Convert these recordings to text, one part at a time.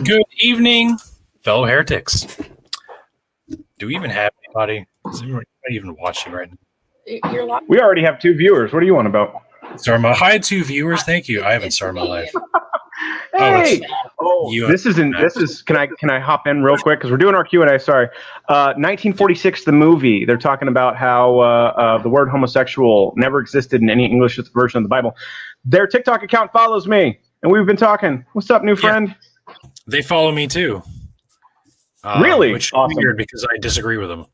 Good evening, fellow heretics. Do we even have anybody? Is anybody even watching right now? We already have 2 viewers. What do you want about? Sorry, hi, 2 viewers. Thank you. I haven't started my life. Hey, this is. Can I hop in real quick because we're doing our Q&A. Sorry, 1946, the movie. They're talking about how the word homosexual never existed in any English version of the Bible. Their TikTok account follows me, and we've been talking. What's up, new friend? They follow me too. Really? Which is awesome. Weird because I disagree with them.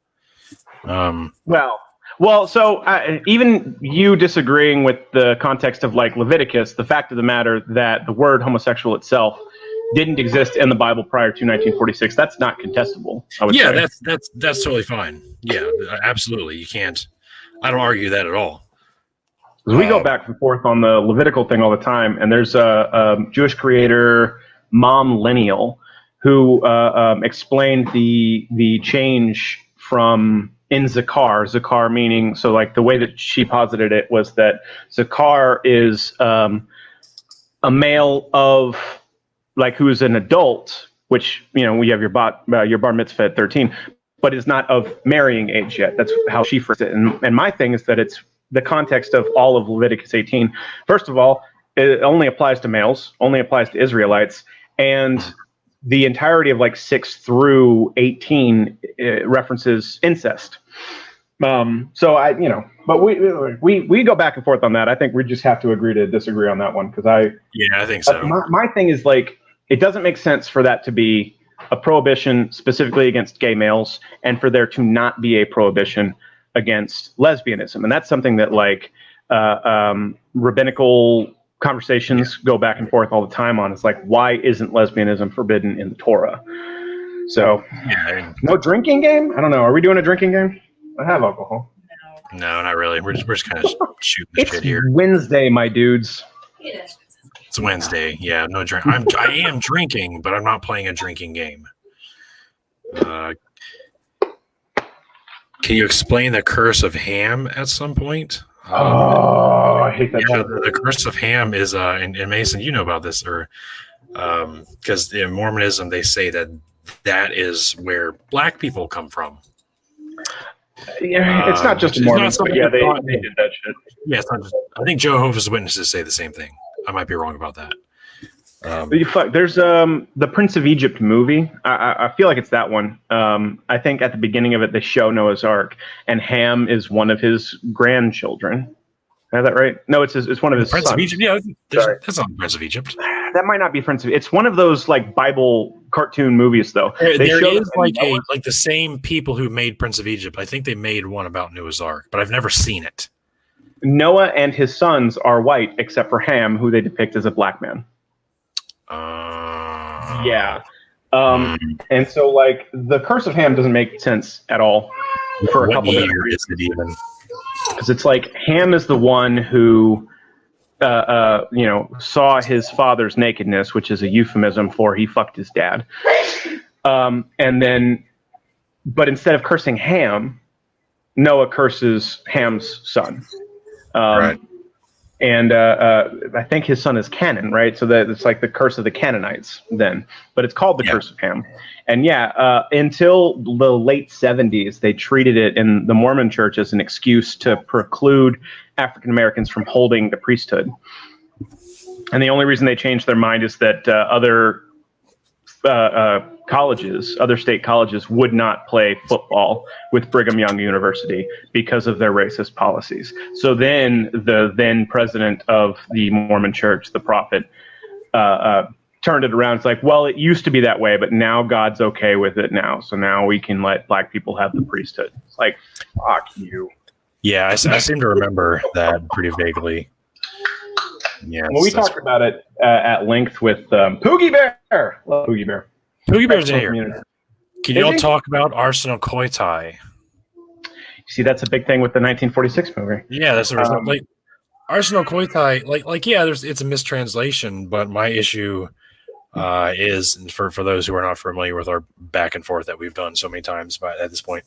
Well, so even you disagreeing with the context of like Leviticus, the fact of the matter that the word homosexual itself didn't exist in the Bible prior to 1946, that's not contestable. I would say. That's totally fine. Yeah, absolutely. You can't. I don't argue that at all. We go back and forth on the Levitical thing all the time, and there's a Jewish creator, Mom Lineal, who explained the change from in Zakar meaning, so like the way that she posited it was that Zakar is a male of like who's an adult, which we have your bar mitzvah at 13, but is not of marrying age yet. That's how she phrased it. And my thing is that it's the context of all of Leviticus 18. First of all, it only applies to males, only applies to Israelites, and the entirety of like 6 through 18 references incest. So but we go back and forth on that. I think we just have to agree to disagree on that one because I think so. My thing is like it doesn't make sense for that to be a prohibition specifically against gay males and for there to not be a prohibition against lesbianism, and that's something that like rabbinical conversations go back and forth all the time on. It's like, why isn't lesbianism forbidden in the Torah? So, no drinking game? I don't know. Are we doing a drinking game? I have alcohol. No, not really. We're just kind of shooting the shit here. It's Wednesday, my dudes. It's Wednesday. Yeah, no drink. I am drinking, but I'm not playing a drinking game. Can you explain the curse of Ham at some point? I hate that. Yeah, the curse of Ham is, and Mason, you know about this, or because in Mormonism they say that is where black people come from. Yeah, it's not just Mormons, but yeah, they did that shit. Yeah, it's not just. I think Jehovah's Witnesses say the same thing. I might be wrong about that. There's the Prince of Egypt movie. I feel like it's that one. I think at the beginning of it they show Noah's Ark, and Ham is one of his grandchildren. Is that right? No, it's one of his Prince sons. of Egypt. Yeah, that's not Prince of Egypt. That might not be Prince of. It's one of those like Bible cartoon movies, though. There is like the same people who made Prince of Egypt. I think they made one about Noah's Ark, but I've never seen it. Noah and his sons are white, except for Ham, who they depict as a black man. Yeah. And so like the curse of Ham doesn't make sense at all for a couple of years. Is it even? Because it's like Ham is the one who saw his father's nakedness, which is a euphemism for he fucked his dad. But instead of cursing Ham, Noah curses Ham's son. Right. And I think his son is Canaan, right? So that it's like the curse of the Canaanites then. But it's called the curse of Ham. And until the late 70s, they treated it in the Mormon church as an excuse to preclude African Americans from holding the priesthood. And the only reason they changed their mind is that other state colleges would not play football with Brigham Young University because of their racist policies. So then the then president of the Mormon church, the prophet, turned it around. It's like, well, it used to be that way, but now God's okay with it now. So now we can let black people have the priesthood. It's like, fuck you. Yeah, I seem to remember that pretty vaguely. Yeah, well, we talked about it at length with Poogie Bear. Love Poogie Bear. Poogie Bear's in here. Can you all talk about Arsenal Koitai? See, that's a big thing with the 1946 movie. Yeah, that's the reason. Like Arsenal Koitai, it's a mistranslation, but my issue is for those who are not familiar with our back and forth that we've done so many times at this point.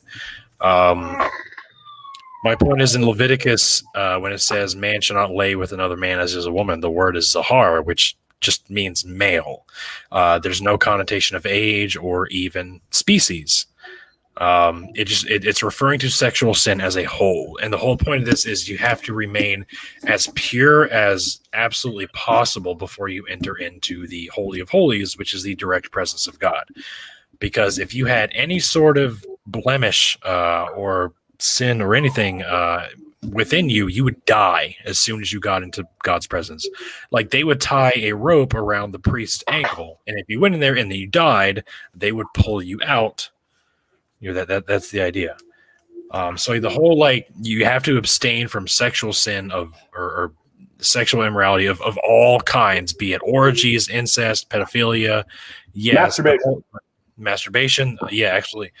My point is in Leviticus, when it says man shall not lay with another man as is a woman, the word is zahar, which just means male. There's no connotation of age or even species. It's referring to sexual sin as a whole. And the whole point of this is you have to remain as pure as absolutely possible before you enter into the Holy of Holies, which is the direct presence of God. Because if you had any sort of blemish or sin or anything within you, you would die as soon as you got into God's presence. Like they would tie a rope around the priest's ankle, and if you went in there and then you died, they would pull you out. You know, that's the idea. So the whole, like, you have to abstain from sexual sin or sexual immorality of all kinds, be it orgies, incest, pedophilia, yes, masturbation, yeah, actually,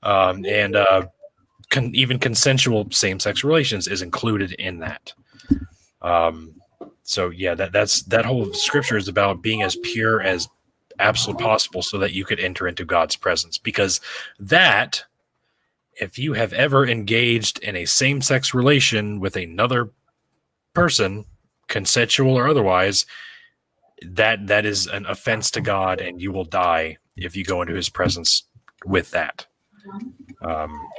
and even consensual same-sex relations is included in that. So yeah, that whole scripture is about being as pure as absolutely possible so that you could enter into God's presence. Because that, if you have ever engaged in a same-sex relation with another person, consensual or otherwise, that is an offense to God, and you will die if you go into his presence with that.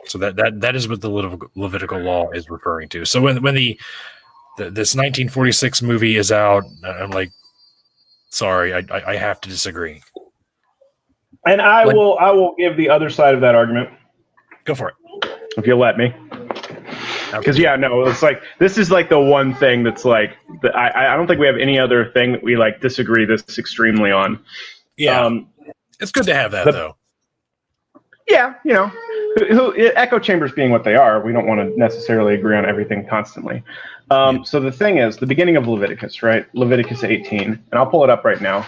So that is what the Levitical law is referring to. So when this 1946 movie is out, I'm like, sorry, I have to disagree. And I will give the other side of that argument. Go for it, if you'll let me. Because yeah, no, it's like this is like the one thing that's like I don't think we have any other thing that we like disagree this extremely on. Yeah, it's good to have that though. Yeah, you know, echo chambers being what they are, we don't want to necessarily agree on everything constantly. So the thing is, the beginning of Leviticus, right? Leviticus 18, and I'll pull it up right now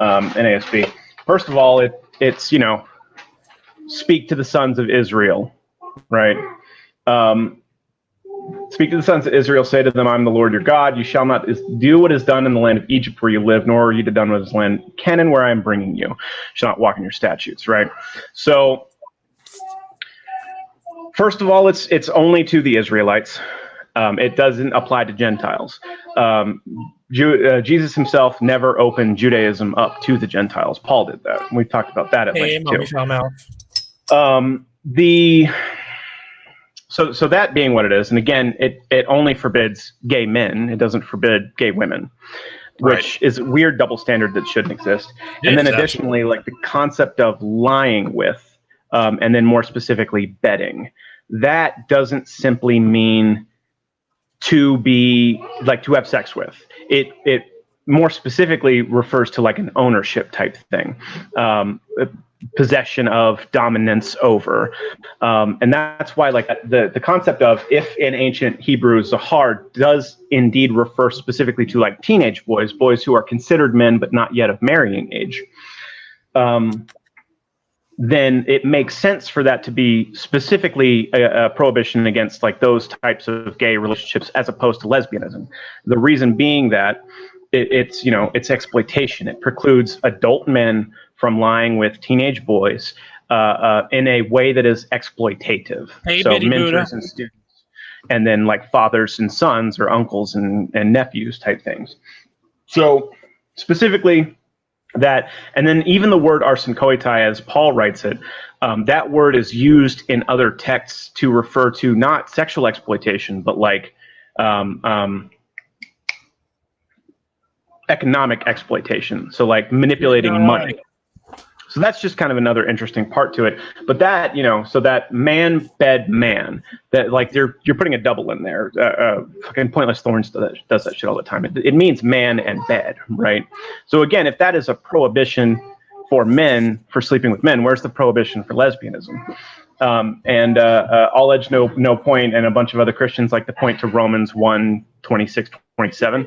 in ASB. First of all, it's you know, speak to the sons of Israel, right? Speak to the sons of Israel, say to them, I'm the Lord your God. You shall not do what is done in the land of Egypt where you live, nor are you to done what is land Canaan where I am bringing you. You shall not walk in your statutes, right? So, first of all, it's only to the Israelites. It doesn't apply to Gentiles. Jesus himself never opened Judaism up to the Gentiles. Paul did that. We've talked about that at length too. So that being what it is, and again, it only forbids gay men. It doesn't forbid gay women, which is a weird double standard that shouldn't exist. And then additionally, like the concept of lying with, and then more specifically, bedding. That doesn't simply mean to be like to have sex with. It more specifically refers to like an ownership type thing. Possession of, dominance over, and that's why like the concept of, if in ancient Hebrew Zahar does indeed refer specifically to like teenage boys who are considered men but not yet of marrying age, then it makes sense for that to be specifically a prohibition against like those types of gay relationships as opposed to lesbianism. The reason being that it's you know, it's exploitation. It precludes adult men from lying with teenage boys in a way that is exploitative. Hey, so mentors and students, and then like fathers and sons or uncles and nephews type things. So specifically that, and then even the word arsenkoitai, as Paul writes it, that word is used in other texts to refer to not sexual exploitation, but like economic exploitation. So like manipulating money. So that's just kind of another interesting part to it. But that, you know, so that man, bed, man, that like you're putting a double in there. Fucking Pointless Thorns does that shit all the time. It means man and bed, right? So again, if that is a prohibition for men for sleeping with men, where's the prohibition for lesbianism? All Edge No Point and a bunch of other Christians like to point to Romans 1:26-27.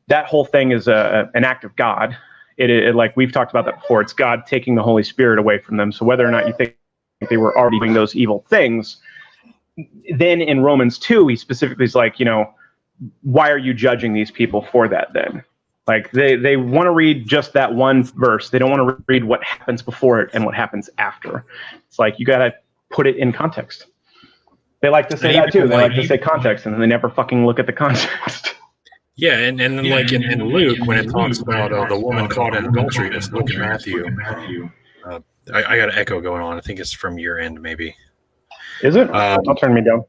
That whole thing is an act of God. It like we've talked about that before. It's God taking the Holy Spirit away from them. So whether or not you think they were already doing those evil things, then in Romans 2, he specifically is like, you know, why are you judging these people for that then? Like they want to read just that one verse. They don't want to read what happens before it and what happens after. It's like you got to put it in context. They like to say that too. They like to say context, and then they never fucking look at the context. Yeah, and then like in Luke, when it talks about the woman caught in adultery, it's Luke and Matthew. I got an echo going on. I think it's from your end, maybe. Is it? I'll turn me down.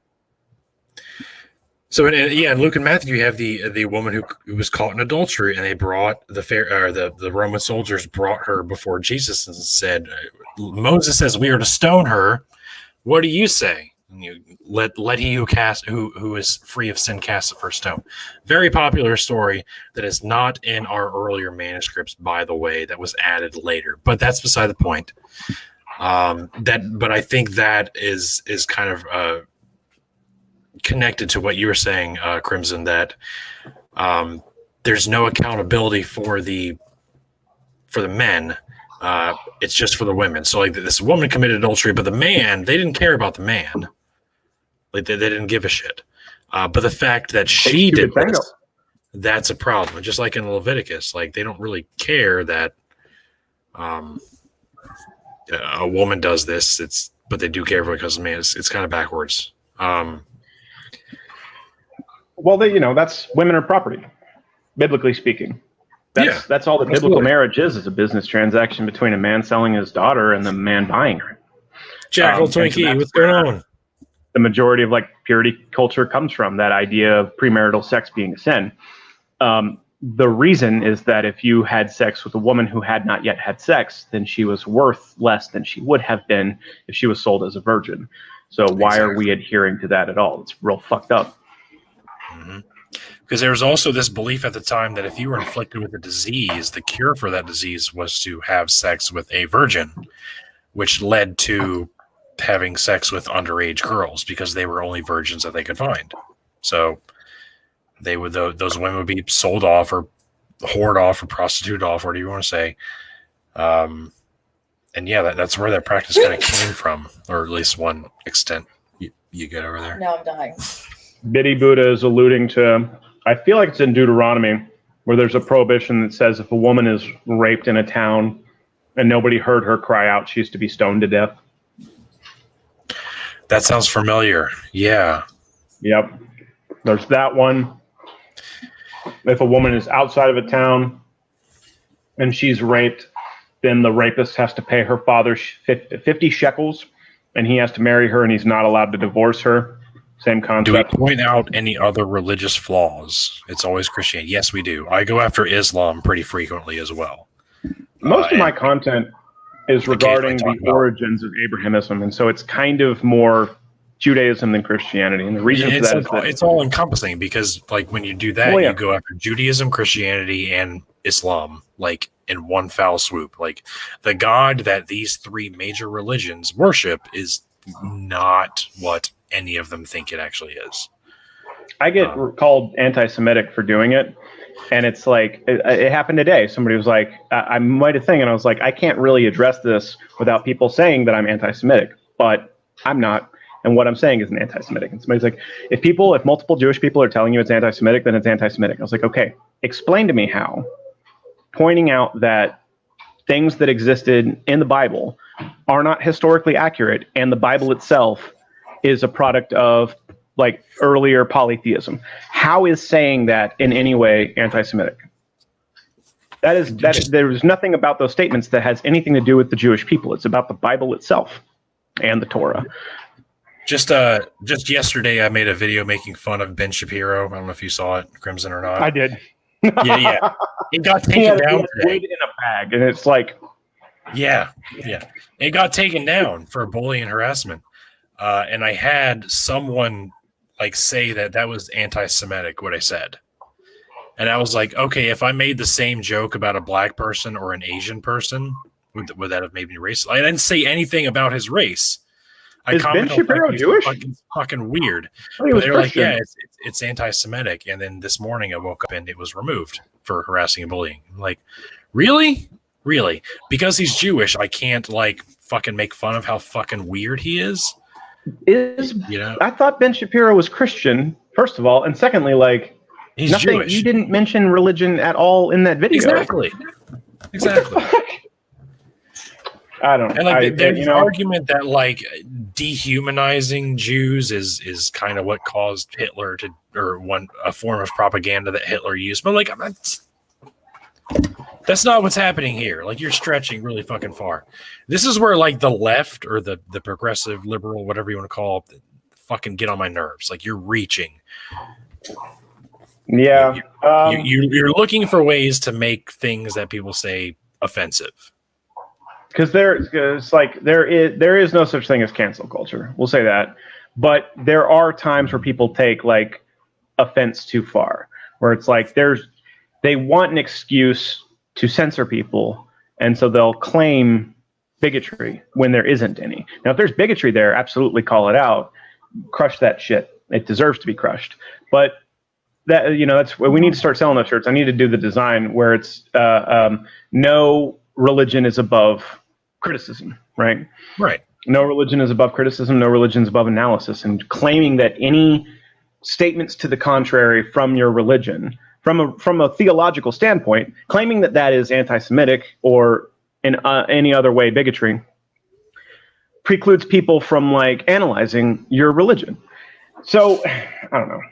So in Luke and Matthew, you have the woman who was caught in adultery, and they brought the Roman soldiers brought her before Jesus and said, Moses says we are to stone her. What do you say? And you let he who is free of sin cast the first stone. Very popular story that is not in our earlier manuscripts, by the way, that was added later. But that's beside the point. But I think that is kind of connected to what you were saying, Crimson, that there's no accountability for the men. It's just for the women. So like this woman committed adultery, but the man, they didn't care about the man. Like they didn't give a shit. But the fact that she did this, that's a problem. Just like in Leviticus, like they don't really care that a woman does this. But they do care because of the man. It's kind of backwards. Well, that's women are property, biblically speaking. That's all that biblical marriage is a business transaction between a man selling his daughter and the man buying her. Jackal Twinkie, what's going on? The majority of like purity culture comes from that idea of premarital sex being a sin. The reason is that if you had sex with a woman who had not yet had sex, then she was worth less than she would have been if she was sold as a virgin. So why are we adhering to that at all? It's real fucked up. Because there was also this belief at the time that if you were inflicted with a disease, the cure for that disease was to have sex with a virgin, which led to having sex with underage girls because they were only virgins that they could find. So they would those women would be sold off or whored off or prostituted off, whatever you want to say. And yeah, that's where that practice kind of came from, or at least one extent. You get over there. No, I'm dying. Biddy Buddha is alluding to, I feel like it's in Deuteronomy, where there's a prohibition that says if a woman is raped in a town and nobody heard her cry out, she is to be stoned to death. That sounds familiar. Yeah. Yep. There's that one. If a woman is outside of a town and she's raped, then the rapist has to pay her father 50 shekels, and he has to marry her, and he's not allowed to divorce her. Same concept. Do we point out any other religious flaws? It's always Christianity. Yes, we do. I go after Islam pretty frequently as well. Most of my content is regarding the origins of Abrahamism, and so it's kind of more Judaism than Christianity. And the reason for that is that it's all encompassing, because like when you do that, you go after Judaism, Christianity, and Islam, like in one foul swoop. Like the God that these three major religions worship is not what any of them think it actually is. I get called anti-Semitic for doing it, and it's like it happened today. Somebody was like, I might have thing, and I was like, I can't really address this without people saying that I'm anti-Semitic, but I'm not. And what I'm saying is an anti-Semitic. And somebody's like, if multiple Jewish people are telling you it's anti-Semitic, then it's anti-Semitic. I was like, okay, explain to me how. Pointing out that things that existed in the Bible are not historically accurate, and the Bible itself is a product of like earlier polytheism. How is saying that in any way anti-Semitic? There's nothing about those statements that has anything to do with the Jewish people. It's about the Bible itself and the Torah. Just yesterday, I made a video making fun of Ben Shapiro. I don't know if you saw it, Crimson, or not. I did. Yeah. It got taken down today. In a bag, and it's like, yeah. It got taken down for bullying and harassment. And I had someone like say that was anti-Semitic, what I said. And I was like, okay, if I made the same joke about a black person or an Asian person, would that have made me racist? I didn't say anything about his race. Is Ben Shapiro Jewish? Fucking weird. They were like, yeah, it's anti-Semitic. And then this morning I woke up and it was removed for harassing and bullying. I'm like, really? Really? Because he's Jewish, I can't like fucking make fun of how fucking weird he is? I thought Ben Shapiro was Christian, first of all, and secondly, like, he's nothing. Jewish. You didn't mention religion at all in that video. Exactly. I don't know. And like, there's an argument that like dehumanizing Jews is kind of what caused Hitler to, or a form of propaganda that Hitler used. But like, that's not what's happening here. Like, you're stretching really fucking far. This is where like the left or the progressive liberal, whatever you want to call it, fucking get on my nerves. Like, you're reaching. Yeah. You're looking for ways to make things that people say offensive. Because there is no such thing as cancel culture. We'll say that, but there are times where people take like offense too far, where it's like they want an excuse to censor people, and so they'll claim bigotry when there isn't any. Now, if there's bigotry there, absolutely call it out, crush that shit. It deserves to be crushed. But that, that's we need to start selling those shirts. I need to do the design where it's no religion is above criticism, right? Right. No religion is above criticism. No religion is above analysis. And claiming that any statements to the contrary from your religion, from a theological standpoint, claiming that is anti-Semitic or in any other way bigotry, precludes people from like analyzing your religion. So I don't know.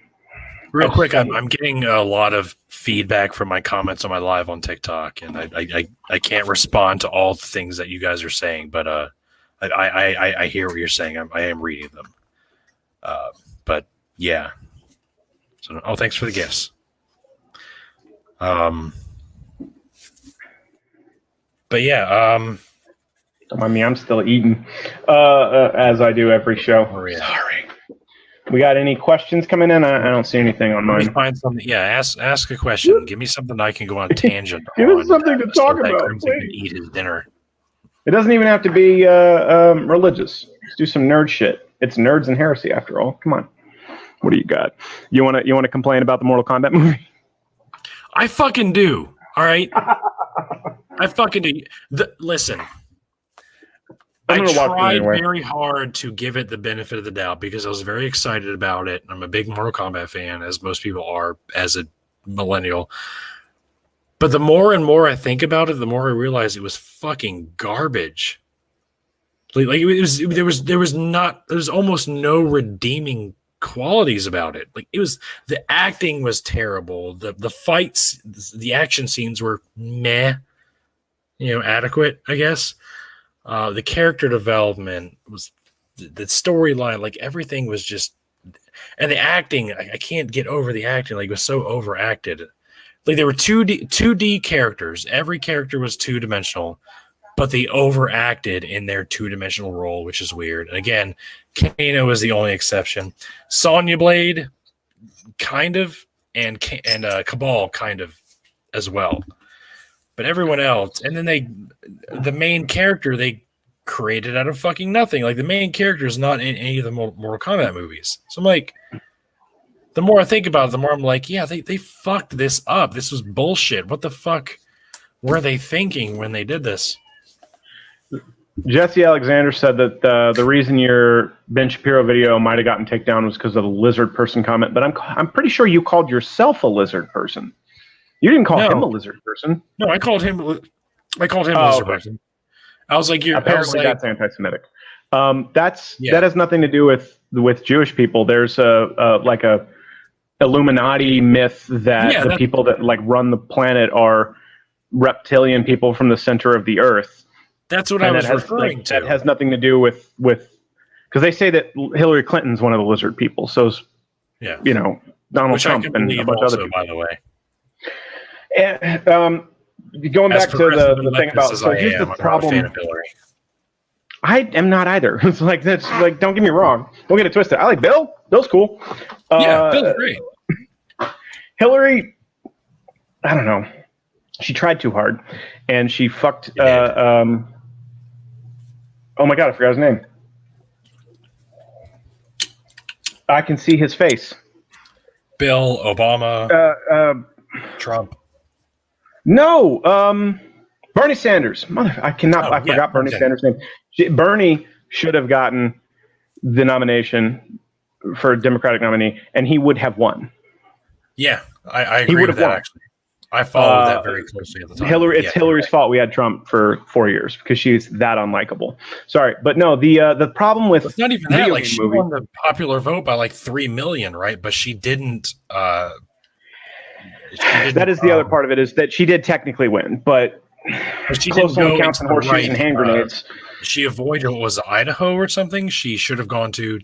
Real quick, I'm getting a lot of feedback from my comments on my live on TikTok, and I can't respond to all the things that you guys are saying, but I hear what you're saying. I am reading them. But yeah. So thanks for the gifts. But yeah. Don't mind me, I'm still eating, as I do every show. Oh, yeah. Sorry. We got any questions coming in? I don't see anything on mine. Let me find something. Yeah, ask a question. Give me something I can go on a tangent. Give us something to talk about. Crimson can eat his dinner. It doesn't even have to be religious. Let's do some nerd shit. It's nerds and heresy, after all. Come on. What do you got? You want to complain about the Mortal Kombat movie? I fucking do. All right. I fucking do. Listen. I tried very hard to give it the benefit of the doubt because I was very excited about it. I'm a big Mortal Kombat fan, as most people are as a millennial. But the more and more I think about it, the more I realize it was fucking garbage. Like there was almost no redeeming qualities about it. Like, the acting was terrible. The fights, the action scenes were meh, adequate, I guess. The character development was, the storyline, like everything was just, and the acting, I can't get over the acting. Like, it was so overacted. Like, there were 2D characters. Every character was two-dimensional, but they overacted in their two-dimensional role, which is weird. And again, Kano is the only exception. Sonya Blade, kind of, and Cabal, kind of, as well. But everyone else, and then the main character, they created out of fucking nothing. Like, the main character is not in any of the Mortal Kombat movies. So I'm like, the more I think about it, the more I'm like, yeah, they fucked this up. This was bullshit. What the fuck were they thinking when they did this? Jesse Alexander said that the reason your Ben Shapiro video might have gotten taken down was because of the lizard person comment. But I'm pretty sure you called yourself a lizard person. You didn't call him a lizard person. No, I called him a lizard person. I was like, apparently that's anti-Semitic. That has nothing to do with Jewish people. There's a Illuminati myth that the people that like run the planet are reptilian people from the center of the earth. That's what I was referring to. That has nothing to do with because they say that Hillary Clinton's one of the lizard people. So, Donald Trump and a bunch of other people. By the way. And, going back to the thing about, so here's the problem. I am not either. It's like, that's like, don't get me wrong. Don't get it twisted. I like Bill. Bill's cool. Bill's great. Hillary, I don't know. She tried too hard, and she fucked. Oh my God, I forgot his name. I can see his face. Bill, Obama, Trump. No, Bernie Sanders. I forgot Bernie Sanders' name. Bernie should have gotten the nomination for a Democratic nominee, and he would have won. Yeah, I agree with that, actually. I followed that very closely at the time. It's Hillary's fault we had Trump for 4 years because she's that unlikable. Sorry, but no, the problem with it's not even that. Like she won the popular vote by like 3 million, right? But she didn't. That is the other part of it, is that she did technically win, but she close only counts on horseshoes and hand grenades. She avoided what was Idaho or something. She should have gone to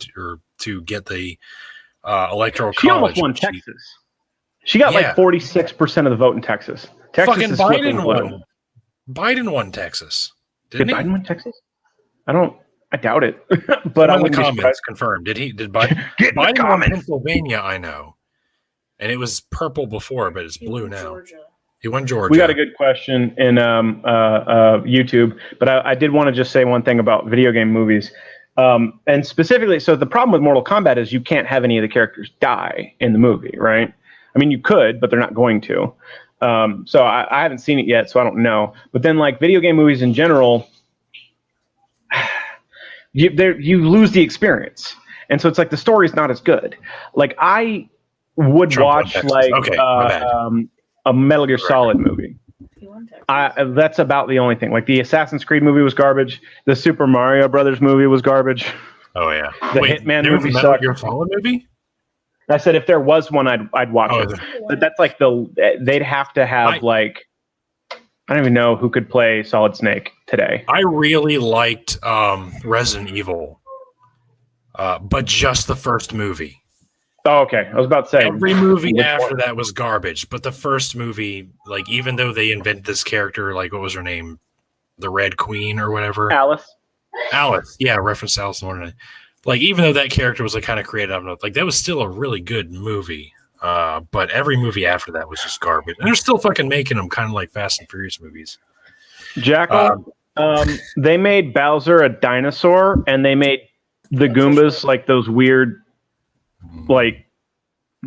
get the electoral college. She almost won Texas. She got like 46% of the vote in Texas. Texas fucking is Biden won. Biden won Texas. Did Biden win Texas? I doubt it. But on the comments confirmed. Did Biden? Biden won Pennsylvania, I know. And it was purple before, but it's blue now. Georgia. He won Georgia. We got a good question in YouTube, but I did want to just say one thing about video game movies. And specifically, so the problem with Mortal Kombat is you can't have any of the characters die in the movie, right? I mean, you could, but they're not going to. So I haven't seen it yet, so I don't know. But then, like, video game movies in general, you lose the experience. And so it's like the story's not as good. Like, I would watch, like, a Metal Gear Solid movie. That's about the only thing. Like, the Assassin's Creed movie was garbage. The Super Mario Brothers movie was garbage. Oh, yeah. The Hitman movie sucked. Metal Gear Solid movie? I said if there was one, I'd watch it. But that's like they'd have to have like, I don't even know who could play Solid Snake today. I really liked Resident Evil, but just the first movie. Oh, okay. I was about to say every movie after that was garbage, but the first movie, like, even though they invented this character, like, what was her name, the Red Queen or whatever, Alice, yeah, reference to Alice in Wonderland. Like, even though that character was like kind of created out of, like, that was still a really good movie. But every movie after that was just garbage. And they're still fucking making them kind of like Fast and Furious movies. Jackal, they made Bowser a dinosaur, and they made the Goombas like those weird, like,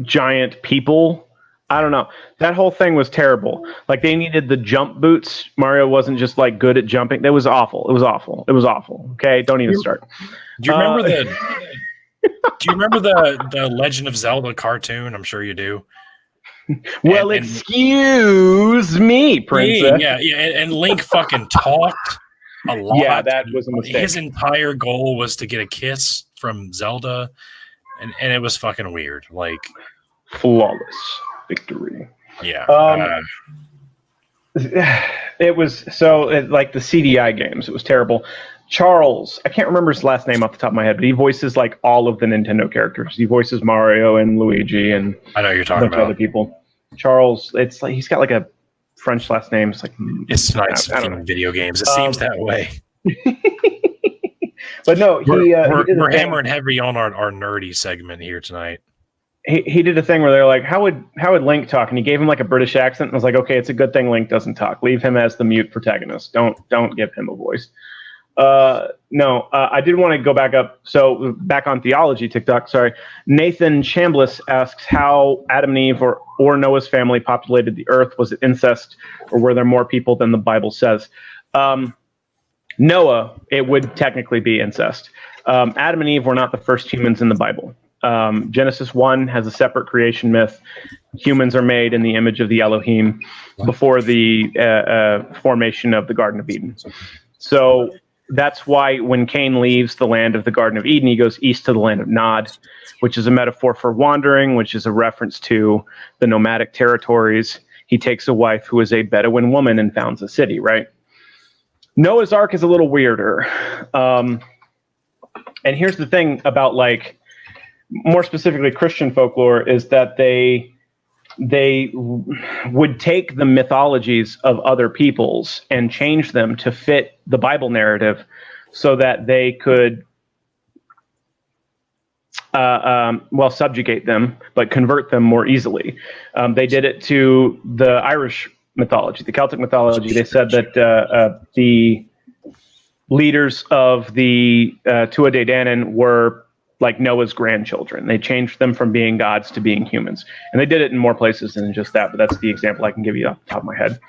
giant people. I don't know. That whole thing was terrible. Like, they needed the jump boots. Mario wasn't just like good at jumping. That was awful. It was awful. It was awful. Okay, don't even start. Do you remember the Legend of Zelda cartoon? I'm sure you do. Well, excuse me, princess. Yeah, and Link fucking talked a lot. Yeah, that was a mistake. His entire goal was to get a kiss from Zelda, and it was fucking weird. Like, flawless victory. Yeah. It was like the CDI games. It was terrible. Charles, I can't remember his last name off the top of my head, but he voices like all of the Nintendo characters. He voices Mario and Luigi and I know you're talking about other people. Charles, it's like he's got like a French last name. It's like it's nice in video games. It seems that way. But no, we're hammering heavy on our nerdy segment here tonight. He did a thing where they're like, how would Link talk? And he gave him like a British accent and was like, okay, it's a good thing Link doesn't talk. Leave him as the mute protagonist. Don't give him a voice. I did want to go back up. So back on theology TikTok. Sorry, Nathan Chambliss asks how Adam and Eve or Noah's family populated the earth. Was it incest, or were there more people than the Bible says? Noah, it would technically be incest. Adam and Eve were not the first humans in the Bible. Genesis 1 has a separate creation myth. Humans are made in the image of the Elohim before the formation of the Garden of Eden. So that's why when Cain leaves the land of the Garden of Eden, he goes east to the land of Nod, which is a metaphor for wandering, which is a reference to the nomadic territories. He takes a wife who is a Bedouin woman and founds a city, right? Noah's Ark is a little weirder. And here's the thing about, like, more specifically Christian folklore, is that they would take the mythologies of other peoples and change them to fit the Bible narrative so that they could subjugate them, but convert them more easily. They did it to the Irish mythology, the Celtic mythology. They said that the leaders of the Tuatha De Danann were like Noah's grandchildren. They changed them from being gods to being humans. And they did it in more places than just that, but that's the example I can give you off the top of my head.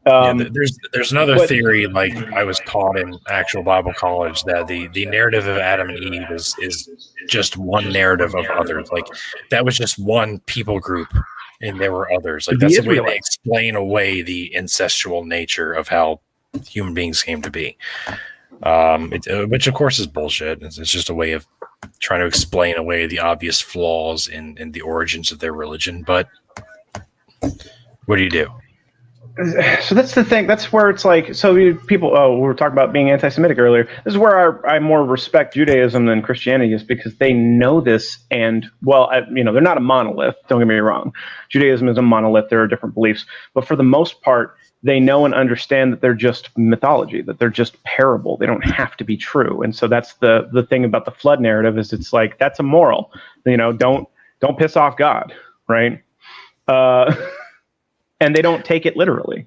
There's another theory, like I was taught in actual Bible college, that the narrative of Adam and Eve is just one narrative of others. Like, that was just one people group and there were others. Like The that's the way they Israelites. explain away the incestual nature of how human beings came to be. Which of course is bullshit. It's just a way of trying to explain away the obvious flaws in the origins of their religion. But what do you do? So that's the thing. That's where it's like, people, we were talking about being anti-Semitic earlier. This is where I more respect Judaism than Christianity, is because they know this. And, they're not a monolith. Don't get me wrong. Judaism is a monolith. There are different beliefs. But for the most part, they know and understand that they're just mythology, that they're just parable. They don't have to be true. And so that's the thing about the flood narrative, is it's like, that's immoral. Don't piss off God, right? And they don't take it literally.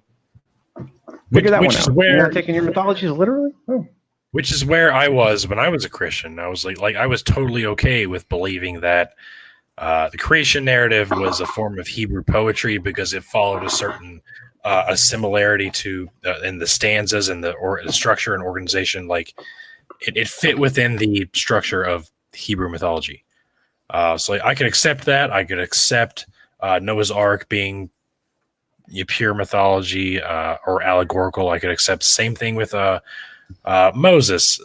Figure that one out. You're not taking your mythologies literally? Oh. Which is where I was when I was a Christian. I was like I was totally okay with believing that the creation narrative was a form of Hebrew poetry because it followed a certain a similarity to in the stanzas and the structure and organization. Like it fit within the structure of Hebrew mythology. So I could accept that. I could accept Noah's Ark being pure mythology or allegorical. I could accept. Same thing with Moses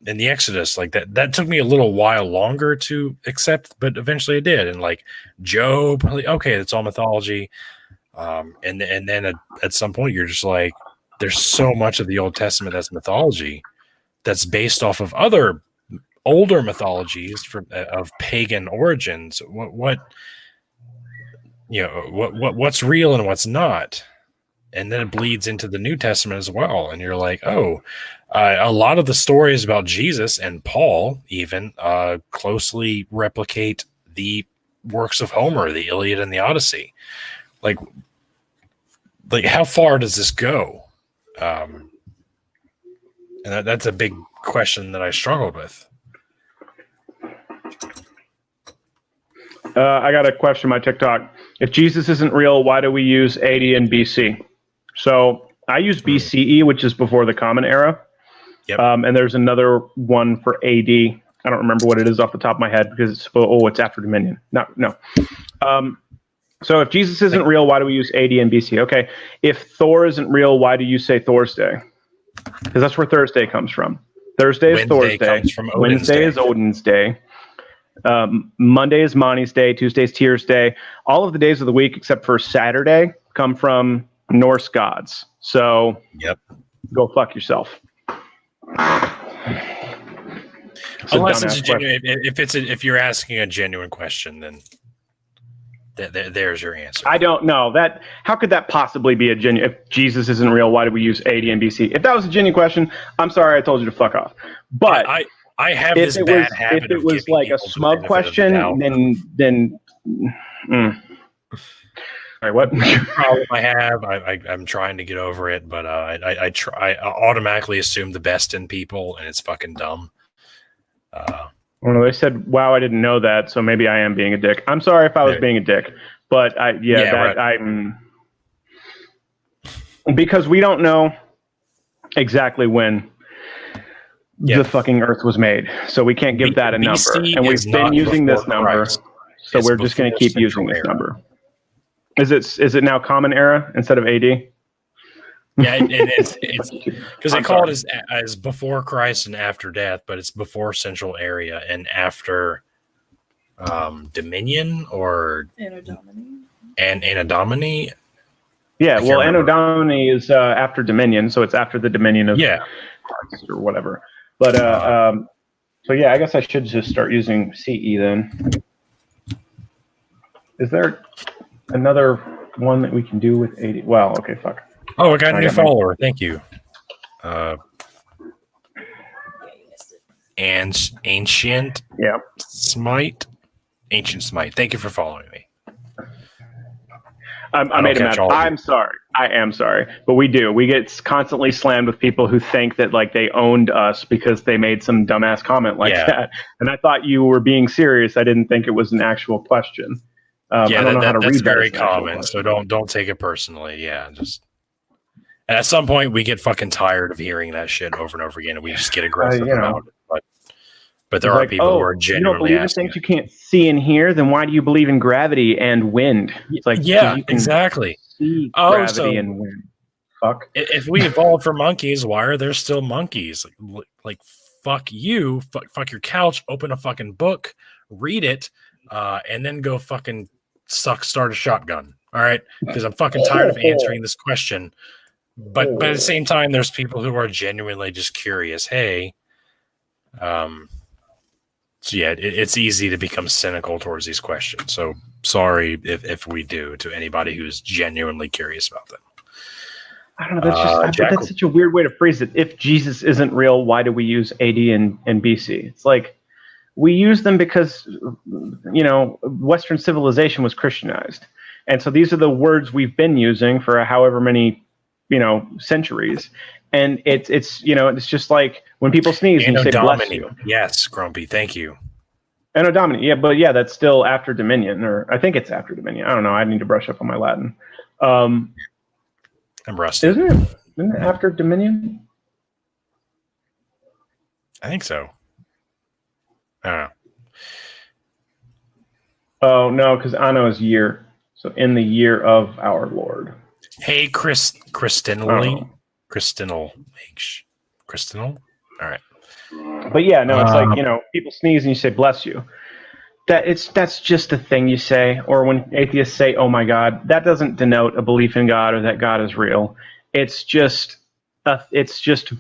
in the Exodus. Like that took me a little while longer to accept, but eventually I did. And like Job, like, okay, it's all mythology. And then at some point you're just like, there's so much of the Old Testament that's mythology that's based off of other older mythologies of pagan origins. What's real and what's not, and then it bleeds into the New Testament as well. And you're like, a lot of the stories about Jesus and Paul even closely replicate the works of Homer, the Iliad and the Odyssey. Like how far does this go? And that's a big question that I struggled with. I got a question on my TikTok. If Jesus isn't real, why do we use AD and BC? So I use BCE, which is before the Common Era. Yep. And there's another one for AD. I don't remember what it is off the top of my head because it's after Dominion. No. So if Jesus isn't real, why do we use AD and BC? Okay. If Thor isn't real, why do you say Thor's Day? Because that's where Thursday comes from. Thursday is Thor's Day. Wednesday is Odin's Day. Monday is Mani's Day. Tuesday is Tyr's Day. All of the days of the week except for Saturday come from Norse gods. So go fuck yourself. Unless it's a genuine, if you're asking a genuine question, then there's your answer. I don't know that. How could that possibly be a genuine? If Jesus isn't real, why do we use AD and BC? If that was a genuine question, I'm sorry, I told you to fuck off. But I have this bad habit. If it was like a smug question, then. All right, what problem I have? I'm trying to get over it, but I automatically assume the best in people, and it's fucking dumb. Well, they said, "Wow, I didn't know that," so maybe I am being a dick. I'm sorry if I was being a dick, but I'm because we don't know exactly when the fucking Earth was made, so we can't give that a number, and we've been using this number, so we're just going to keep using this number. Is it now Common Era instead of AD? Yeah, it's because they call it as before Christ and after death, but it's before Central Area and after Dominion or Anno Domini. And Anno Domini. Yeah, well, Anno Domini is after Dominion, so it's after the Dominion of Christ or whatever. But so yeah, I guess I should just start using CE then. Is there another one that we can do with 80? Well, okay, fuck. Oh, I got a new follower. Thank you. And Ancient Smite. Ancient Smite. Thank you for following me. I made him mad. I'm sorry. I am sorry. But we do. We get constantly slammed with people who think that like they owned us because they made some dumbass comment like that. And I thought you were being serious. I didn't think it was an actual question. I don't know how to read that's very common. So don't take it personally. Yeah, and at some point we get fucking tired of hearing that shit over and over again, and we just get aggressive about it. But there It's are like, people who are you don't genuinely believe in asking things you can't see and hear, then why do you believe in gravity and wind? It's like, because yeah, you can exactly. see Oh, gravity so and wind. Fuck. if we evolved from monkeys, why are there still monkeys? Like fuck you, fuck your couch, open a fucking book, read it, and then go fucking start a shotgun. All right, because I'm fucking tired of answering this question. But at the same time, there's people who are genuinely just curious. Hey, so yeah, it's easy to become cynical towards these questions. So sorry if we do to anybody who's genuinely curious about them. I don't know. That's such a weird way to phrase it. If Jesus isn't real, why do we use AD and BC? It's like we use them because Western civilization was Christianized, and so these are the words we've been using for however many centuries. And it's just like when people sneeze and you say bless you. Yes, Grumpy, thank you. Anno Domini, yeah, but yeah, that's still after Dominion, or I think it's after Dominion. I don't know. I need to brush up on my Latin. I'm rusty. Isn't it after Dominion? I think so. I don't know. Oh no, because Anno is year. So in the year of our Lord. Hey, Christinal. All right. But yeah, no, it's like people sneeze and you say bless you. That's just a thing you say. Or when atheists say, "Oh my God," that doesn't denote a belief in God or that God is real. It's just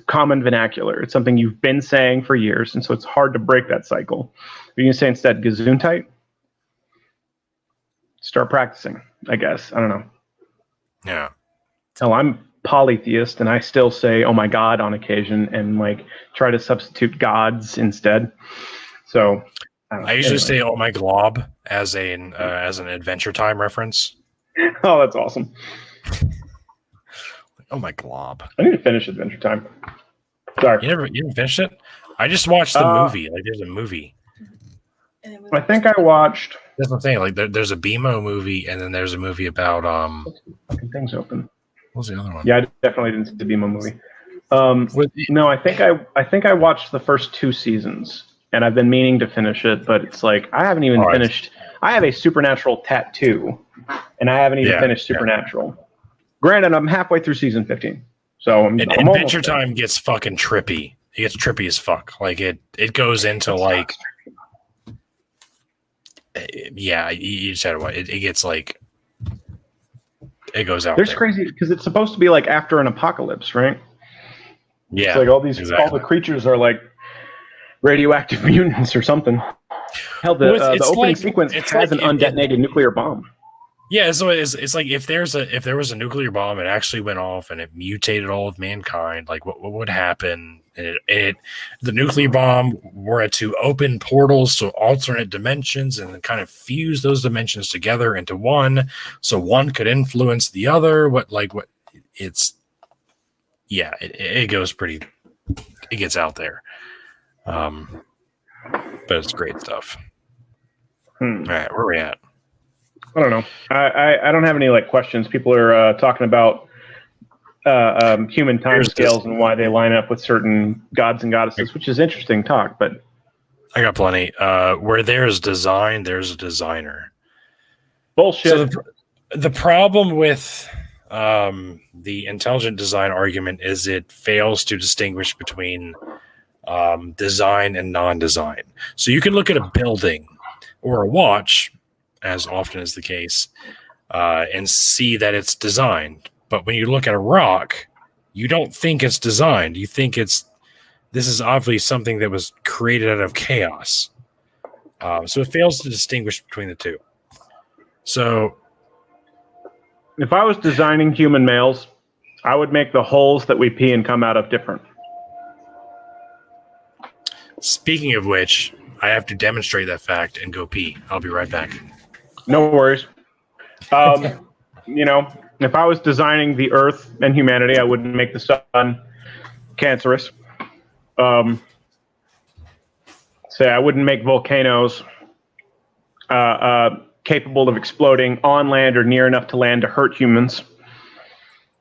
common vernacular. It's something you've been saying for years, and so it's hard to break that cycle. You can say instead Gesundheit. Start practicing, I guess. I don't know. Yeah. Hell, I'm polytheist, and I still say "Oh my God" on occasion, and like try to substitute gods instead. So. I usually say "Oh my glob" as an Adventure Time reference. Oh, that's awesome! Oh my glob! I need to finish Adventure Time. Sorry, you didn't finish it. I just watched the movie. Like, there's a movie. I think I watched. That's what I'm saying. Like, there's a BMO movie, and then there's a movie about Fucking things open. What's the other one? Yeah, I definitely didn't see the BMO movie. No, I think I watched the first 2 seasons. And I've been meaning to finish it, but it's like I haven't even finished. I have a Supernatural tattoo, and I haven't even finished Supernatural. Granted, I'm halfway through season 15, so I'm Adventure Time gets fucking trippy. It gets trippy as fuck. Like it goes into like, yeah, you just had to watch. It gets like, it goes out. There's crazy because it's supposed to be like after an apocalypse, right? Yeah, it's like all the creatures are like radioactive mutants or something. Hell, the opening sequence has an undetonated nuclear bomb. Yeah, so it's like if there was a nuclear bomb, it actually went off and it mutated all of mankind. Like what would happen? And the nuclear bomb were to open portals to alternate dimensions and then kind of fuse those dimensions together into one, so one could influence the other. It goes pretty. It gets out there. But it's great stuff. All right, where are we at? I don't know. I don't have any like questions. People are talking about human time scales and why they line up with certain gods and goddesses, which is interesting talk. But I got plenty. Where there's design, there's a designer. Bullshit. So the problem with the intelligent design argument is it fails to distinguish between design and non-design. So you can look at a building or a watch, as often is the case, and see that it's designed. But when you look at a rock, you don't think it's designed. You think this is obviously something that was created out of chaos. So it fails to distinguish between the two. So if I was designing human males, I would make the holes that we pee and come out of different. Speaking of which, I have to demonstrate that fact and go pee. I'll be right back. No worries. If I was designing the Earth and humanity, I wouldn't make the sun cancerous. Say I wouldn't make volcanoes capable of exploding on land or near enough to land to hurt humans.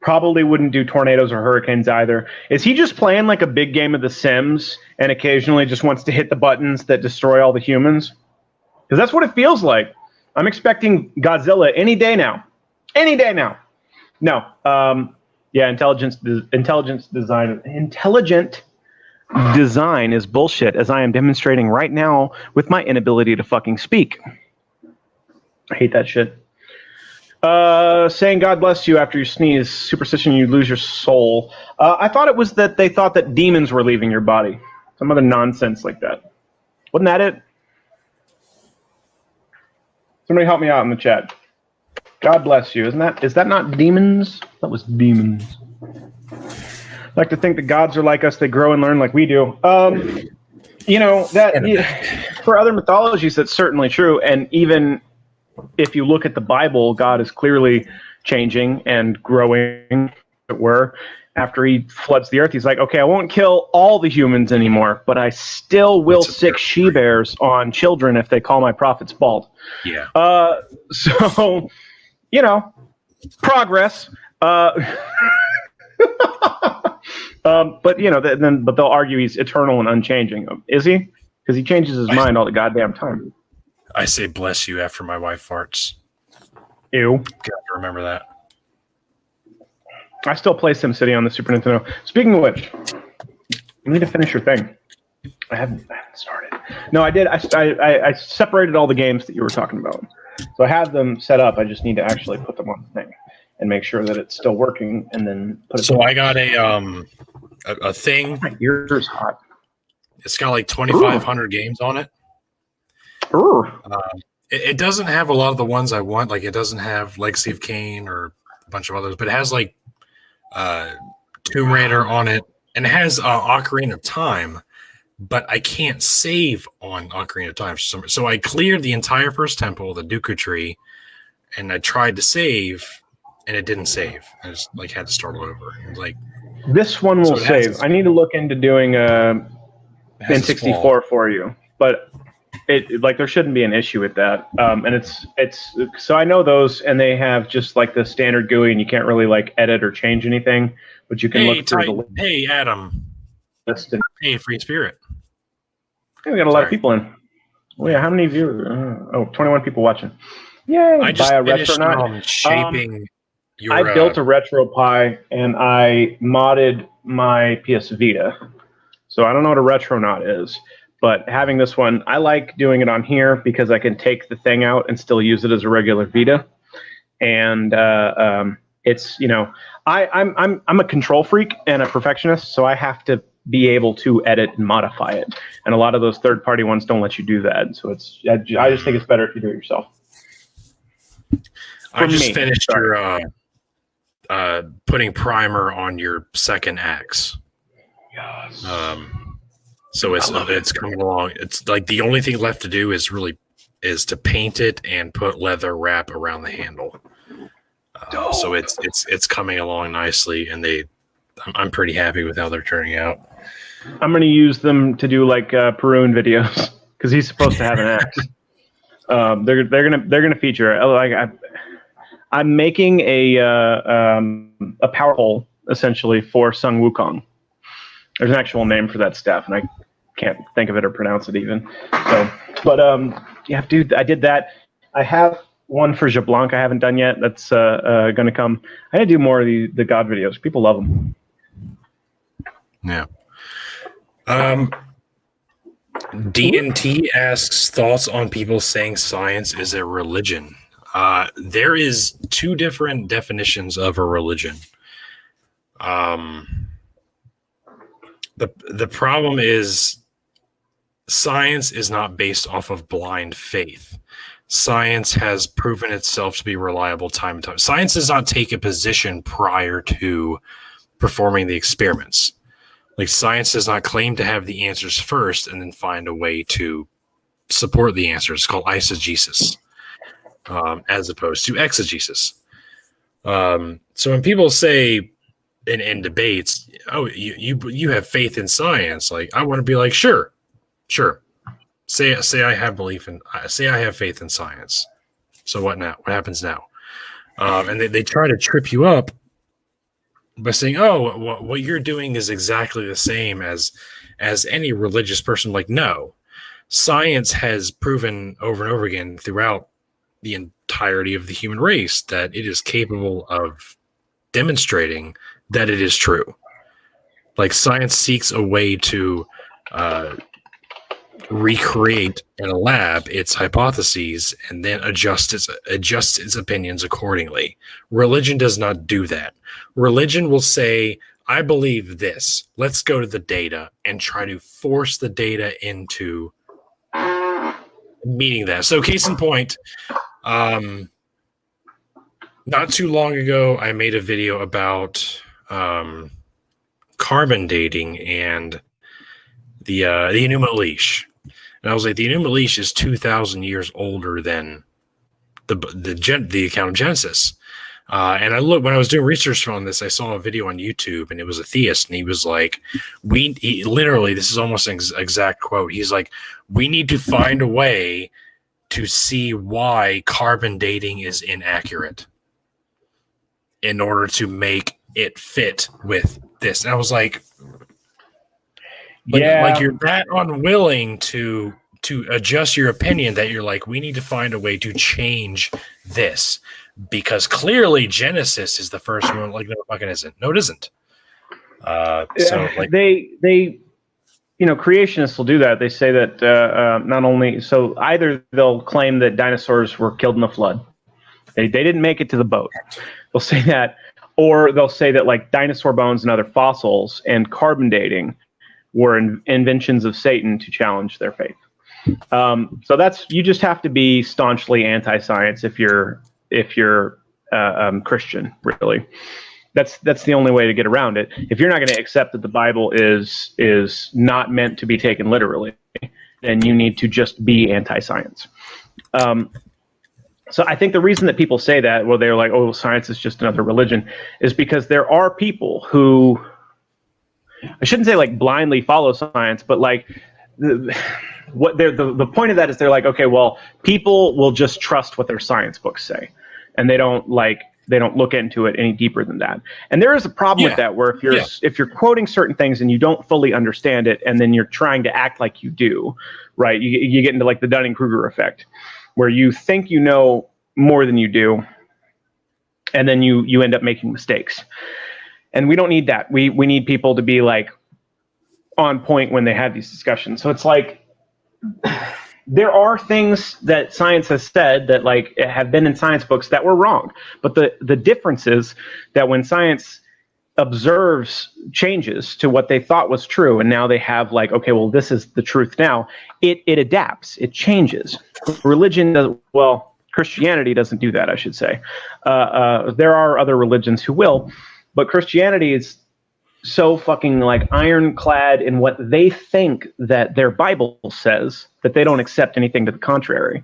Probably wouldn't do tornadoes or hurricanes either. Is he just playing like a big game of The Sims and occasionally just wants to hit the buttons that destroy all the humans? Because that's what it feels like. I'm expecting Godzilla any day now. Any day now. No. Yeah, intelligent design is bullshit, as I am demonstrating right now with my inability to fucking speak. I hate that shit. Saying God bless you after you sneeze, superstition, you lose your soul. I thought it was that they thought that demons were leaving your body. Some other nonsense like that. Wasn't that it? Somebody help me out in the chat. God bless you. Is that not demons? That was demons. I like to think that gods are like us. They grow and learn like we do. For other mythologies, that's certainly true. And even if you look at the Bible, God is clearly changing and growing, as it were. After he floods the earth, he's like, okay, I won't kill all the humans anymore, but I still will sick she-bears on children if they call my prophets bald. Yeah. So, progress. But they'll argue he's eternal and unchanging. Is he? Because he changes his mind all the goddamn time. I say bless you after my wife farts. Ew. Got to remember that. I still play SimCity on the Super Nintendo. Speaking of which, you need to finish your thing. I haven't started. No, I did. I separated all the games that you were talking about. So I have them set up. I just need to actually put them on the thing and make sure that it's still working, and then put it. So I got a thing. My ears hot. It's got like 2,500 games on it. It doesn't have a lot of the ones I want. Like, it doesn't have Legacy of Kain or a bunch of others, but it has like Tomb Raider on it, and it has Ocarina of Time, but I can't save on Ocarina of Time. So I cleared the entire first temple, the Dooku tree, and I tried to save, and it didn't save. I just had to start all over. It was like, this one will save. I need to look into doing N64 for you, but there shouldn't be an issue with that. And it's so I know those, and they have just like the standard GUI, and you can't really like edit or change anything, but you can look through the. Hey, Adam. List. Hey, Free Spirit. Hey, we got a lot of people in. Oh yeah, how many viewers? 21 people watching. Yay! I just finished shaping. I built a RetroPie, and I modded my PS Vita. So I don't know what a Retronaut is. But having this one, I like doing it on here because I can take the thing out and still use it as a regular Vita. And it's, I'm a control freak and a perfectionist, so I have to be able to edit and modify it. And a lot of those third-party ones don't let you do that. So I just think it's better if you do it yourself. I just finished your putting primer on your second axe. Yes. So it's coming along. It's like the only thing left to do is to paint it and put leather wrap around the handle. So it's coming along nicely, and I'm pretty happy with how they're turning out. I'm going to use them to do like Perun videos because he's supposed to have an axe. They're gonna feature. I'm making a power pole essentially for Sung Wukong. There's an actual name for that stuff, and I can't think of it or pronounce it even. So, but dude, I did that. I have one for Jablanc I haven't done yet. That's going to come. I need to do more of the God videos. People love them. Yeah. DNT asks thoughts on people saying science is a religion. There is two different definitions of a religion. The problem is science is not based off of blind faith. Science has proven itself to be reliable time and time. Science does not take a position prior to performing the experiments. Like, science does not claim to have the answers first and then find a way to support the answers. It's called eisegesis, as opposed to exegesis. So when people say in debates, oh, you have faith in science, like, I want to be like, sure. Say I have faith in science. So what now? What happens now? And they try to trip you up by saying, "Oh, what you're doing is exactly the same as any religious person." Like, no, science has proven over and over again throughout the entirety of the human race that it is capable of demonstrating that it is true. Like, science seeks a way to recreate in a lab its hypotheses and then adjust its opinions accordingly. Religion does not do that. Religion will say, I believe this. Let's go to the data and try to force the data into meeting that. So case in point, not too long ago, I made a video about carbon dating and the Enuma Elish. And I was like, the Enuma Elish is 2,000 years older than the account of Genesis. And I looked, when I was doing research on this, I saw a video on YouTube, and it was a theist, and he was like, literally, this is almost an exact quote. He's like, we need to find a way to see why carbon dating is inaccurate in order to make it fit with this. And I was like, like you're that unwilling to adjust your opinion that you're like, we need to find a way to change this because clearly Genesis is the first one. Like, no, it fucking isn't. No, it isn't. So like they creationists will do that. They say that not only so either they'll claim that dinosaurs were killed in the flood. They didn't make it to the boat. They'll say that, or they'll say that like dinosaur bones and other fossils and carbon dating were inventions of Satan to challenge their faith. So that's, you just have to be staunchly anti-science if you're Christian, really. That's the only way to get around it. If you're not going to accept that the Bible is not meant to be taken literally, then you need to just be anti-science. So I think the reason that people say that, well, they're like, oh, science is just another religion, is because there are people who, I shouldn't say like blindly follow science, but like the point of that is they're like, okay, well, people will just trust what their science books say, and they don't look into it any deeper than that. And there is a problem with that, where if you're quoting certain things and you don't fully understand it, and then you're trying to act like you do, right? You get into like the Dunning-Kruger effect, where you think you know more than you do, and then you end up making mistakes. And we don't need that. We need people to be like on point when they have these discussions. So it's like there are things that science has said that like have been in science books that were wrong. But the difference is that when science observes changes to what they thought was true, and now they have like, okay, well, this is the truth now, it adapts, it changes. Religion does, well, Christianity doesn't do that, I should say. There are other religions who will, but Christianity is so fucking like ironclad in what they think that their Bible says that they don't accept anything to the contrary.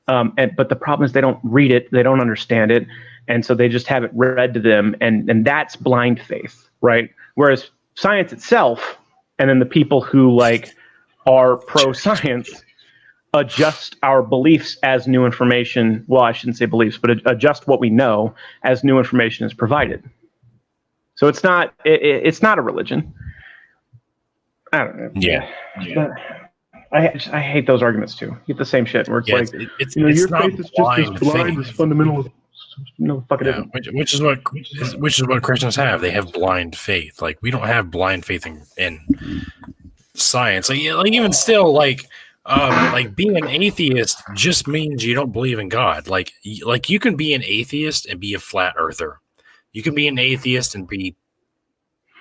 But the problem is they don't read it, they don't understand it, and so they just have it read to them, and that's blind faith, right? Whereas science itself, and then the people who like are pro-science, adjust our beliefs as new information. Well, I shouldn't say beliefs, but adjust what we know as new information is provided. So it's not a religion. I don't know. Yeah. I hate those arguments too. You get the same shit where it's like, it's your not faith is just as blind as fundamental. No, fuck it isn't. Which is what Christians have. They have blind faith. Like, we don't have blind faith in science. Like even still, like being an atheist just means you don't believe in God. Like you can be an atheist and be a flat earther. You can be an atheist and be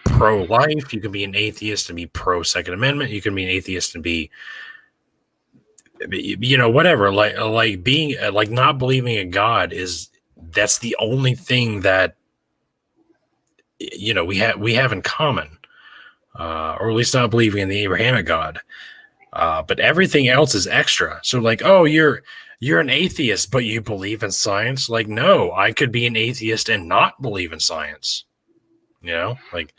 pro-life. You can be an atheist and be pro-Second Amendment. You can be an atheist and be, whatever. Like being like not believing in God that's the only thing that we have in common, or at least not believing in the Abrahamic God. But everything else is extra. So like, oh, you're an atheist, but you believe in science. Like, no, I could be an atheist and not believe in science. Like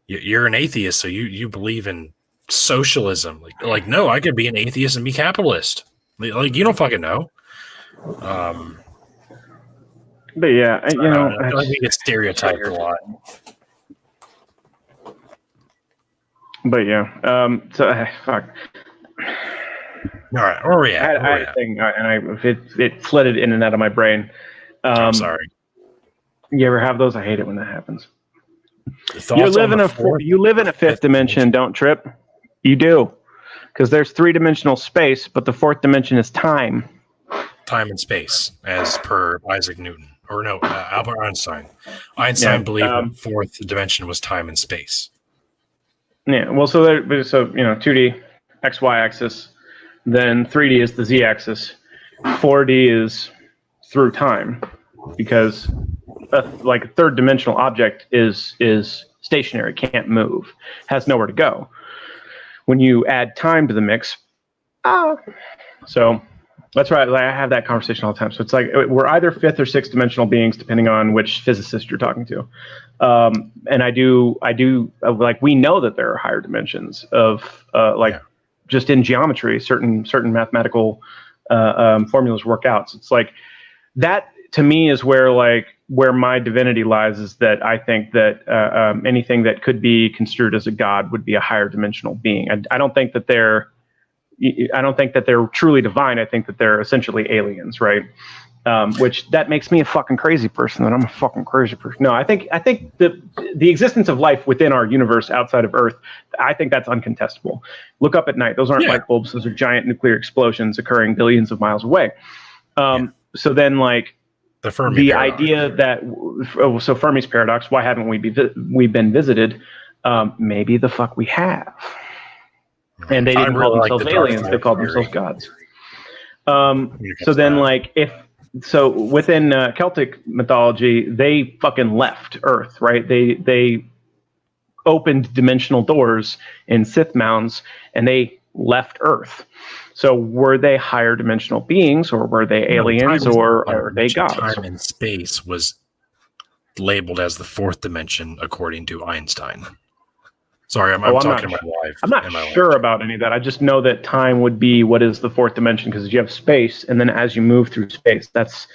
you're an atheist, so you believe in socialism. Like no, I could be an atheist and be capitalist. Like you don't fucking know. But yeah, I feel like we get stereotyped a lot. But yeah, fuck. All right, where are we at? I had a thing, and it flooded in and out of my brain. I'm sorry. You ever have those? I hate it when that happens. You live in a fifth dimension. Don't trip. You do, because there's three-dimensional space, but the fourth dimension is time. Time and space, as per Isaac Newton, or no, Albert Einstein. Einstein believed the fourth dimension was time and space. Yeah. Well, so 2D, XY axis, then 3D is the Z axis, 4D is through time, because like a third dimensional object is stationary, can't move, has nowhere to go. When you add time to the mix, so that's right. I have that conversation all the time. So it's like we're either fifth or sixth dimensional beings, depending on which physicist you're talking to. And I do like, we know that there are higher dimensions of just in geometry, certain mathematical formulas work out. So it's like that to me is where my divinity lies, is that I think that anything that could be construed as a god would be a higher dimensional being. I don't think that they're truly divine. I think that they're essentially aliens, right? Which that makes me a fucking crazy person. That I'm a fucking crazy person. No, I think the existence of life within our universe outside of Earth, I think that's uncontestable. Look up at night; those aren't light bulbs; those are giant nuclear explosions occurring billions of miles away. So then, like the Fermi paradox. Idea that so Fermi's paradox. Why haven't we been visited? Maybe the fuck we have. And they didn't call themselves aliens; they called themselves gods. So then, within Celtic mythology, they fucking left Earth, right? They opened dimensional doors in Sith mounds, and they left Earth. So were they higher dimensional beings, or were they aliens, or are they gods? Time and space was labeled as the fourth dimension, according to Einstein. Sorry, I'm talking to my wife. I'm not sure about any of that. I just know that time would be what is the fourth dimension, because you have space, and then as you move through space, it's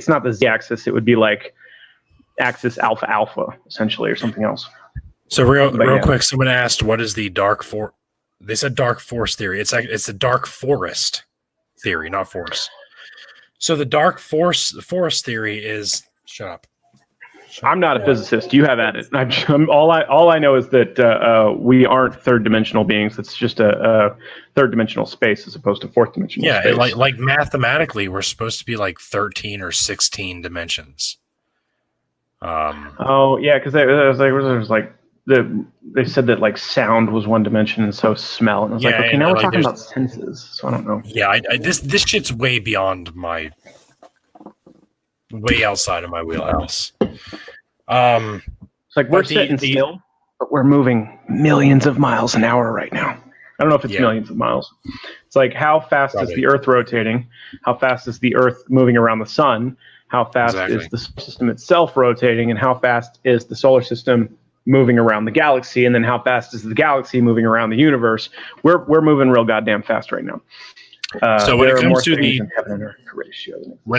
not the Z-axis. It would be like axis alpha alpha, essentially, or something else. So real quick, someone asked, what is the dark force? They said dark force theory. It's the dark forest theory, not force. So the dark forest theory is shut up. I'm not a physicist. You have at it. All I know is that we aren't third dimensional beings. It's just a third dimensional space as opposed to fourth dimensional space. Yeah, like mathematically, we're supposed to be like 13 or 16 dimensions. Because they said that like sound was one dimension, and so smell. And I was like, okay, now we're talking about senses. So I don't know. Yeah, this shit's way beyond way outside of my wheelhouse. It's like we're sitting still, but we're moving millions of miles an hour right now. I don't know if it's millions of miles. It's like, how fast is the Earth rotating? How fast is the Earth moving around the sun? How fast is the system itself rotating? And how fast is the solar system moving around the galaxy? And then how fast is the galaxy moving around the universe? We're moving real goddamn fast right now. So when it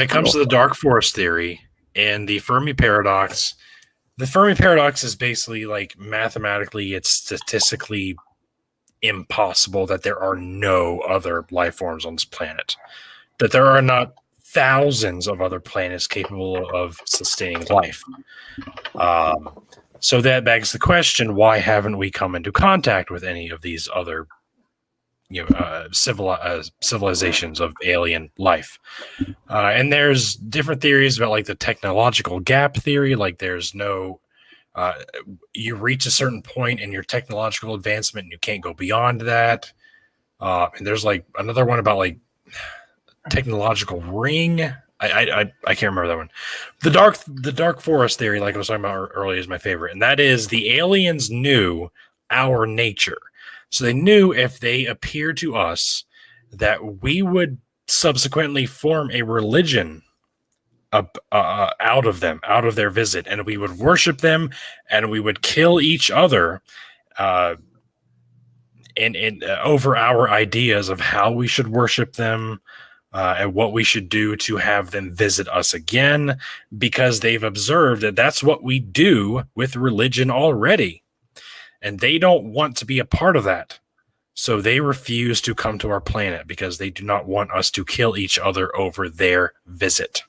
comes to the dark force theory and the Fermi paradox is basically like mathematically, it's statistically impossible that there are no other life forms on this planet, that there are not thousands of other planets capable of sustaining life. So that begs the question, why haven't we come into contact with any of these other civilizations of alien life? And there's different theories about like the technological gap theory. Like there's no, you reach a certain point in your technological advancement and you can't go beyond that. And there's like another one about like technological ring. I can't remember that one. The dark forest theory, like I was talking about earlier, is my favorite. And that is the aliens knew our nature. So they knew if they appeared to us that we would subsequently form a religion out of them, out of their visit, and we would worship them, and we would kill each other over our ideas of how we should worship them and what we should do to have them visit us again, because they've observed that that's what we do with religion already. and they don't want to be a part of that. So they refuse to come to our planet because they do not want us to kill each other over their visit.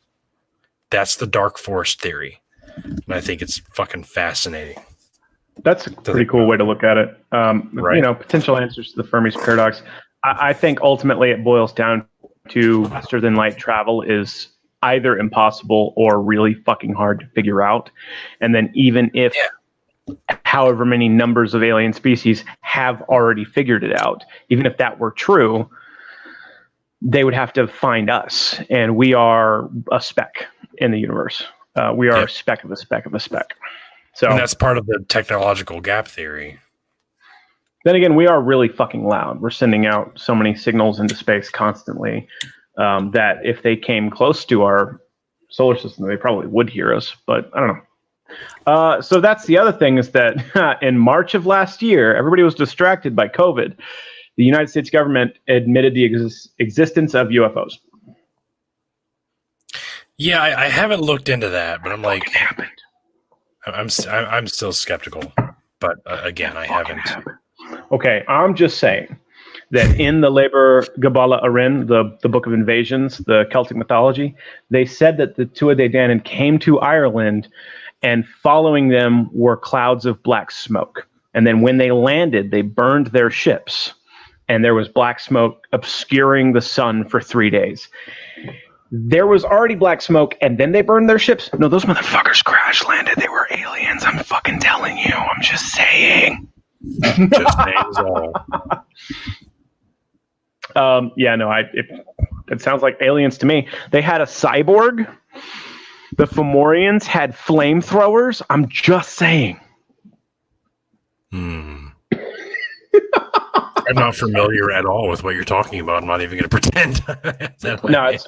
That's the Dark Force theory. And I think it's fucking fascinating. That's a pretty cool way to look at it. Right. You know, potential answers to the Fermi's paradox. I think ultimately it boils down to faster than light travel is either impossible or really fucking hard to figure out. And then even if however many numbers of alien species have already figured it out, even if that were true, they would have to find us. And we are a speck in the universe. We are a speck of a speck of a speck. So and that's part of the technological gap theory. Then again, we are really fucking loud. We're sending out so many signals into space constantly that if they came close to our solar system, they probably would hear us. But I don't know. So that's the other thing is that in March of last year, everybody was distracted by COVID. The United States government admitted the existence of UFOs. Yeah, I haven't looked into that, but I'm like, What happened? I'm still skeptical. But again, I haven't. Okay, I'm just saying that in the Liber Gabala Arin, the Book of Invasions, the Celtic mythology, they said that the Tuatha De Danann came to Ireland, and following them were clouds of black smoke. And then when they landed, they burned their ships, and there was black smoke obscuring the sun for 3 days. There was already black smoke, and then they burned their ships? No, those motherfuckers crash landed. They were aliens. I'm fucking telling you. I'm just saying. Just names all. Yeah, no, it sounds like aliens to me. They had a cyborg. The Fomorians had flamethrowers. I'm just saying. I'm not familiar at all with what you're talking about. I'm not even going to pretend. No, it's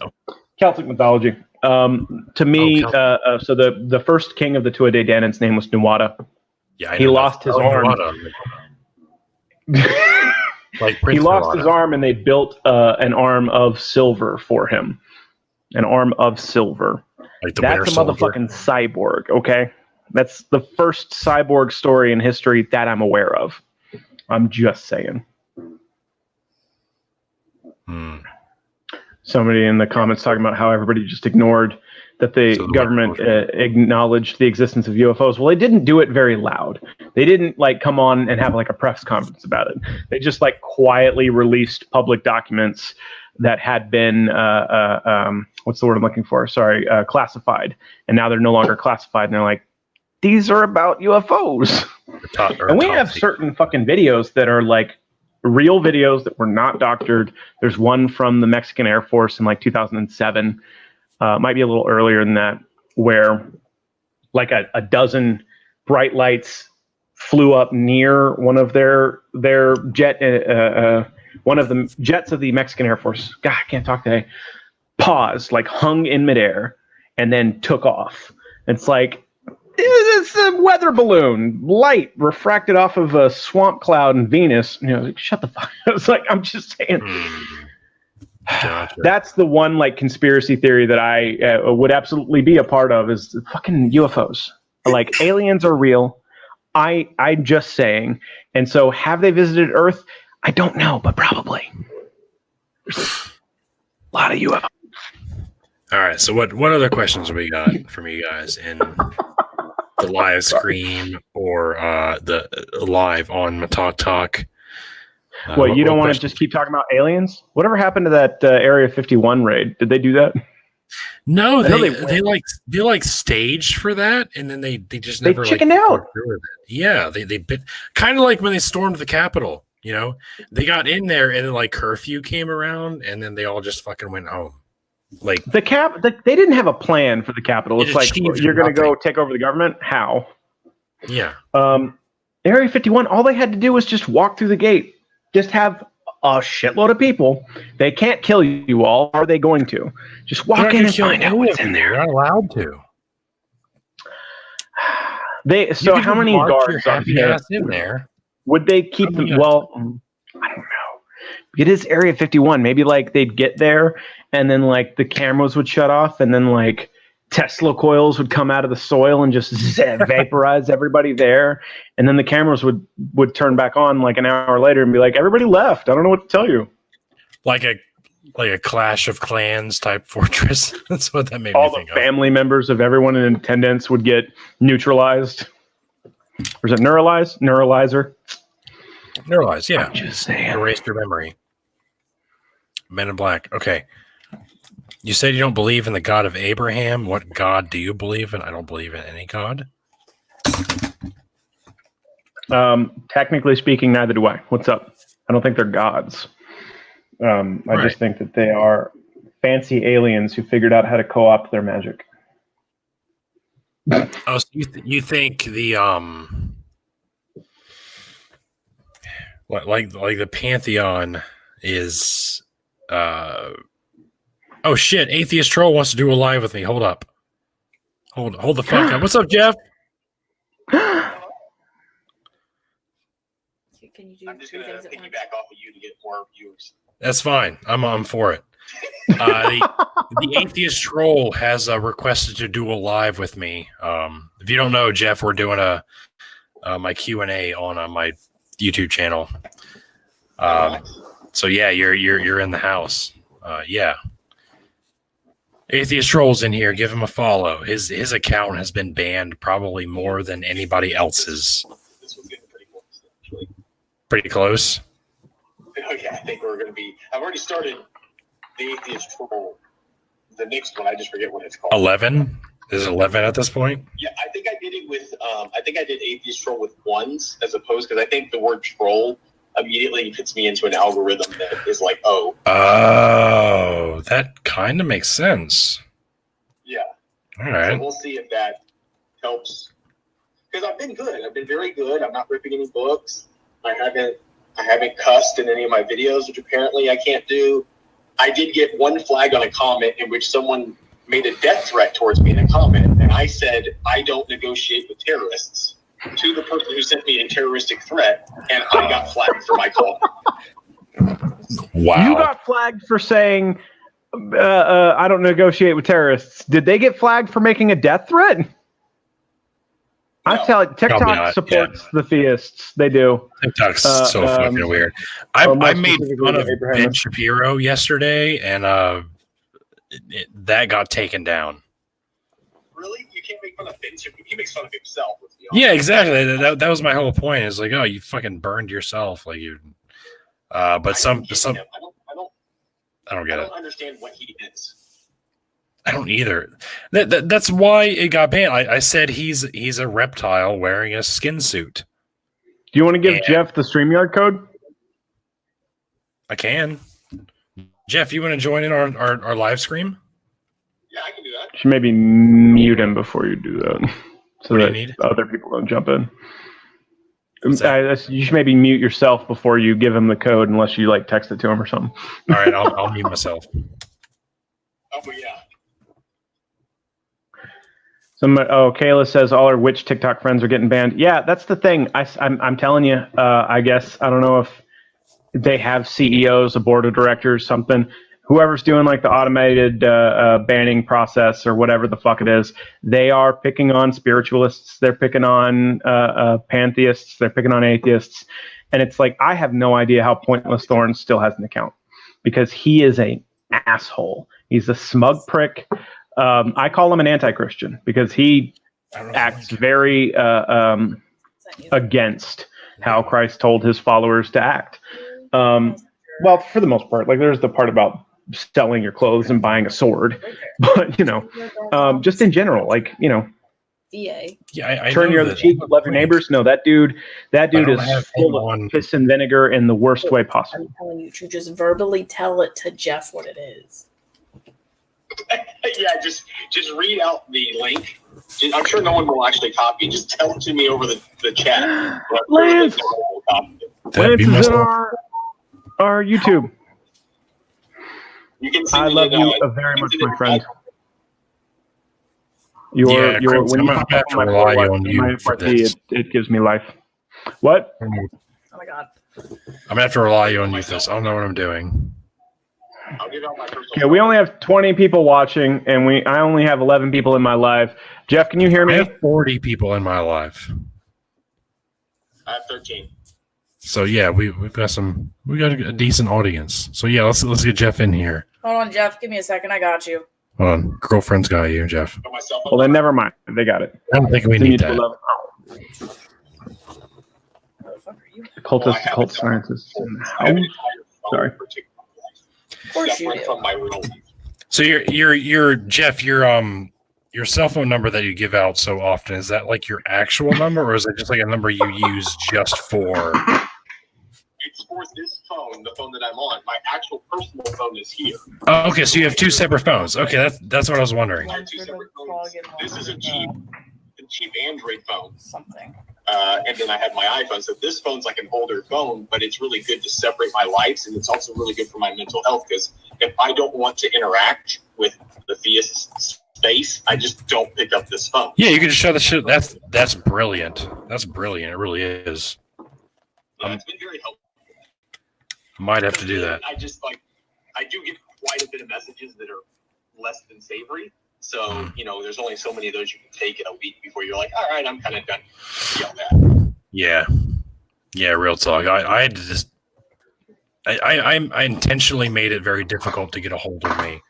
Celtic mythology. To me, so the first king of the Tuatha De Danann's name was Nuada. Yeah, he lost his arm. Like he lost his arm, and they built an arm of silver for him. An arm of silver. Like that's a motherfucking cyborg. Okay, that's the first cyborg story in history that I'm aware of. I'm just saying. Somebody in the comments talking about how everybody just ignored that the government acknowledged the existence of UFOs. Well, they didn't do it very loud. They didn't like come on and have like a press conference about it. They just like quietly released public documents that had been what's the word I'm looking for? Sorry, classified. And now they're no longer classified. And they're like, these are about UFOs. And we have certain fucking videos that are like real videos that were not doctored. There's one from the Mexican Air Force in like 2007. Might be a little earlier than that, where like a dozen bright lights flew up near one of their jet, one of the jets of the Mexican Air Force. God, I can't talk today. Paused, like hung in midair, and then took off. It's like it's a weather balloon, light refracted off of a swamp cloud in Venus. You know, like, shut the fuck. It's like I'm just saying. Gotcha. That's the one like conspiracy theory that I would absolutely be a part of is fucking UFOs. Like aliens are real. I'm just saying. And so have they visited Earth? I don't know, but probably. There's a lot of UFOs. All right. So what other questions have we got from you guys in the live stream or the live on Matalk Talk? Well, you don't want to just keep talking about aliens? Whatever happened to that Area 51 raid? Did they do that? No, they like staged for that, and then they just never chickened out. Yeah, they bit kind of like when they stormed the Capitol. You know, they got in there, and then like curfew came around, and then they all just fucking went home. Like they didn't have a plan for the Capitol. It's like you're going to go take over the government. How? Yeah. Area 51. All they had to do was just walk through the gate. Just have a shitload of people. They can't kill you all. Are they going to? Just walk in and find out what's in there. They're not allowed to. So how many guards are in there? Would they keep them? Well, I don't know. It is Area 51. Maybe like they'd get there and then like the cameras would shut off and then like Tesla coils would come out of the soil and just vaporize everybody there. And then the cameras would turn back on like an hour later and be like, everybody left. I don't know what to tell you. Like a Clash of Clans type fortress. That's what that made All me think the family members of everyone in attendance would get neutralized. Or is it neuralized? Neuralizer? Neuralized, yeah. Just saying. Erase your memory. Men in Black. Okay. You said you don't believe in the God of Abraham. What God do you believe in? I don't believe in any God. Technically speaking, neither do I. What's up? I don't think they're gods. I just think that they are fancy aliens who figured out how to co-opt their magic. Oh, so you think the like the Pantheon is oh shit, Atheist Troll wants to do a live with me. Hold up. Hold the fuck up. What's up, Jeff? I'm just gonna piggyback off of you to get more viewers. That's fine. I'm for it. The Atheist Troll has requested to do a live with me. If you don't know, Jeff, we're doing my Q&A on my YouTube channel. So yeah, you're in the house. Yeah. Atheist Troll's in here. Give him a follow. His account has been banned probably more than anybody else's. This was getting pretty close, actually. Pretty close. Okay, I think we're gonna be. I've already started the Atheist Troll. The next one, I just forget what it's called. 11? Is it 11 at this point? Yeah, I think I did it with. I think I did Atheist Troll with ones as opposed because I think the word troll immediately puts me into an algorithm that is like, oh. Oh, that kind of makes sense. Yeah. All right. So we'll see if that helps. Because I've been good. I've been very good. I'm not ripping any books. I haven't cussed in any of my videos, which apparently I can't do. I did get one flag on a comment in which someone made a death threat towards me in a comment, and I said, I don't negotiate with terrorists, to the person who sent me a terroristic threat, and I got flagged for my call. Wow. You got flagged for saying, I don't negotiate with terrorists. Did they get flagged for making a death threat? No. I tell you, TikTok supports the theists. They do. TikTok's so fucking weird. I made fun of Ben Shapiro yesterday, and that got taken down. Really? You can't make fun of Ben Shapiro. He makes fun of himself. Yeah, exactly. That was my whole point. It's like, oh, you fucking burned yourself. Like you. But some. I don't get it. I don't understand what he is. I don't either. That's why it got banned. I said he's a reptile wearing a skin suit. Do you want to give Jeff the StreamYard code? I can. Jeff, you want to join in our live stream? Yeah, I can do that. You should maybe mute him before you do that, so What do that you need? other people don't jump in. You should maybe mute yourself before you give him the code, unless you like text it to him or something. All right, I'll mute myself. Oh, yeah. Kayla says all our witch TikTok friends are getting banned. Yeah, that's the thing. I'm telling you. I guess I don't know if they have CEOs, a board of directors, something. Whoever's doing like the automated banning process or whatever the fuck it is, they are picking on spiritualists. They're picking on pantheists. They're picking on atheists. And it's like, I have no idea how Pointless Thorns still has an account, because he is an asshole. He's a smug prick. I call him an anti-Christian because he acts very against how Christ told his followers to act. Well, for the most part, like there's the part about selling your clothes and buying a sword, but just in general, like VA. Yeah, I turn know your other cheek, love your neighbors. No, that dude is full of piss and vinegar in the worst way possible. I'm telling you to just verbally tell it to Jeff what it is. Yeah, just read out the link. I'm sure no one will actually copy. Just tell it to me over the chat. Lance is in our YouTube. You can see I love you very much, my friend. When you pop up on my party, it gives me life. What? Oh my god. I'm gonna have to rely on you for this. I don't know what I'm doing. I'll give out my personal. Okay, we only have 20 people watching, and I only have 11 people in my live. Jeff, can you hear I me? have 40 people in my live. I have 13. So yeah, we've got a decent audience. So yeah, let's get Jeff in here. Hold on, Jeff. Give me a second. I got you. Hold on, girlfriend's got you, Jeff. Got my cell phone Well, then number. never mind. They got it. I don't think we need that. Where the fuck are you? Cultists, cult scientists. I have an entire phone Sorry. for TikTok Live. Of course you Separate do. from my real life. So you're Jeff, your cell phone number that you give out so often, is that like your actual number, or is it just like a number you use just for? It's for this phone, the phone that I'm on. My actual personal phone is here. Oh, okay, so you have two separate phones. Okay, that's what I was wondering. I have two separate phones. This is a cheap Android phone. Something. And then I have my iPhone. So this phone's like an older phone, but it's really good to separate my lives, and it's also really good for my mental health, because if I don't want to interact with the theist space, I just don't pick up this phone. Yeah, you can just shut the shit. That's brilliant. That's brilliant. It really is. Yeah, it's been very helpful. I might have to do that. I do get quite a bit of messages that are less than savory. So, there's only so many of those you can take in a week before you're like, all right, I'm kind of done yelling at. Yeah. Yeah, real talk. I had to just I intentionally made it very difficult to get a hold of me.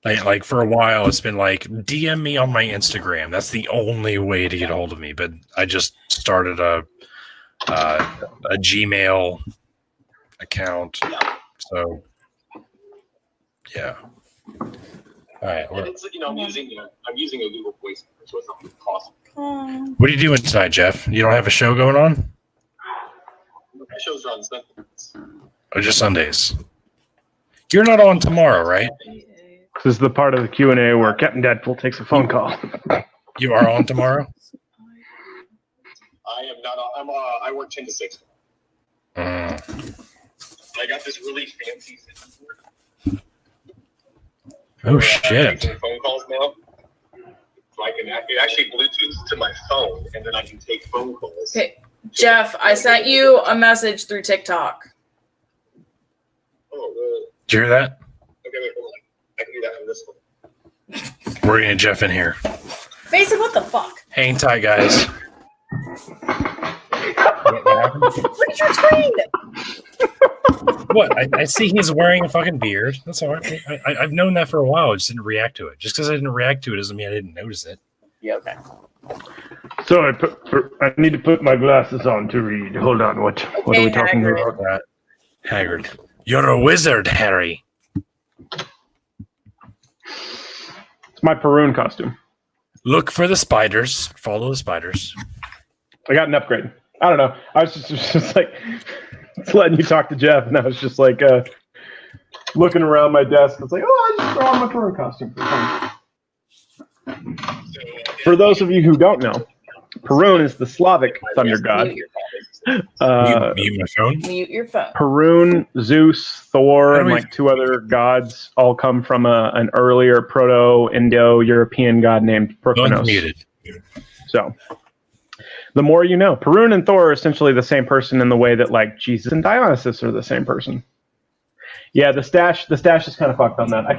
Like for a while, it's been like DM me on my Instagram. That's the only way to get a hold of me. But I just started a Gmail account. So yeah. All right. And it's, I'm using a Google Voice, so it's not going to cost me. What are you doing tonight, Jeff? You don't have a show going on? My shows are on Sundays. Or just Sundays? You're not on tomorrow, right? This is the part of the Q&A where Captain Deadpool takes a phone call. You are on tomorrow? I am not. I work 10 to 6. I got this really fancy system. Oh shit! Phone calls now. So I can actually Bluetooth to my phone, and then I can take phone calls. Okay, Jeff, I sent you a message through TikTok. Oh, really? Did you hear that? Okay, wait, hold on. I can do that on this one. We're getting Jeff in here. Mason, what the fuck? Hang tight, guys. What happened? Look at your screen! What? I see he's wearing a fucking beard. That's all right. I've known that for a while. I just didn't react to it. Just because I didn't react to it doesn't mean I didn't notice it. Yeah, okay. So I need to put my glasses on to read. Hold on. What are we talking Hagrid. about? Haggard. You're a wizard, Harry. It's my Perun costume. Look for the spiders. Follow the spiders. I got an upgrade. I don't know. I was just like letting you talk to Jeff, and I was just like looking around my desk. It's like, oh, I just throw on my Perun costume for fun. For those of you who don't know, Perun is the Slavic thunder god. Mute Mute my phone. your phone. Perun, Zeus, Thor, and like two other gods all come from an earlier Proto-Indo-European god named Perkunos. Unmuted. So, the more you know. Perun and Thor are essentially the same person in the way that like Jesus and Dionysus are the same person. Yeah, the stash is kind of fucked on that. I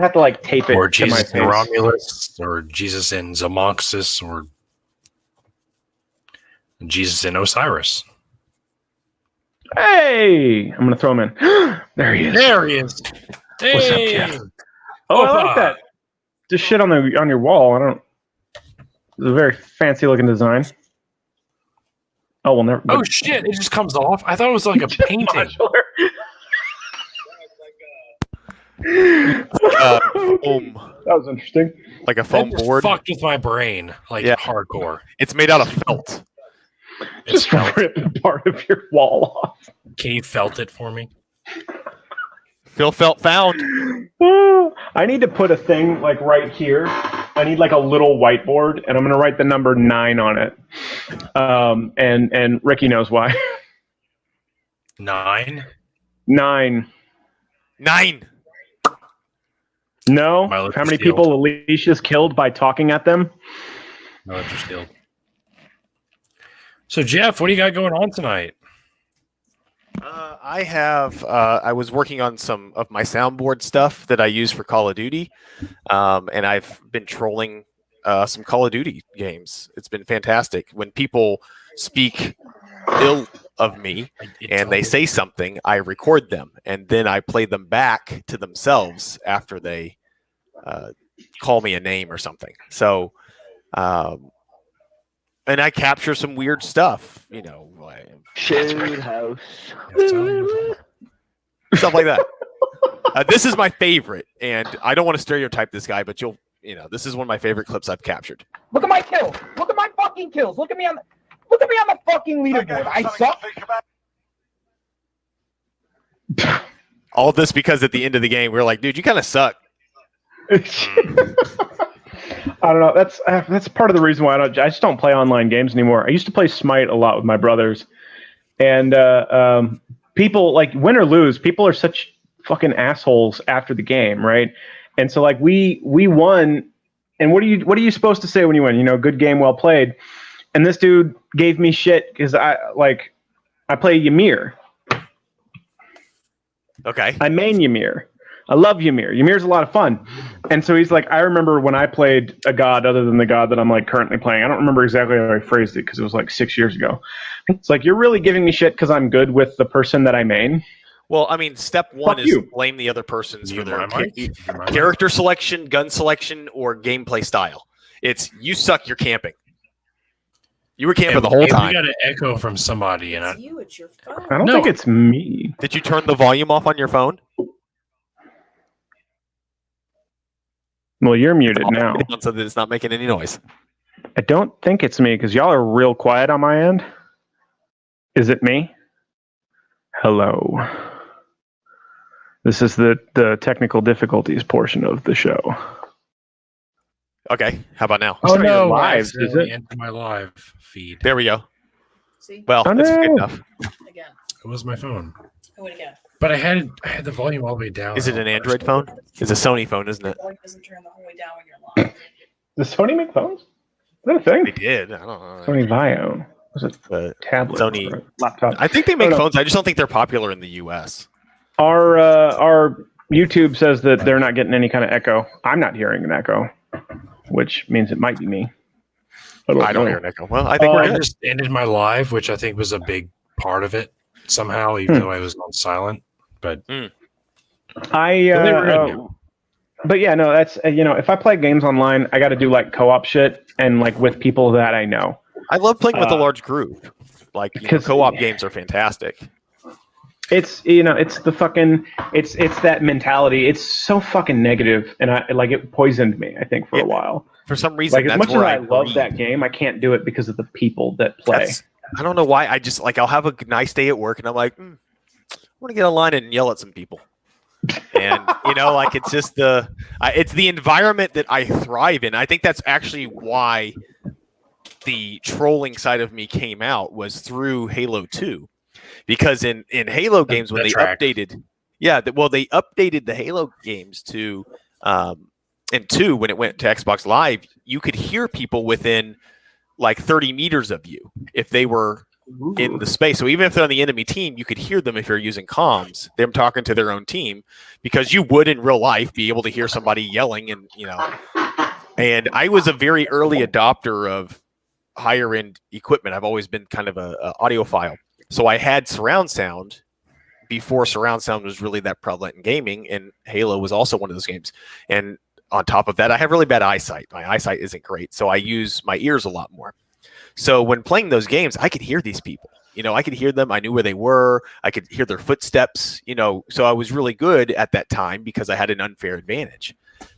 have to like tape it Or to my Jesus face. and Romulus, or Jesus and Zamoxis, or Jesus and Osiris. Hey, I'm gonna throw him in. There he is. There he is. Hey. What's up, Jeff? Oh, I like that. Just shit on your wall. It's a very fancy looking design. Oh well, never. Oh shit! It just comes off. I thought it was like a painting. Foam, That was interesting. like a That foam just board. fucked with my brain, like Yeah. hardcore. It's made out of felt. It's Just felt. ripped part of your wall off. Can you felt it for me? Phil felt found. I need to put a thing like right here. I need like a little whiteboard, and I'm gonna write the number 9 on it. And Ricky knows why. 9. 9. 9. No. My lips How are many sealed. people Alicia's killed by talking at them? No, it's just still. So Jeff, what do you got going on tonight? I have. I was working on some of my soundboard stuff that I use for Call of Duty, and I've been trolling some Call of Duty games. It's been fantastic. When people speak ill of me and they say something, I record them, and then I play them back to themselves after they call me a name or something. So, and I capture some weird stuff, like Shade house. stuff like that. This is my favorite, and I don't want to stereotype this guy, but this is one of my favorite clips I've captured. Look at my kills. Look at my fucking kills. Look at me on the fucking leaderboard. I suck. All of this because at the end of the game, we were like, dude, you kind of suck. I don't know. That's part of the reason why I just don't play online games anymore. I used to play Smite a lot with my brothers, and people, like, win or lose, people are such fucking assholes after the game, right? And so, like, we won, and what are you supposed to say when you win? Good game, well played. And this dude gave me shit because I play Ymir. Okay. I main Ymir. I love Ymir. Ymir's a lot of fun. And so he's like, I remember when I played a god other than the god that I'm like currently playing. I don't remember exactly how I phrased it because it was like 6 years ago. It's like, you're really giving me shit because I'm good with the person that I main? Well, I mean, step one Fuck is you. blame the other persons for their mic? character selection, gun selection, or gameplay style. It's you suck, you're camping. You were camping the whole time. You got an echo from somebody, and It's you. It's your phone. I don't No. think it's me. Did you turn the volume off on your phone? Well, you're muted now. So that it's not making any noise. I don't think it's me because y'all are real quiet on my end. Is it me? Hello. This is the technical difficulties portion of the show. Okay, how about now? Oh, no, I live, is accidentally it? entered my live feed. There we go. See? Well, Oh, that's no. good enough. Again. It was my phone, Do it again. but I had the volume all the way down. Is it an Android phone? It's a Sony phone, isn't it? The volume doesn't turn the whole way down when you're live. Does Sony make phones? Is that a thing? They did. I don't know. Sony Vio. Was it But tablet? Sony- or a laptop? I think they make Oh, no. phones. I just don't think they're popular in the U.S. Our YouTube says that they're not getting any kind of echo. I'm not hearing an echo, which means it might be me. I don't hear an echo. Well, I think we're I good. just ended my live, which I think was a big part of it somehow, even though I was on silent. But I Well, they were in there. but yeah, no, that's if I play games online, I got to do like co-op shit and like with people that I know. I love playing with a large group. Like because- co-op games are fantastic. It's it's the fucking it's that mentality. It's so fucking negative, and it poisoned me. I think for a while. For some reason, Like as that's much as where I love breathe. that game, I can't do it because of the people that play. I don't know why. I just I'll have a nice day at work, and I'm like, I want to get online and yell at some people. And it's just it's the environment that I thrive in. I think that's actually why the trolling side of me came out was through Halo 2, because in Halo games when that they tracks. updated, they updated the Halo games to in 2 when it went to Xbox Live, you could hear people within like 30 meters of you if they were in the space. So even if they're on the enemy team, you could hear them if you're using comms, them talking to their own team, because you would in real life be able to hear somebody yelling and And I was a very early adopter of higher end equipment. I've always been kind of a audiophile. So I had surround sound before surround sound was really that prevalent in gaming, and Halo was also one of those games. And on top of that, I have really bad eyesight. My eyesight isn't great, so I use my ears a lot more. So when playing those games, I could hear these people. I could hear them. I knew where they were. I could hear their footsteps, so I was really good at that time because I had an unfair advantage.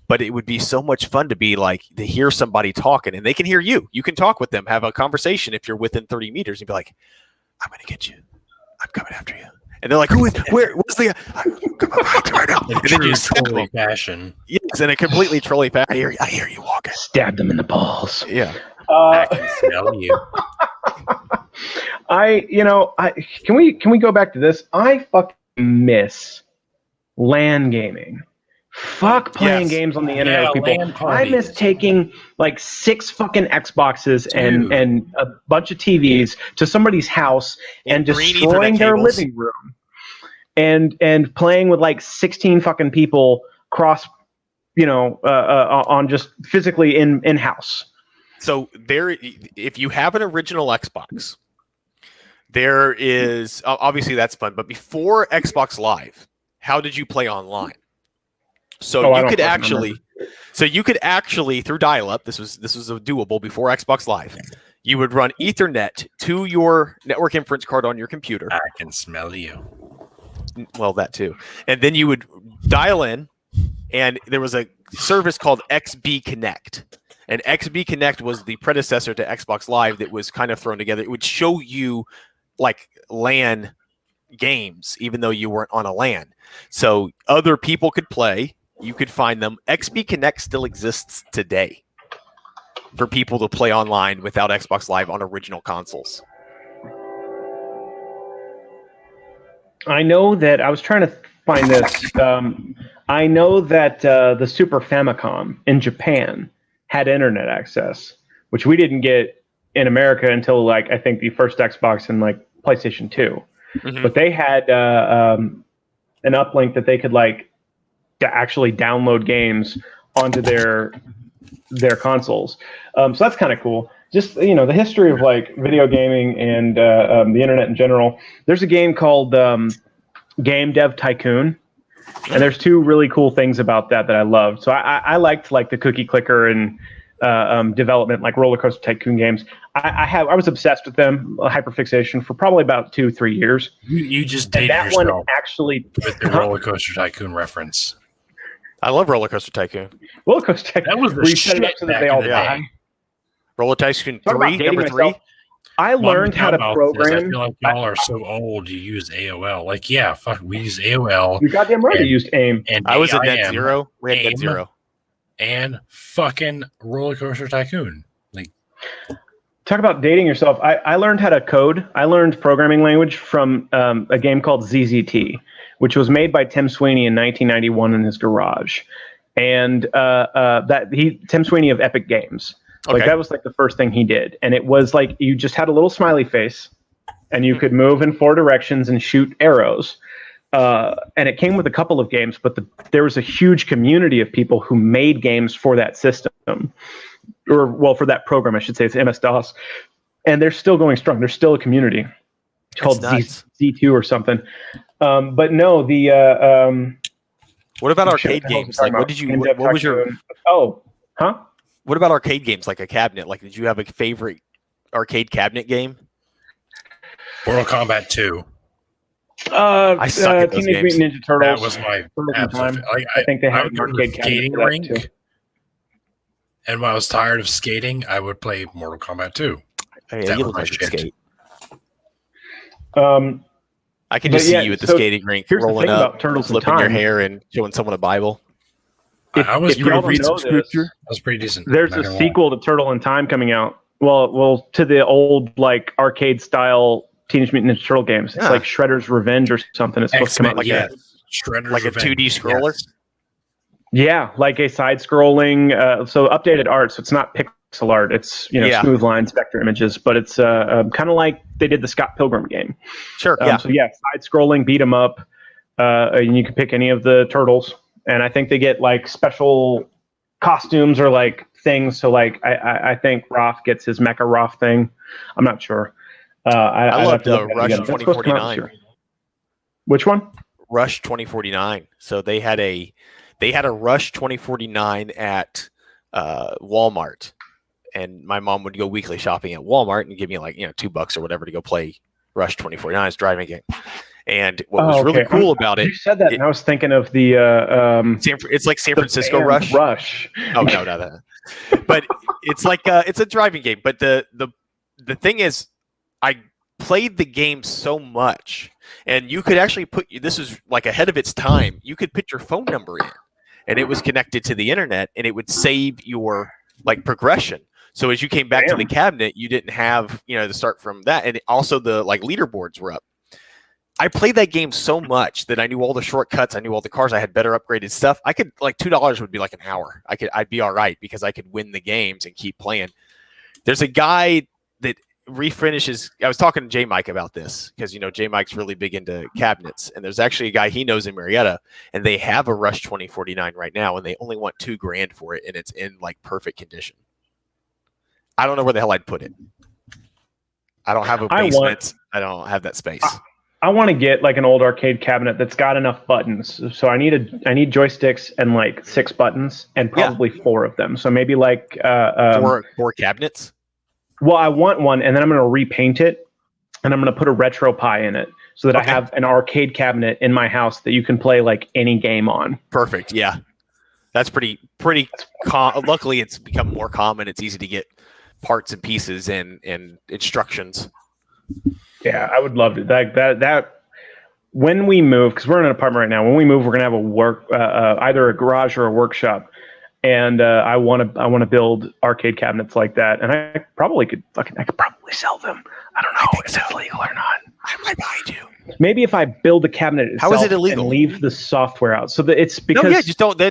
But it would be so much fun to hear somebody talking, and they can hear you. You can talk with them, have a conversation if you're within 30 meters, and be like, I'm going to get you. I'm coming after you. And they're like, where's the, I'm coming behind you right now. in And then you true stab trolley them. fashion. Yes, in a completely trolly fashion. I hear you walking. Stab them in the balls. Yeah. I can smell you. Can we go back to this? I fucking miss LAN gaming. Fuck playing Yes. games on the internet Yeah, with people. LAN I parties. miss taking like 6 fucking Xboxes Dude. and a bunch of TVs to somebody's house and green destroying Ethernet their cables. living room and playing with like 16 fucking people cross, on just physically in house. So there, if you have an original Xbox, there is obviously that's fun. But before Xbox Live, how did you play online? So I you don't could fucking actually through dial-up. This was doable before Xbox Live. You would run Ethernet to your network inference card on your computer. I can smell you. Well, that too. And then you would dial in, and there was a service called XB Connect. And XB Connect was the predecessor to Xbox Live that was kind of thrown together. It would show you like LAN games, even though you weren't on a LAN. So other people could play. You could find them. XB Connect still exists today for people to play online without Xbox Live on original consoles. I know that I was trying to find this. I know that the Super Famicom in Japan had internet access, which we didn't get in America until like I think the first Xbox and like PlayStation 2. Mhm. But they had an uplink that they could like actually download games onto their consoles. So that's kind of cool. Just the history of like video gaming and the internet in general. There's a game called Game Dev Tycoon, and there's 2 really cool things about that I loved. So I liked like the cookie clicker and development, like Roller Coaster Tycoon games. I was obsessed with them, hyperfixation, for probably about 2-3 years. You just And dated that yourself one actually with the Roller Coaster Tycoon reference. I love Roller Coaster Tycoon. Roller Coaster Tycoon. That was the where you set it up shit so that back they in all the die. day. Roller Tycoon Talk about 3, dating number 3. myself. I learned how to I program. feel like y'all are so old. You use AOL. Like, yeah, fuck, we use AOL. You goddamn right. I used AIM. And I was at Net AIM Zero. We had Net AIM. Zero. and fucking Roller Coaster Tycoon. Like, talk about dating yourself. I learned how to code. I learned programming language from a game called ZZT, which was made by Tim Sweeney in 1991 in his garage. And Tim Sweeney of Epic Games. Like Okay. that was like the first thing he did. And it was like you just had a little smiley face and you could move in 4 directions and shoot arrows. And it came with a couple of games, but there was a huge community of people who made games for that system. Or, well, for that program, I should say. It's MS-DOS. And they're still going strong. There's still a community called Z2 or something. But no, what about arcade games? Like, what was your... Oh, huh? What about arcade games, like a cabinet? Like, did you have a favorite arcade cabinet game? Mortal Kombat 2. I suck at those Teenage games. Mutant Ninja Turtles. That was my time. absolute. Like, I think they I had would an go to arcade the cabinet skating for that, rink, too. and when I was tired of skating, I would play Mortal Kombat 2. Hey, That you was look my like you shit. skate. I can But just see yeah, you at the so skating rink, here's the rolling thing up, about Turtles in flipping your Time. hair, and showing someone a Bible. I was if y'all don't pretty know decent. this, That was pretty decent. there's not a gonna lie. sequel to Turtle in Time coming out. Well, to the old like arcade style Teenage Mutant Ninja Turtle games. It's Yeah. like Shredder's Revenge or something. It's supposed to come out X-Men, like yes. Shredder's Like a Revenge. 2D scroller? Yes. Yeah, like a side-scrolling, so updated art. So it's not pixel art. It's Yeah. smooth lines, vector images, but it's kind of like they did the Scott Pilgrim game. Sure, yeah. So yeah, side-scrolling, beat 'em up, and you can pick any of the turtles. And I think they get like special costumes or like things. So like I think Roth gets his Mecha Roth thing. I'm not sure. I I'd have loved to look at it Rush again. That's supposed to come out this 2049. year. Which one? Rush 2049. So they had a Rush 2049 at Walmart, and my mom would go weekly shopping at Walmart and give me like $2 or whatever to go play Rush 2049's driving game. And what was really cool about it, You said that, and I was thinking of the it's like San the Francisco band Rush. Rush. Oh no, not that. But it's like it's a driving game. But the thing is, I played the game so much, and you could actually this is like ahead of its time. You could put your phone number in, and it was connected to the internet, and it would save your like progression. So as you came back to the cabinet, you didn't have to start from that, and also the like leaderboards were up. I played that game so much that I knew all the shortcuts. I knew all the cars. I had better upgraded stuff. I could like $2 would be like an hour. I'd be all right because I could win the games and keep playing. There's a guy that refinishes. I was talking to J Mike about this because J Mike's really big into cabinets, and there's actually a guy he knows in Marietta, and they have a Rush 2049 right now, and they only want $2,000 for it, and it's in like perfect condition. I don't know where the hell I'd put it. I don't have a basement. I don't have that space. I want to get like an old arcade cabinet that's got enough buttons. So I need joysticks and like 6 buttons and probably 4 of them. So maybe like 4 cabinets. Well, I want one, and then I'm going to repaint it, and I'm going to put a retro pie in it so that I have an arcade cabinet in my house that you can play like any game on. Perfect. Yeah, that's pretty. Luckily, it's become more common. It's easy to get parts and pieces and instructions. Yeah, I would love to. That when we move, because we're in an apartment right now. When we move, we're gonna have either a garage or a workshop, and I want to build arcade cabinets like that. And I could probably sell them. I don't know if it's legal or not. I'm right behind you. Maybe if I build a cabinet itself, how is it illegal? And leave the software out, so that it's because just don't. No.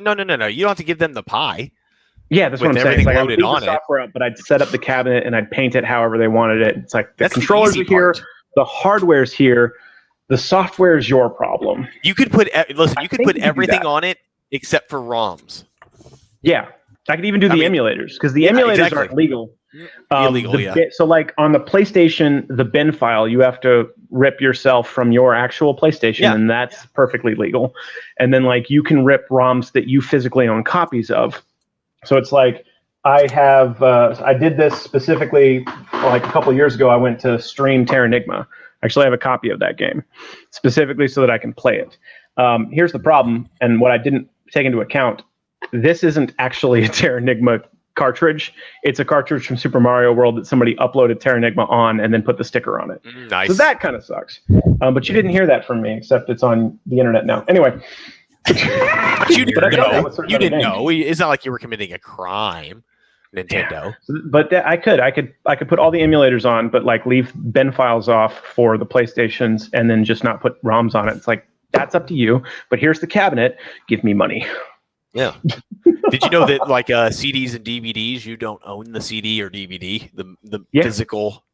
You don't have to give them the pie. Yeah, that's what I'm saying. Like, I'd leave on the software out, but I'd set up the cabinet and I'd paint it however they wanted it. It's like the controllers are here, the hardware's here, the software is your problem. You could put everything on it except for ROMs. Yeah, I could even do the emulators because the emulators aren't legal. Illegal, so like on the PlayStation, the bin file, you have to rip yourself from your actual PlayStation, and that's perfectly legal. And then like you can rip ROMs that you physically own copies of. So it's like I have, I did this specifically like a couple of years ago. I went to stream Terranigma. Actually, I have a copy of that game specifically so that I can play it. Here's the problem, and what I didn't take into account, this isn't actually a Terranigma cartridge. It's a cartridge from Super Mario World that somebody uploaded Terranigma on and then put the sticker on it. Nice. So that kind of sucks. But you didn't hear that from me, except it's on the internet now. Anyway. But you didn't know. You didn't know. It's not like you were committing a crime, Nintendo. Yeah. But I could put all the emulators on, but like leave bin files off for the PlayStations, and then just not put ROMs on it. It's like that's up to you. But here's the cabinet. Give me money. Yeah. Did you know that like CDs and DVDs, you don't own the CD or DVD, the physical.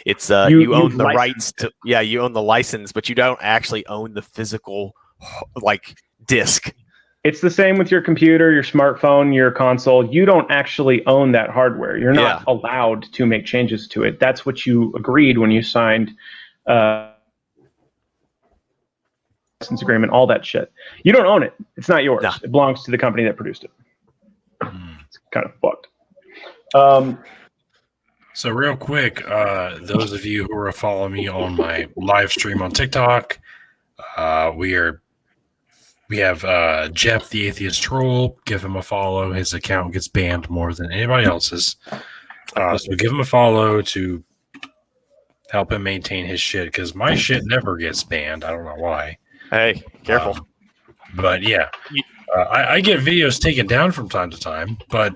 It's you own the rights to. Yeah, you own the license, but you don't actually own the physical like disc. It's the same with your computer, your smartphone, your console. You don't actually own that hardware. You're not allowed to make changes to it. That's what you agreed when you signed license agreement, all that shit. You don't own it. It's not yours. It belongs to the company that produced it. It's kind of fucked. So real quick, those of you who are following me on my live stream on TikTok, we have Jeff the Atheist Troll. Give him a follow. His account gets banned more than anybody else's. So give him a follow to help him maintain his shit, because my shit never gets banned. I don't know why. Hey, careful. But yeah, I get videos taken down from time to time, but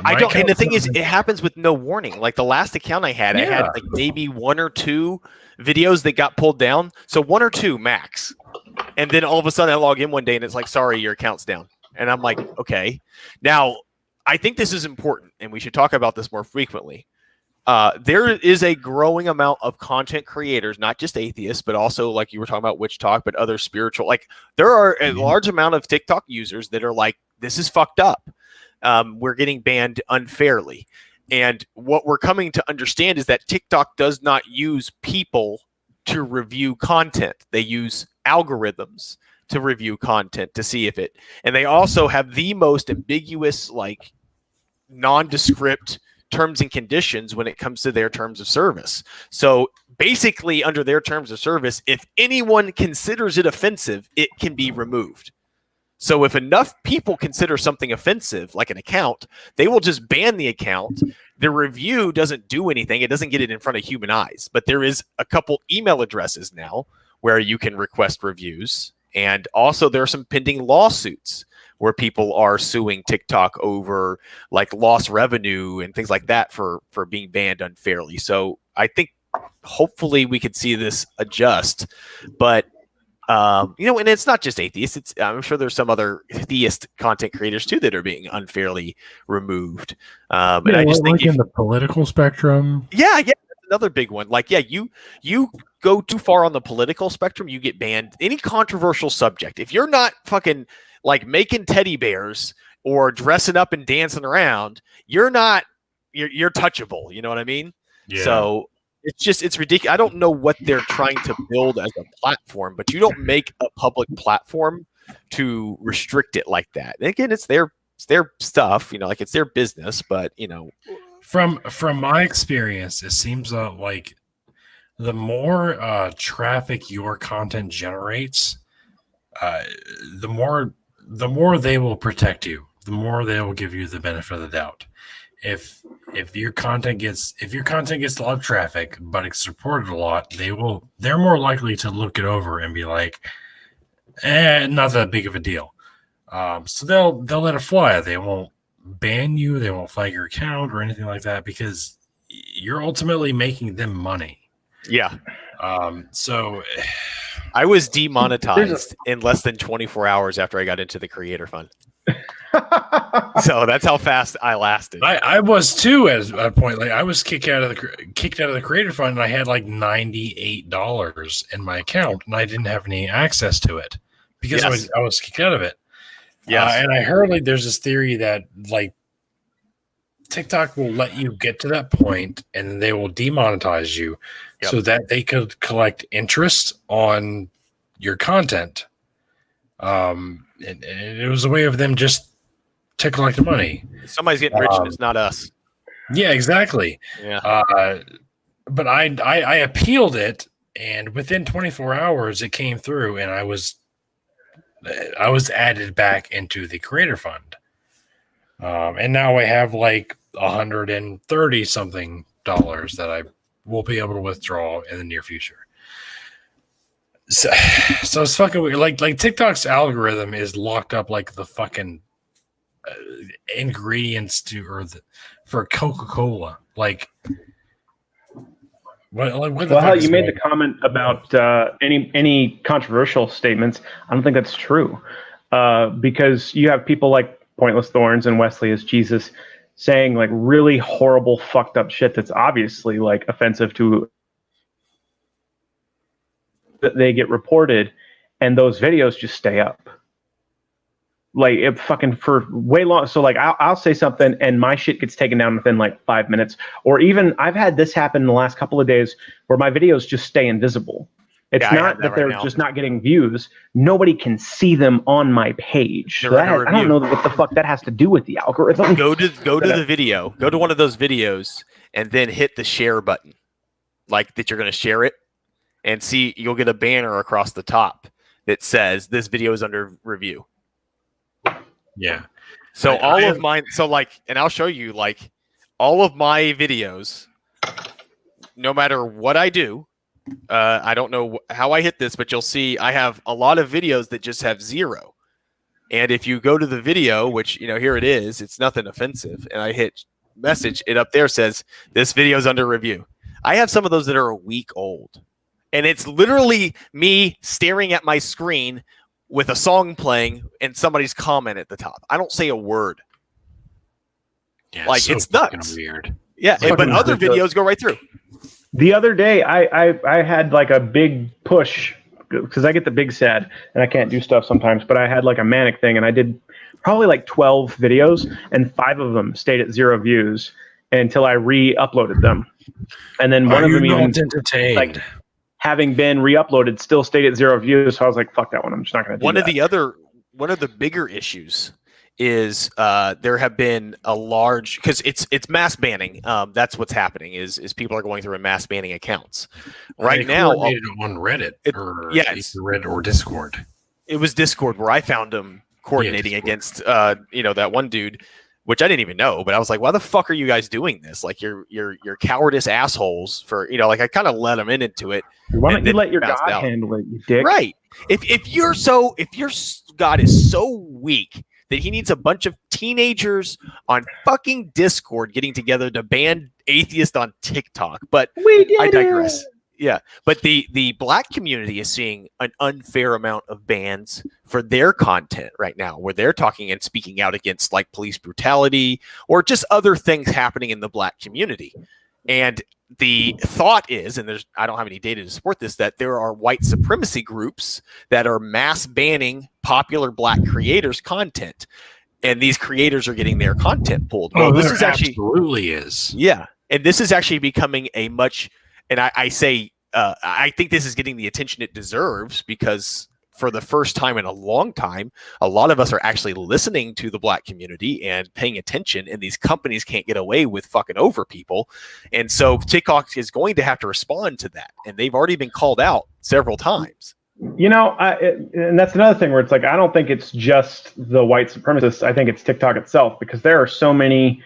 I don't. And the thing is, it happens with no warning. Like the last account I had like maybe 1 or 2 videos that got pulled down. So 1 or 2 max. And then all of a sudden I log in one day and it's like, sorry, your account's down. And I'm like, okay. Now, I think this is important and we should talk about this more frequently. There is a growing amount of content creators, not just atheists, but also like you were talking about Witch Talk, but other spiritual. Like there are a large amount of TikTok users that are like, this is fucked up. We're getting banned unfairly. And what we're coming to understand is that TikTok does not use people to review content. They use algorithms to review content to see if it, and they also have the most ambiguous, like nondescript terms and conditions when it comes to their terms of service. So basically under their terms of service, if anyone considers it offensive, it can be removed. So if enough people consider something offensive, like an account, they will just ban the account. The review doesn't do anything. It doesn't get it in front of human eyes. But there is a couple email addresses now where you can request reviews. And also there are some pending lawsuits where people are suing TikTok over like lost revenue and things like that for being banned unfairly. So I think hopefully we could see this adjust. But and it's not just atheists. I'm sure there's some other theist content creators too that are being unfairly removed. And I just think in the political spectrum. Yeah, that's another big one. Like, you go too far on the political spectrum, you get banned. Any controversial subject, if you're not fucking like making teddy bears or dressing up and dancing around, you're touchable. You know what I mean? Yeah. So it's ridiculous. I don't know what they're trying to build as a platform, but you don't make a public platform to restrict it like that. And again, it's their stuff, like it's their business, but from my experience, it seems like the more traffic your content generates, the more they will protect you, the more they will give you the benefit of the doubt. If your content gets a lot of traffic, but it's supported a lot, they're more likely to look it over and be like, not that big of a deal. So they'll let it fly. They won't ban you, they won't flag your account or anything like that, because you're ultimately making them money. Yeah. So I was demonetized in less than 24 hours after I got into the creator fund. So that's how fast I lasted. I was too at a point. Like, I was kicked out of the creator fund, and I had like $98 in my account, and I didn't have any access to it because I was kicked out of it. Yeah, and I heard like there's this theory that like TikTok will let you get to that point, and they will demonetize you so that they could collect interest on your content. And it was a way of them just to collect the money. Somebody's getting rich, and it's not us. Yeah, exactly. Yeah. But I appealed it, and within 24 hours it came through, and I was added back into the creator fund. And now I have like $130 something that I will be able to withdraw in the near future. So it's fucking weird. Like TikTok's algorithm is locked up like the fucking ingredients for Coca-Cola. Like, well, you made the comment about any controversial statements. I don't think that's true, because you have people like Pointless Thorns and Wesley as Jesus saying like really horrible, fucked up shit that's obviously like offensive to. That they get reported, and those videos just stay up. Like, it fucking for way long. So like I'll say something and my shit gets taken down within like 5 minutes, or even I've had this happen in the last couple of days where my videos just stay invisible. It's not that they're just not getting views. Nobody can see them on my page. So I don't know what the fuck that has to do with the algorithm. Go to the video. Go to one of those videos and then hit the share button, like that you're going to share it, and see you'll get a banner across the top that says this video is under review. Yeah. So all of mine. So like, and I'll show you like all of my videos. No matter what I do. I don't know how I hit this, but you'll see I have a lot of videos that just have 0. And if you go to the video, which, here it is, it's nothing offensive, and I hit message, it up there says, this video is under review. I have some of those that are a week old. And it's literally me staring at my screen with a song playing and somebody's comment at the top. I don't say a word. Yeah, like, it's nuts. Weird. Yeah, but other videos go right through. The other day, I had like a big push because I get the big sad and I can't do stuff sometimes, but I had like a manic thing, and I did probably like 12 videos, and 5 of them stayed at 0 views until I re-uploaded them. And then one of them even, like, having been re-uploaded, still stayed at 0 views. So I was like, fuck that one. I'm just not going to do that. One of the bigger issues is there have been a large, because it's mass banning. That's what's happening is people are going through and mass banning accounts right now on Reddit Reddit or Discord. It was Discord where I found them coordinating against that one dude, which I didn't even know, but I was like, why the fuck are you guys doing this? Like, you're cowardice assholes for, like, I kind of let them into it. Why don't you let your God handle it, you dick? Right. If your God is so weak that he needs a bunch of teenagers on fucking Discord getting together to ban atheists on TikTok. But I digress. Yeah, but the black community is seeing an unfair amount of bans for their content right now, where they're talking and speaking out against like police brutality or just other things happening in the black community. And the thought is, and I don't have any data to support this, that there are white supremacy groups that are mass banning popular black creators' content, and these creators are getting their content pulled. Oh, this is absolutely is. Yeah, and this is actually becoming a much. And I say, I think this is getting the attention it deserves, because for the first time in a long time, a lot of us are actually listening to the black community and paying attention, and these companies can't get away with fucking over people. And so TikTok is going to have to respond to that. And they've already been called out several times. You know, and that's another thing where it's like, I don't think it's just the white supremacists. I think it's TikTok itself, because there are so many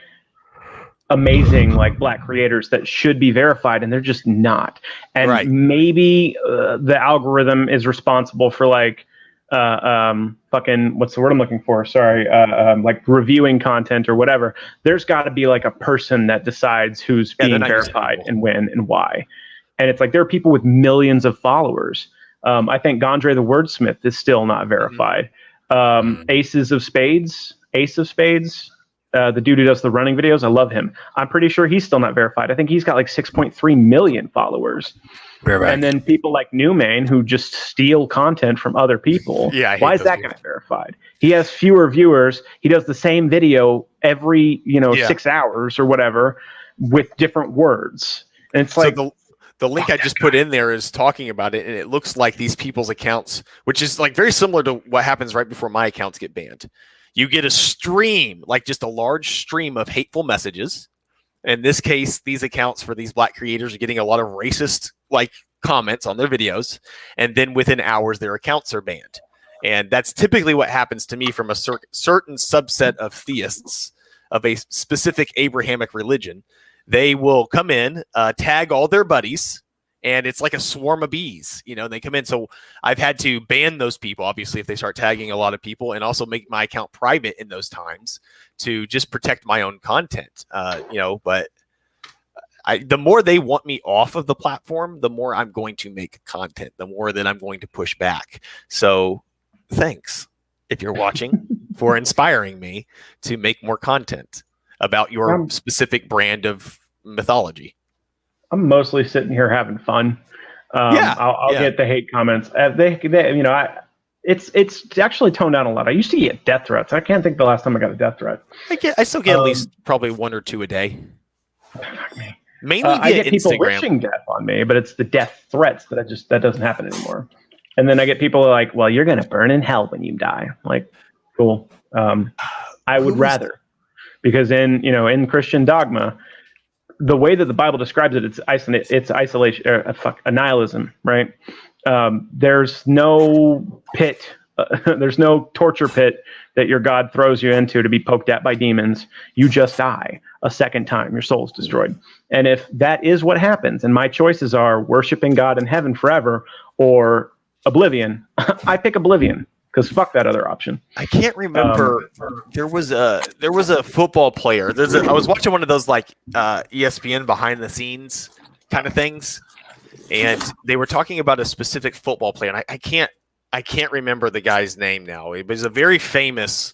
amazing like black creators that should be verified, and they're just not. And maybe the algorithm is responsible for like fucking, what's the word I'm looking for, sorry, like reviewing content or whatever. There's got to be like a person that decides who's being verified and when and why. And it's like, there are people with millions of followers. I think Gondre the Wordsmith is still not verified. Ace of Spades, the dude who does the running videos, I love him. I'm pretty sure he's still not verified. I think he's got like 6.3 million followers. And then people like Newman, who just steal content from other people. Yeah, why is that guy verified? He has fewer viewers. He does the same video every 6 hours or whatever with different words. And it's like the link I just put in there is talking about it, and it looks like these people's accounts, which is like very similar to what happens right before my accounts get banned. You get a stream, like just a large stream of hateful messages. In this case, these accounts for these black creators are getting a lot of racist like comments on their videos. And then within hours, their accounts are banned. And that's typically what happens to me from a certain subset of theists of a specific Abrahamic religion. They will come in, tag all their buddies, and it's like a swarm of bees, they come in. So I've had to ban those people, obviously, if they start tagging a lot of people, and also make my account private in those times to just protect my own content. But the more they want me off of the platform, the more I'm going to make content, the more that I'm going to push back. So thanks, if you're watching, for inspiring me to make more content about your specific brand of mythology. I'm mostly sitting here having fun. I'll get the hate comments. It's actually toned down a lot. I used to get death threats. I can't think the last time I got a death threat. I still get at least probably one or two a day. Mainly I get people Instagram. wishing death on me, but it's the death threats that doesn't happen anymore. And then I get people like, "Well, you're gonna burn in hell when you die." I'm like, cool. I would rather, because in Christian dogma, the way that the Bible describes it, it's isolation, annihilism, right? There's no pit, there's no torture pit that your God throws you into to be poked at by demons. You just die a second time. Your soul's destroyed. And if that is what happens, and my choices are worshiping God in heaven forever or oblivion, I pick oblivion. Because fuck that other option. I can't remember. There was a football player. I was watching one of those like ESPN behind the scenes kind of things, and they were talking about a specific football player, and I can't remember the guy's name now. It was a very famous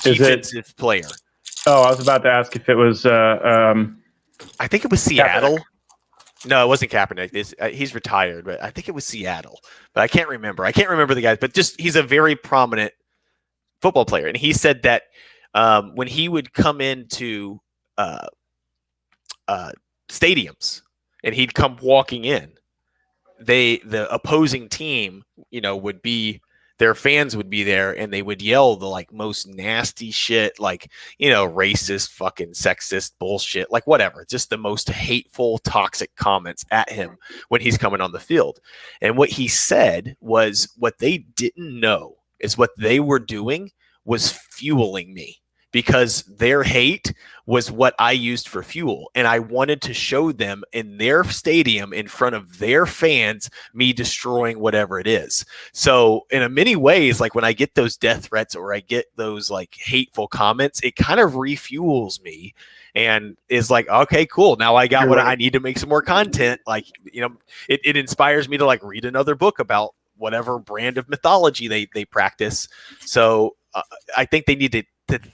defensive player. Oh, I was about to ask if it was. I think it was Seattle. Kaepernick. No, it wasn't Kaepernick. He's retired, but I think it was Seattle. But I can't remember. I can't remember the guy. But just he's a very prominent football player, and he said that when he would come into stadiums and he'd come walking in, the opposing team, would be. Their fans would be there, and they would yell the like most nasty shit, like, racist, fucking sexist bullshit, like whatever, just the most hateful, toxic comments at him when he's coming on the field. And what he said was, what they didn't know is what they were doing was fueling me. because their hate was what I used for fuel. And I wanted to show them in their stadium in front of their fans, me destroying whatever it is. So in many ways, like when I get those death threats or I get those like hateful comments, it kind of refuels me and is like, okay, cool. Now I got I need to make some more content. Like, it inspires me to like read another book about whatever brand of mythology they practice. So I think they need to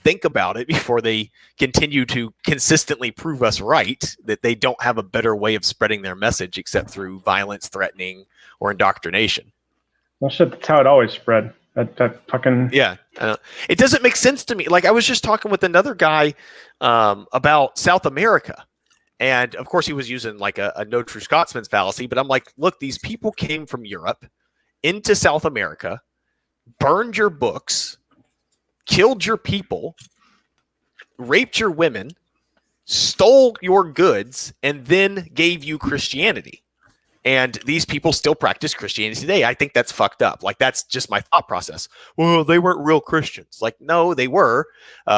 think about it before they continue to consistently prove us right, that they don't have a better way of spreading their message except through violence, threatening, or indoctrination. Well, shit, that's how it always spread. That fucking... Yeah. It doesn't make sense to me. Like, I was just talking with another guy about South America. And, of course, he was using, like, a no true Scotsman's fallacy. But I'm like, look, these people came from Europe into South America, burned your books, killed your people, raped your women, stole your goods, and then gave you Christianity. And these people still practice Christianity today. I think that's fucked up. Like, that's just my thought process. Well, they weren't real Christians. Like, no, they were,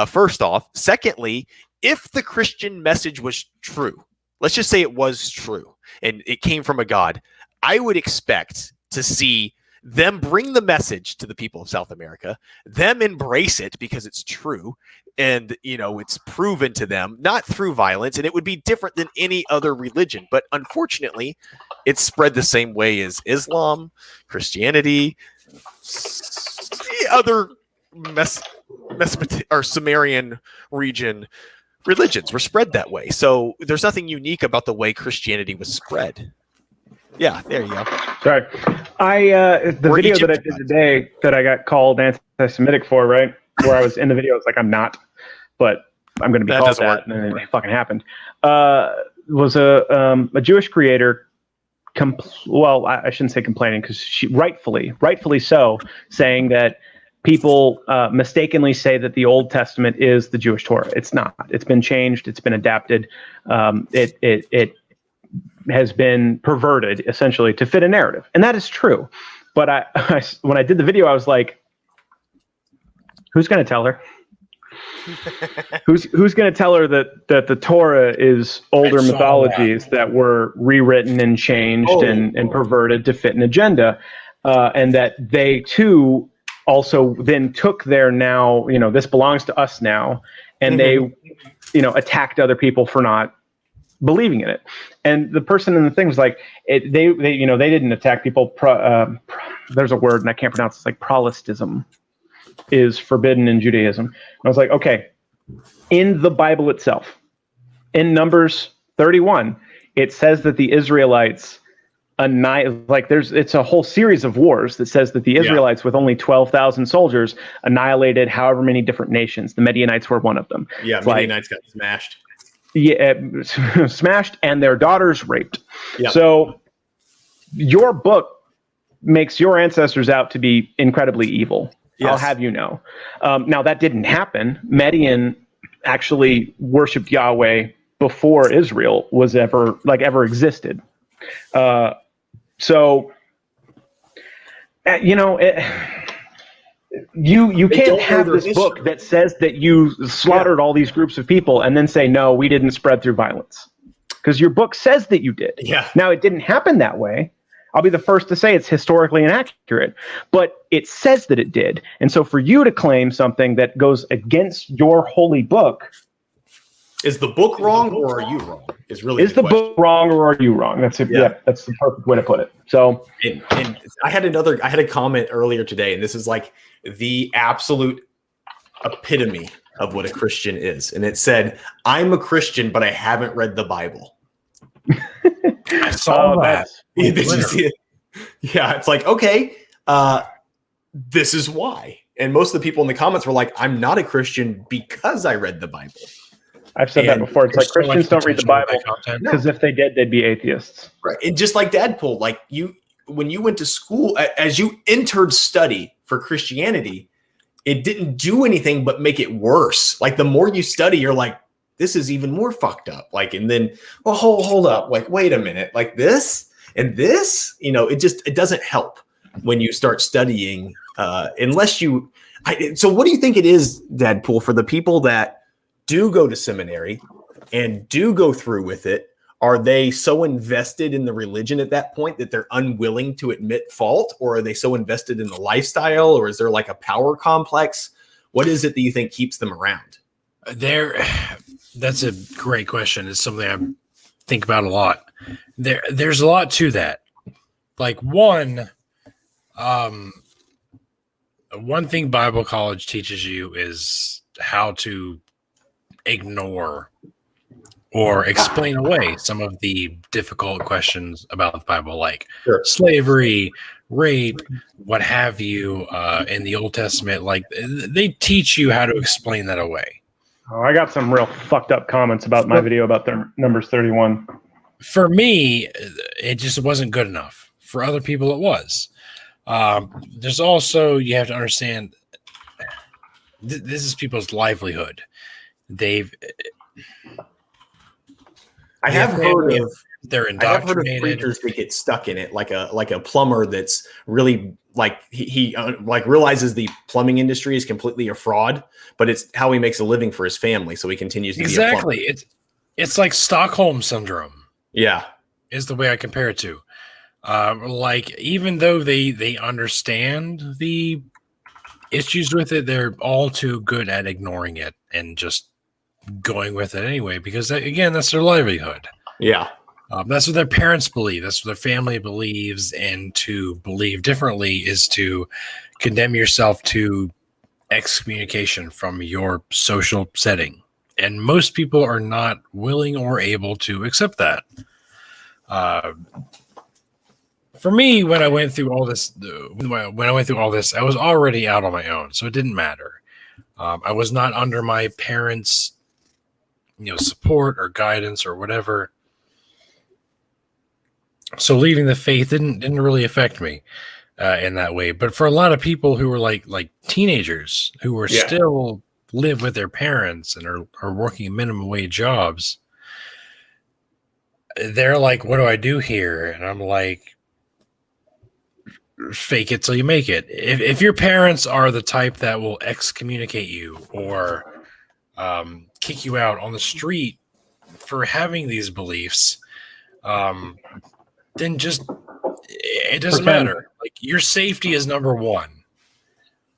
first off. Secondly, if the Christian message was true, let's just say it was true, and it came from a God, I would expect to see them bring the message to the people of South America, them embrace it because it's true, and it's proven to them, not through violence, and it would be different than any other religion. But unfortunately, it's spread the same way as Islam, Christianity, other or Sumerian region religions were spread that way. So there's nothing unique about the way Christianity was spread. Yeah, there you go. Sorry. The video that I did today that I got called anti-Semitic for, right? Where I was in the video, it's like, I'm not, but I'm going to be called that, and then it fucking happened. Was a Jewish creator, I shouldn't say complaining, because she rightfully so, saying that people mistakenly say that the Old Testament is the Jewish Torah. It's not. It's been changed. It's been adapted. It has been perverted essentially to fit a narrative, and that is true. But I when I did the video, I was like, who's going to tell her? who's going to tell her that the Torah is older mythologies that were rewritten and changed and perverted to fit an agenda, and that they too also then took their now, this belongs to us now, and they attacked other people for not believing in it. And the person in the thing was like, they didn't attack people. There's a word and I can't pronounce it. It's like Protestantism is forbidden in Judaism. And I was like, okay, in the Bible itself, in Numbers 31, it says that the Israelites it's a whole series of wars that says that the Israelites with only 12,000 soldiers annihilated however many different nations. The Midianites were one of them. Yeah, it's Midianites got smashed. Yeah, smashed, and their daughters raped. Yep. So your book makes your ancestors out to be incredibly evil. Yes. I'll have you know. Now, that didn't happen. Midian actually worshipped Yahweh before Israel was ever existed. You can't have this book that says that you slaughtered all these groups of people and then say, no, we didn't spread through violence. Because your book says that you did. Yeah. Now, it didn't happen that way. I'll be the first to say it's historically inaccurate, but it says that it did. And so for you to claim something that goes against your holy book. Is the book wrong or are you wrong? Is the book wrong or are you wrong? That's that's the perfect way to put it. So, and I had a comment earlier today, and this is like the absolute epitome of what a Christian is. And it said, I'm a Christian, but I haven't read the Bible. I saw that. Did you see it? Yeah, it's like, okay, this is why. And most of the people in the comments were like, I'm not a Christian because I read the Bible. I've said that before. It's like Christians don't read the Bible because if they did, they'd be atheists. Right. And just like Deadpool, like when you went to school, as you entered study for Christianity, it didn't do anything but make it worse. Like the more you study, you're like, this is even more fucked up. Like, and then, well, hold up. Like, wait a minute. Like this and this, it doesn't help when you start studying unless you, So what do you think it is, Deadpool, for the people that do go to seminary and do go through with it? Are they so invested in the religion at that point that they're unwilling to admit fault? Or are they so invested in the lifestyle? Or is there like a power complex? What is it that you think keeps them around? That's a great question. It's something I think about a lot. There's a lot to that. Like one thing Bible college teaches you is how to ignore or explain away some of the difficult questions about the Bible, like slavery, rape, what have you, in the Old Testament. Like they teach you how to explain that away. Oh, I got some real fucked up comments about my video about their Numbers 31. For me, it just wasn't good enough. For other people, it was. There's also, you have to understand, this is people's livelihood. I have heard of indoctrinated. preachers that get stuck in it, like a plumber that's really like he realizes the plumbing industry is completely a fraud, but it's how he makes a living for his family, so he continues to be a plumber. It's like Stockholm syndrome. Yeah, is the way I compare it to. Like even though they understand the issues with it, they're all too good at ignoring it and just going with it anyway, because that's their livelihood. Yeah. That's what their parents believe. That's what their family believes. And to believe differently is to condemn yourself to excommunication from your social setting. And most people are not willing or able to accept that. For me, when I went through all this, I was already out on my own, so it didn't matter. I was not under my parents' support or guidance or whatever. So leaving the faith didn't really affect me in that way. But for a lot of people who were like teenagers who were still live with their parents and are working minimum wage jobs, they're like, what do I do here? And I'm like, fake it till you make it. If your parents are the type that will excommunicate you or kick you out on the street for having these beliefs, then just it doesn't matter. Like your safety is number one.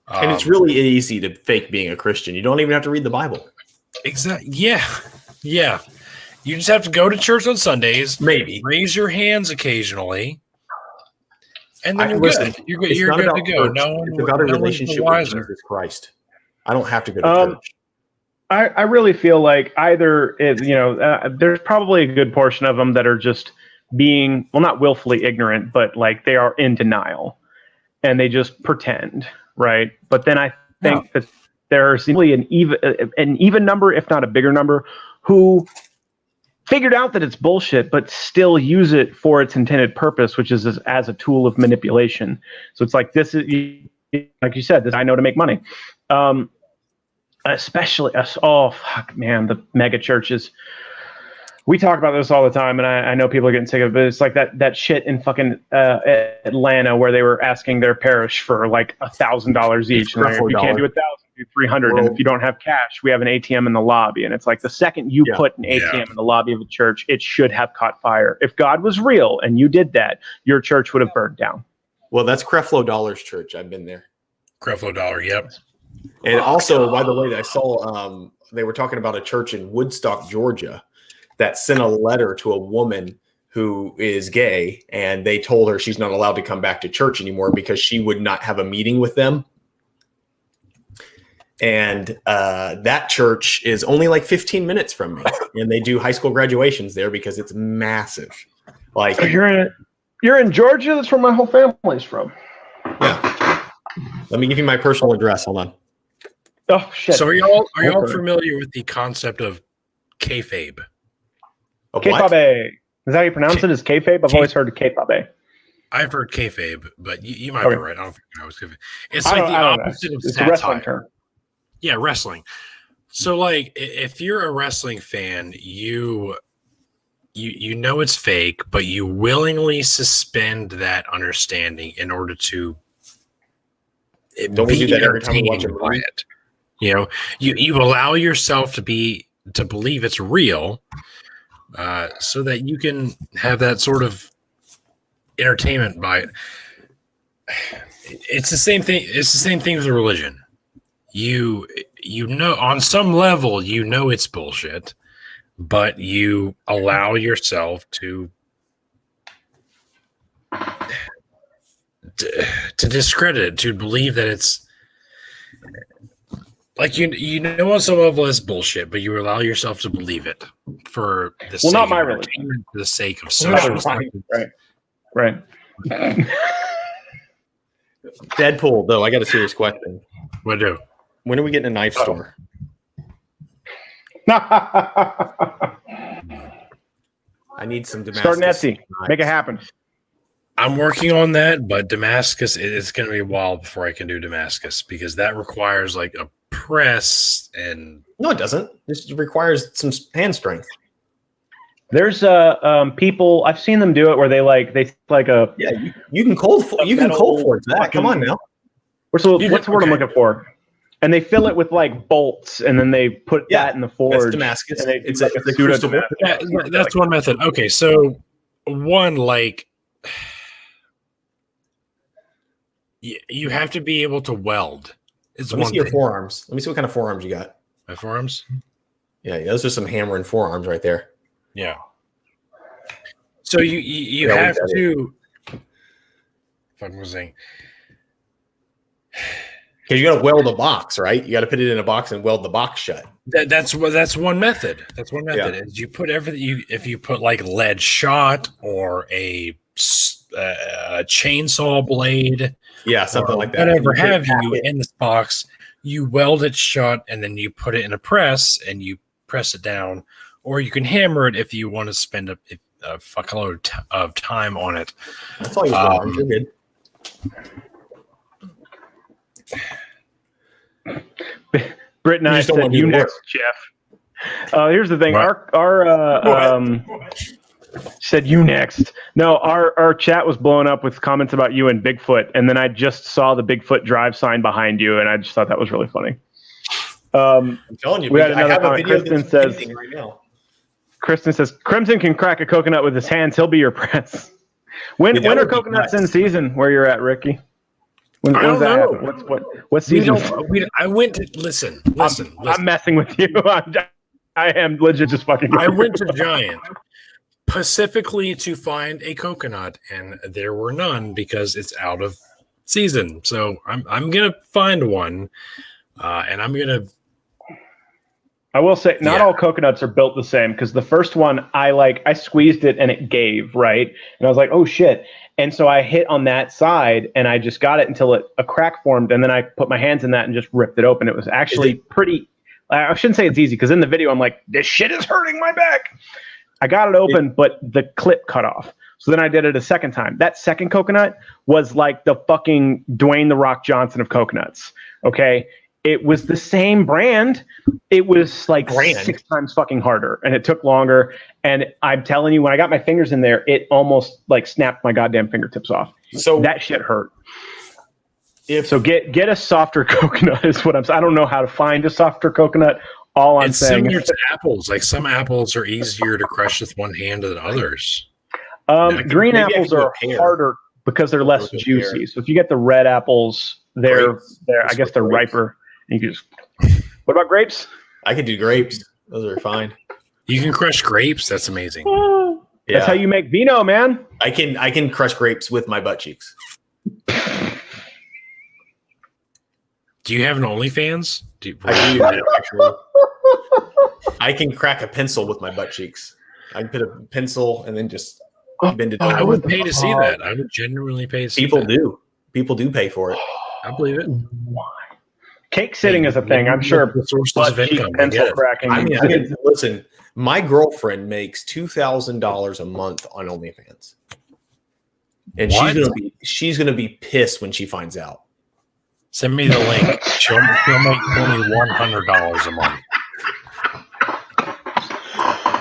And it's really easy to fake being a Christian. You don't even have to read the Bible. Exactly. Yeah. You just have to go to church on Sundays. Maybe raise your hands occasionally, and then you're good. You're good to go. It's about a relationship with Jesus Christ. I don't have to go to church. I really feel like either there's probably a good portion of them that are just being, well, not willfully ignorant, but like they are in denial and they just pretend, right? But then I think that there's simply an even number, if not a bigger number, who figured out that it's bullshit, but still use it for its intended purpose, which is as a tool of manipulation. So it's like, this is, like you said, this I know to make money. Especially us. Oh, fuck, man, the mega churches. We talk about this all the time, and I know people are getting sick of it, but it's like that shit in fucking Atlanta where they were asking their parish for like $1,000 each. And like, if you can't do 1,000, do 300. And if you don't have cash, we have an ATM in the lobby. And it's like the second you put an ATM in the lobby of a church, it should have caught fire. If God was real and you did that, your church would have burned down. Well, that's Creflo Dollar's church. I've been there. Creflo Dollar, yep. And also, by the way, I saw they were talking about a church in Woodstock, Georgia, that sent a letter to a woman who is gay, and they told her she's not allowed to come back to church anymore because she would not have a meeting with them. And that church is only like 15 minutes from me, and they do high school graduations there because it's massive. Like, so you're in Georgia. That's where my whole family's from. Yeah. Let me give you my personal address. Hold on. Oh shit. So are y'all familiar with the concept of kayfabe? Kayfabe. Is that how you pronounce it? Is kayfabe? I've always heard of kayfabe. I've heard kayfabe, but you might be right. I don't think I was kayfabe. It's like the opposite of satire. A wrestling term. Yeah, wrestling. So, like, if you're a wrestling fan, you know it's fake, but you willingly suspend that understanding in order to Don't we be do that every time we watch a entertained by movie? it. You know, you allow yourself to believe it's real, so that you can have that sort of entertainment by it. It's the same thing. It's the same thing with religion. You know, on some level, you know it's bullshit, but you allow yourself to discredit it, to believe that it's like you know on some level it's bullshit, but you allow yourself to believe it for the sake not of my religion. entertainment, for the sake of social Right. Deadpool, though, I got a serious question. What do? When are we getting a knife store? I need some Damascus. Start an Etsy. knives. Make it happen. I'm working on that, but Damascus, it's going to be a while before I can do Damascus because that requires like a press and. No, it doesn't. This requires some hand strength. There's people I've seen them do it where they like a You can cold forge that. Come on now. what's the word I'm looking for? And they fill it with like bolts, and then they put that in the forge. That's Damascus. And they It's do like a a pseudo crucible. Damascus. That's one method. Okay, so one like you have to be able to weld. It's Let me one see your thing. forearms. Let me see what kind of forearms you got. My forearms. Yeah, those are some hammering forearms right there. Yeah. So you Yeah, have we to. Fuck was saying. Because you got to weld a box, right? You got to put it in a box and weld the box shut. That's one method. That's one method. Yeah. Is you put everything. If you put like lead shot or a chainsaw blade, Yeah, something or like that. whatever You put have it you back in this box, you weld it shut and then you put it in a press and you press it down, or you can hammer it if you want to spend a fuckload of time on it. That's all you're good. Britt and You I just don't said want to you do the next, Jeff. Here's the thing. What? Our said you next. No, our chat was blowing up with comments about you and Bigfoot, and then I just saw the Bigfoot drive sign behind you, and I just thought that was really funny. I'm telling you, we had I another have a comment. video Kristen that's says- pending right now. Kristen says Crimson can crack a coconut with his hands. He'll be your press. When Dude, that are would be coconuts nuts. in season? Where you're at, Ricky? When I does don't that know. happen? What We season? don't. I went to listen. I'm messing with you. I am legit just fucking. I went to Giant specifically to find a coconut, and there were none because it's out of season. So I'm gonna find one, and I'm gonna. I will say, not Yeah. all coconuts are built the same because the first one I squeezed it and it gave, right, and I was like, oh shit, and so I hit on that side and I just got it until a crack formed, and then I put my hands in that and just ripped it open. It was actually pretty. I shouldn't say it's easy because in the video I'm like, this shit is hurting my back. I got it open, but the clip cut off. So then I did it a second time. That second coconut was like the fucking Dwayne the Rock Johnson of coconuts. Okay. It was the same brand. It was like 6 times fucking harder, and it took longer. And I'm telling you, when I got my fingers in there, it almost like snapped my goddamn fingertips off. So that shit hurt. So get a softer coconut is what I'm saying. I don't know how to find a softer coconut. All I'm It's saying similar is to apples. Like some apples are easier to crush with one hand than others. green maybe I apples could do a are pear. harder because they're less do a juicy. pear. So if you get the red apples, they're I guess they're grapes. riper. You can just. What about grapes? I could do grapes. Those are fine. You can crush grapes. That's amazing. Yeah, That's how you make vino, man. I can crush grapes with my butt cheeks. Do you have an OnlyFans? I do actually. I can crack a pencil with my butt cheeks. I can put a pencil and then just bend it I over. would pay to see that. I would genuinely pay to see People that. do. People do pay for it. I believe it. Cake sitting is a thing. I'm sure. The sources Butt of cheek income. I pencil get it. cracking. I mean, listen. My girlfriend makes $2,000 a month on OnlyFans, and What? she's gonna be pissed when she finds out. Send me the link. She'll make only $100 a month.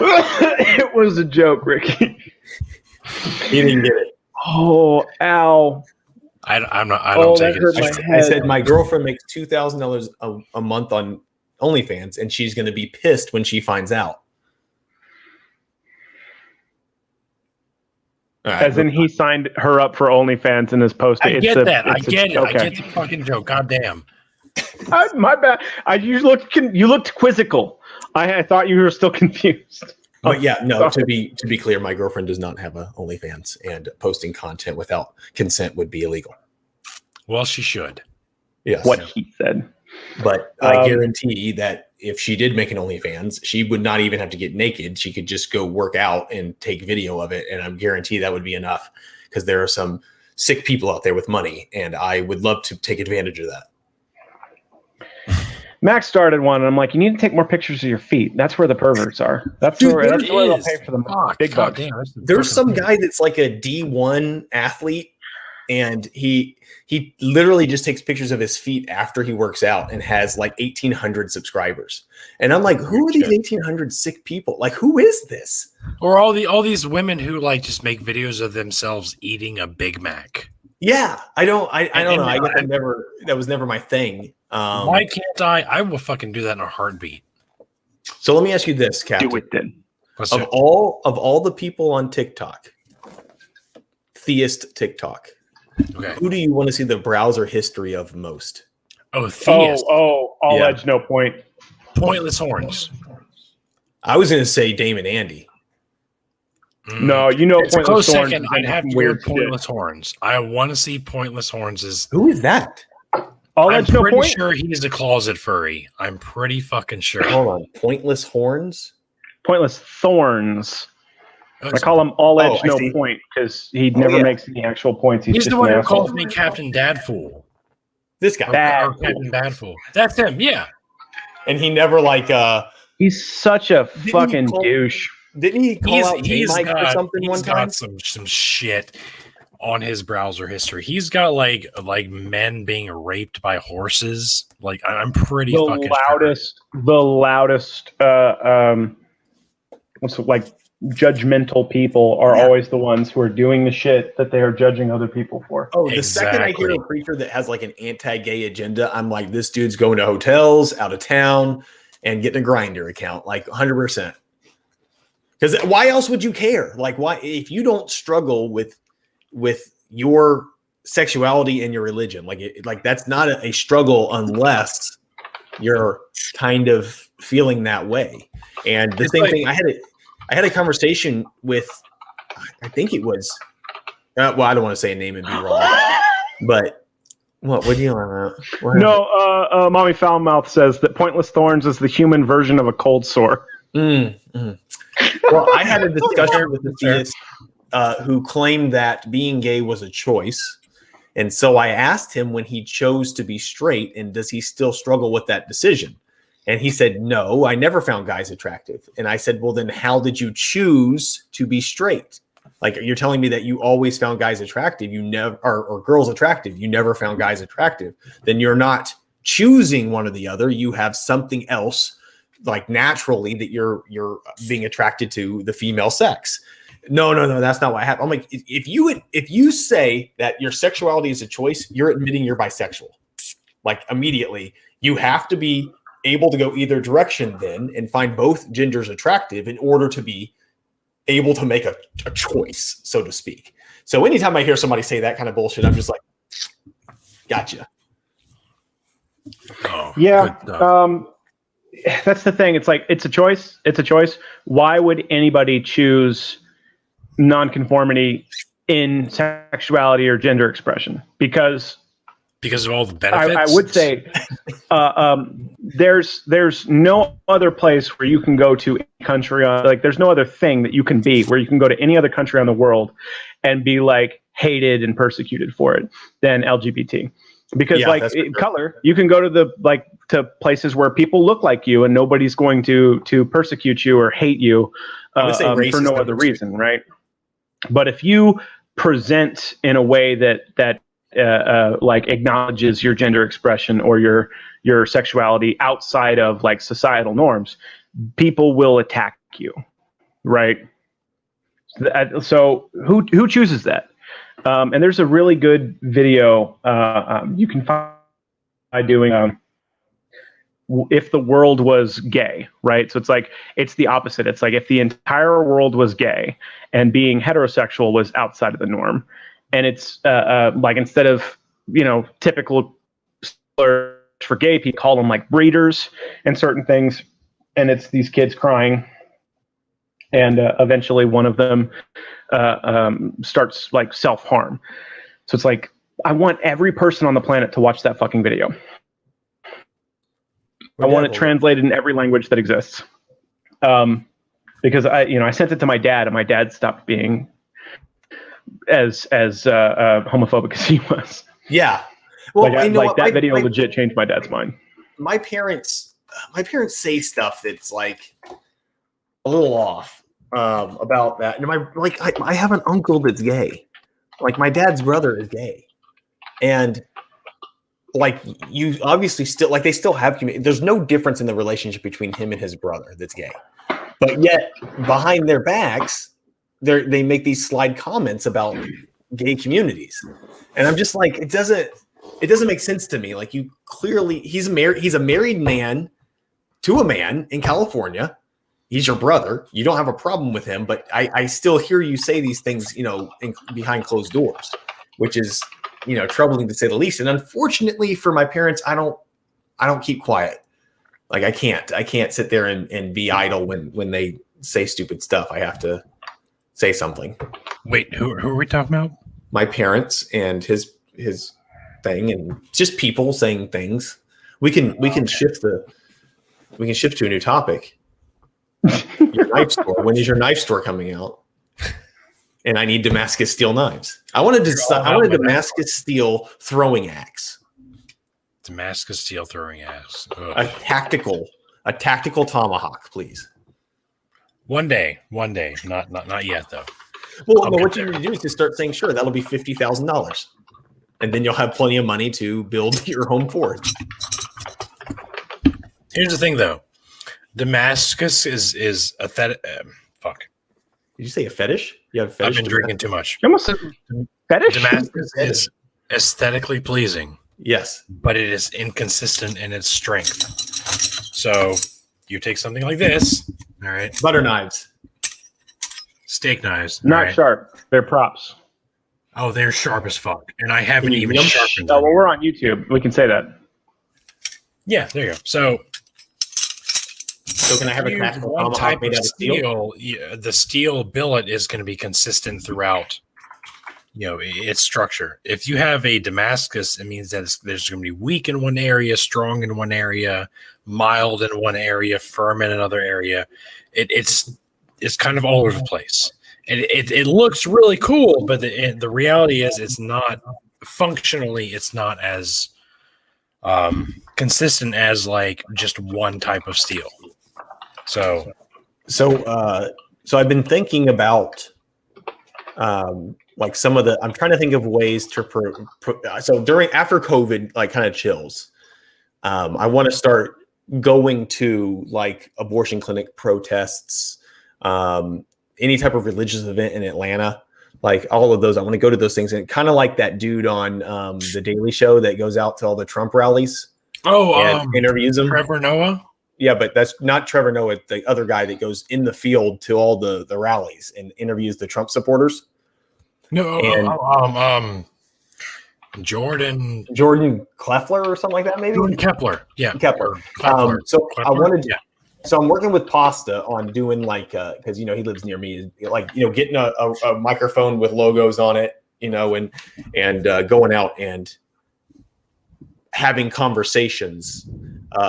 It was a joke, Ricky. You didn't get it. Oh, Al. I'm not. I don't take that hurt it. my I head. said my girlfriend makes $2,000 a month on OnlyFans, and she's going to be pissed when she finds out. All right, As in, he signed her up for OnlyFans and is posting. I get that. I get it. I get the fucking joke. God damn. My bad. You looked quizzical. I thought you were still confused. But yeah, no. Sorry. To be clear, my girlfriend does not have a OnlyFans, and posting content without consent would be illegal. Well, she should. Yes. What he said. But I guarantee that if she did make an OnlyFans, she would not even have to get naked. She could just go work out and take video of it, and I guarantee that would be enough because there are some sick people out there with money, and I would love to take advantage of that. Max started one, and I'm like, you need to take more pictures of your feet. That's where the perverts are. That's where they'll pay for the big bucks. There's some guy that's like a D1 athlete, and he literally just takes pictures of his feet after he works out and has like 1,800 subscribers. And I'm like, who are these 1,800 sick people? Like, who is this? Or all these women who like just make videos of themselves eating a Big Mac. Yeah, I don't know. I guess that was never my thing. Why can't I? I will fucking do that in a heartbeat. So let me ask you this, Captain. Do it then. Of all the people on TikTok, theist TikTok, Okay. who do you want to see the browser history of most? Oh, theist. All edge, no point. Pointless horns. I was going to say Damon Andy. No, It's a pointless close horns. second. I'd have to wear pointless horns. I want to see pointless horns. Who is that? All I'm edge, no pretty point. sure he's a closet furry. I'm pretty fucking sure. Hold on, pointless horns. Pointless thorns. I call him all edge, I no see. point because he never makes any actual points. He's just the one an who asshole. calls me Captain Dadfool. This guy, Bad. Captain Dadfool. That's him. Yeah. and he never He's such a he fucking call- douche. didn't he call out J-Mike or something one He's time? got some shit on his browser history. He's got like men being raped by horses. Like I'm pretty fucking The loudest what's it, like judgmental people are always the ones who are doing the shit that they are judging other people for. Oh, the second I hear a preacher that has like an anti-gay agenda, I'm like, this dude's going to hotels, out of town, and getting a Grindr account, like 100%. Because why else would you care? Like, why if you don't struggle with your sexuality and your religion, like that's not a struggle unless you're kind of feeling that way. And the same thing, I had a conversation with, I think it was, well, I don't want to say a name and be wrong, but what do you want? No, Mommy Foulmouth says that pointless thorns is the human version of a cold sore. Well, I had a discussion with a theist who claimed that being gay was a choice. And so I asked him when he chose to be straight, and does he still struggle with that decision? And he said, no, I never found guys attractive. And I said, well, then how did you choose to be straight? Like, you're telling me that you always found guys attractive, you never, or girls attractive, you never found guys attractive. Then you're not choosing one or the other. You have something else, like naturally, that you're being attracted to the female sex. No, that's not what happened. I'm like, if you say that your sexuality is a choice, you're admitting you're bisexual. Like, immediately, you have to be able to go either direction then and find both genders attractive in order to be able to make a choice, so to speak. So anytime I hear somebody say that kind of bullshit, I'm just like, gotcha. Oh, yeah. That's the thing. It's like, it's a choice. Why would anybody choose nonconformity in sexuality or gender expression? Because of all the benefits. I would say there's no other place where you can go to a country there's no other thing that you can be where you can go to any other country on the world and be like hated and persecuted for it than LGBT. Because color, you can go to to places where people look like you and nobody's going to persecute you or hate you for no other reason, right? But if you present in a way that acknowledges your gender expression or your sexuality outside of like societal norms, people will attack you, right? So who chooses that? And there's a really good video you can find by doing if the world was gay, right? So it's the opposite. It's like if the entire world was gay and being heterosexual was outside of the norm. And it's like instead of, typical slurs for gay people, call them like breeders and certain things. And it's these kids crying. And eventually one of them starts like self-harm. So it's like, I want every person on the planet to watch that fucking video. I want it translated in every language that exists. Because I sent it to my dad, and my dad stopped being as homophobic as he was. Yeah. Well, that video legit changed my dad's mind. My parents say stuff that's like a little off about that. And I have an uncle that's gay. Like my dad's brother is gay, and like you obviously still like they still have community. There's no difference in the relationship between him and his brother that's gay, but yet behind their backs, they make these slide comments about gay communities, and I'm just like, it doesn't make sense to me. Like, you clearly he's a married man to a man in California. He's your brother. You don't have a problem with him, but I still hear you say these things, behind closed doors, which is, troubling to say the least. And unfortunately for my parents, I don't keep quiet. Like I can't sit there and be idle when they say stupid stuff. I have to say something. Wait, who are we talking about? My parents and his thing, and just people saying things. We can shift to a new topic. Your knife store. When is your knife store coming out? And I need Damascus steel knives. I want a Damascus steel throwing axe. Damascus steel throwing axe. Ugh. A tactical tomahawk, please. One day. Not yet though. Well, what you need to do is to start saying, sure, that'll be $50,000, and then you'll have plenty of money to build your home forge. Here's the thing, though. Damascus is a fuck. Did you say a fetish? You have a fetish? I've been drinking too much. You almost said fetish? Damascus is aesthetically pleasing. Yes. But it is inconsistent in its strength. So you take something like this, all right? Butter knives. Steak knives. Not right? sharp. They're props. Oh, they're sharp as fuck. And I haven't even sharpened them. Oh, well, we're on YouTube. We can say that. Yeah, there you go. So can I have a tactical tomahawk made out of steel? The steel billet is going to be consistent throughout, its structure. If you have a Damascus, it means that there's going to be weak in one area, strong in one area, mild in one area, firm in another area. It's kind of all over the place. And it looks really cool, but the reality is it's not functionally. It's not as consistent as like just one type of steel. So I've been thinking about like some of the. I'm trying to think of ways to. After COVID, like kind of chills. I want to start going to like abortion clinic protests, any type of religious event in Atlanta, like all of those. I want to go to those things, and kind of like that dude on the Daily Show that goes out to all the Trump rallies. And interviews them. Trevor Noah. Yeah, but that's not Trevor Noah, the other guy that goes in the field to all the rallies and interviews the Trump supporters. No, Jordan Kleffler or something like that, maybe? Jordan Kepler. Yeah. Kepler. Kepler. So I'm working with Pasta on doing like, because, he lives near me, like, getting a microphone with logos on it, and going out and having conversations,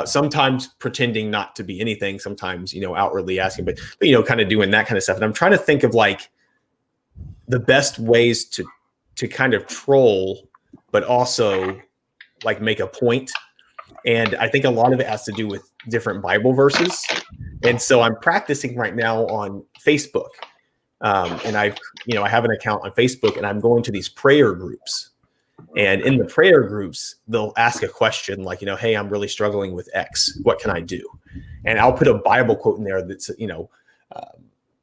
sometimes pretending not to be anything, sometimes, outwardly asking, but kind of doing that kind of stuff. And I'm trying to think of like the best ways to kind of troll, but also like make a point. And I think a lot of it has to do with different Bible verses. And so I'm practicing right now on Facebook. And I have an account on Facebook, and I'm going to these prayer groups. And in the prayer groups, they'll ask a question like, hey, I'm really struggling with X. What can I do? And I'll put a Bible quote in there that's,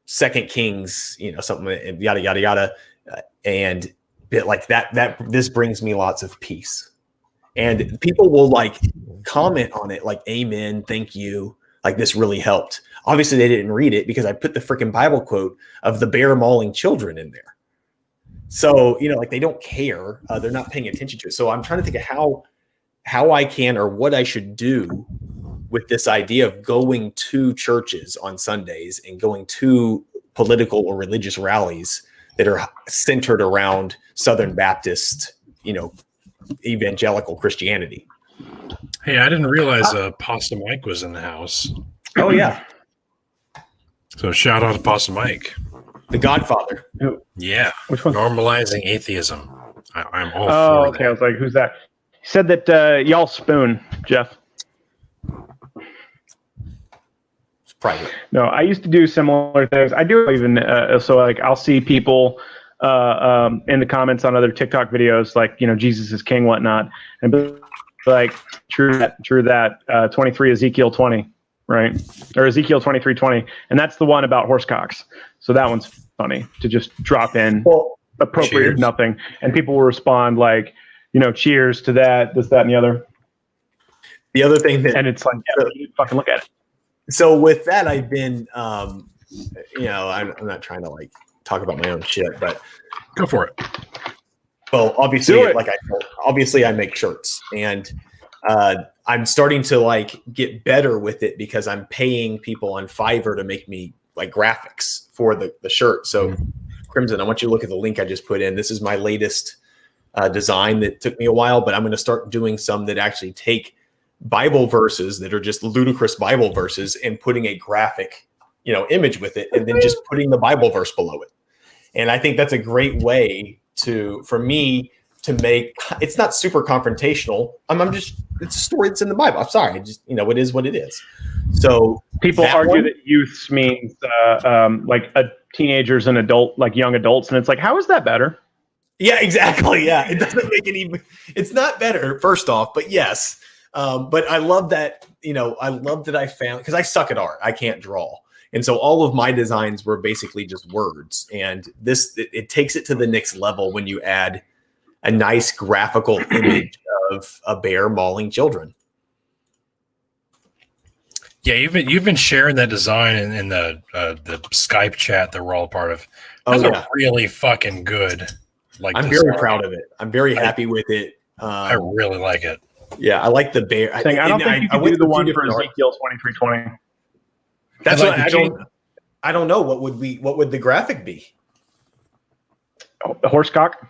2 Kings, something, yada, yada, yada. And bit like that this brings me lots of peace. And people will like comment on it like, amen, thank you. Like this really helped. Obviously they didn't read it because I put the freaking Bible quote of the bear mauling children in there. So, like they don't care. They're not paying attention to it. So I'm trying to think of how I can, or what I should do with this idea of going to churches on Sundays and going to political or religious rallies that are centered around Southern Baptist, evangelical Christianity. Hey, I didn't realize Pasta Mike was in the house. Oh yeah. So shout out to Pasta Mike. The Godfather. Yeah. Which one? Normalizing atheism. I'm all Oh, for okay. that. I was like, who's that? He said that y'all spoon, Jeff. It's private. No, I used to do similar things. I do even so like I'll see people in the comments on other TikTok videos like Jesus is king, whatnot, and be like true that 23 Ezekiel 20, right, or Ezekiel 23:20, and that's the one about horse cocks. So that one's funny to just drop in, appropriate cheers. nothing, and people will respond like cheers to that, this, that, and the other. The other thing that, And it's like, yeah, you fucking look at it. so with that, I've been, I'm not trying to like talk about my own shit, but Go for it. well, obviously, Do it. obviously I make shirts, and I'm starting to like get better with it because I'm paying people on Fiverr to make me like graphics for the shirt. So Crimson, I want you to look at the link I just put in. This is my latest design that took me a while, but I'm going to start doing some that actually take Bible verses that are just ludicrous Bible verses and putting a graphic, image with it, and then just putting the Bible verse below it. And I think that's a great way for me to make, it's not super confrontational. It's a story that's in the Bible. I'm sorry. It is what it is. So People argue that youths means like teenagers and young adults, and it's like, how is that better? yeah, exactly. Yeah. It doesn't make it's not better, first off, but yes. But I love that, I found, because I suck at art. I can't draw. And so all of my designs were basically just words. And it takes it to the next level when you add a nice graphical image of a bear mauling children. Yeah, you've been sharing that design in the Skype chat that we're all part of. That's a really fucking good. Like, I'm design. very proud of it. I'm very happy with it. I really like it. Yeah, I like the bear. I don't think you can do the one for Ezekiel 23:20. That's what I don't know. What would the graphic be? Oh, the horse cock?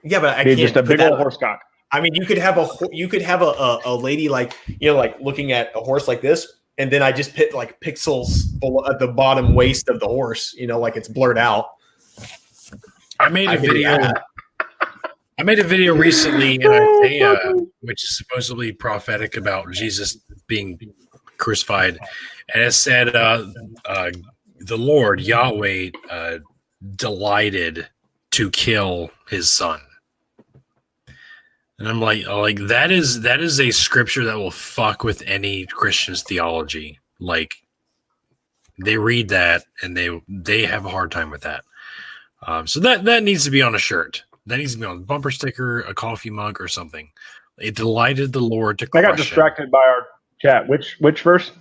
Yeah, but I Be can't just a put big that old horse cock. I mean, you could have a lady like like looking at a horse like this, and then I just put like pixels at the bottom waist of the horse, like it's blurred out. I made a video recently in Isaiah, which is supposedly prophetic about Jesus being crucified, and it said the Lord Yahweh delighted to kill his son. And I'm like that is a scripture that will fuck with any Christian's theology. Like, they read that and they have a hard time with that. So that needs to be on a shirt. That needs to be on a bumper sticker, a coffee mug, or something. It delighted the Lord to crush I got distracted by our chat. Which verse?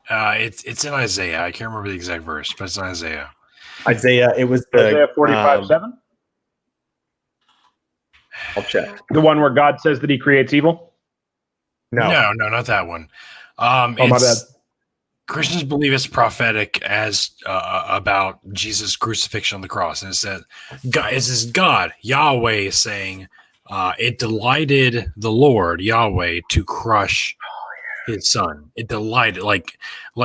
It's in Isaiah. I can't remember the exact verse, but it's in Isaiah. Isaiah, it was Isaiah 45:7. I'll check. The one where God says that he creates evil? No, not that one. My bad. Christians believe it's prophetic as about Jesus' crucifixion on the cross, and it said, God, Yahweh, saying, "It delighted the Lord Yahweh to crush his son." It delighted, like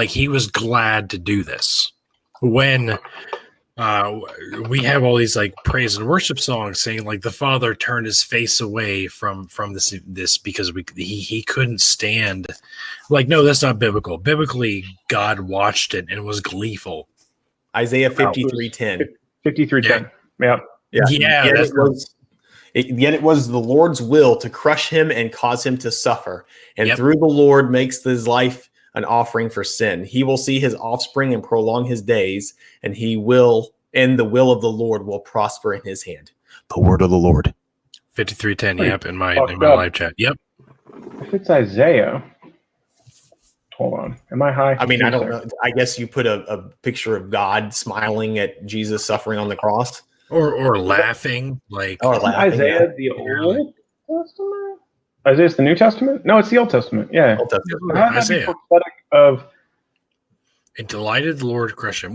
he was glad to do this. When we have all these like praise and worship songs saying like the Father turned his face away from this because he couldn't stand. Like, no, that's not biblical. Biblically, God watched it and was gleeful. Isaiah 53:10. 53:10. Yeah. Yet it was the Lord's will to crush him and cause him to suffer. And through the Lord makes his life an offering for sin. He will see his offspring and prolong his days, and and the will of the Lord will prosper in his hand. The word of the Lord. 5310. Pretty Yep, in my fucked up. live chat. Yep. If it's Isaiah, hold on. Am I high? I mean, I don't know. I guess you put a picture of God smiling at Jesus suffering on the cross. Or laughing, like Or Isn't laughing. Isaiah the Old Testament? Isaiah's the New Testament? No, it's the Old Testament. Yeah. Old Testament. How does that be Isaiah. prophetic of? It delighted the Lord to crush him.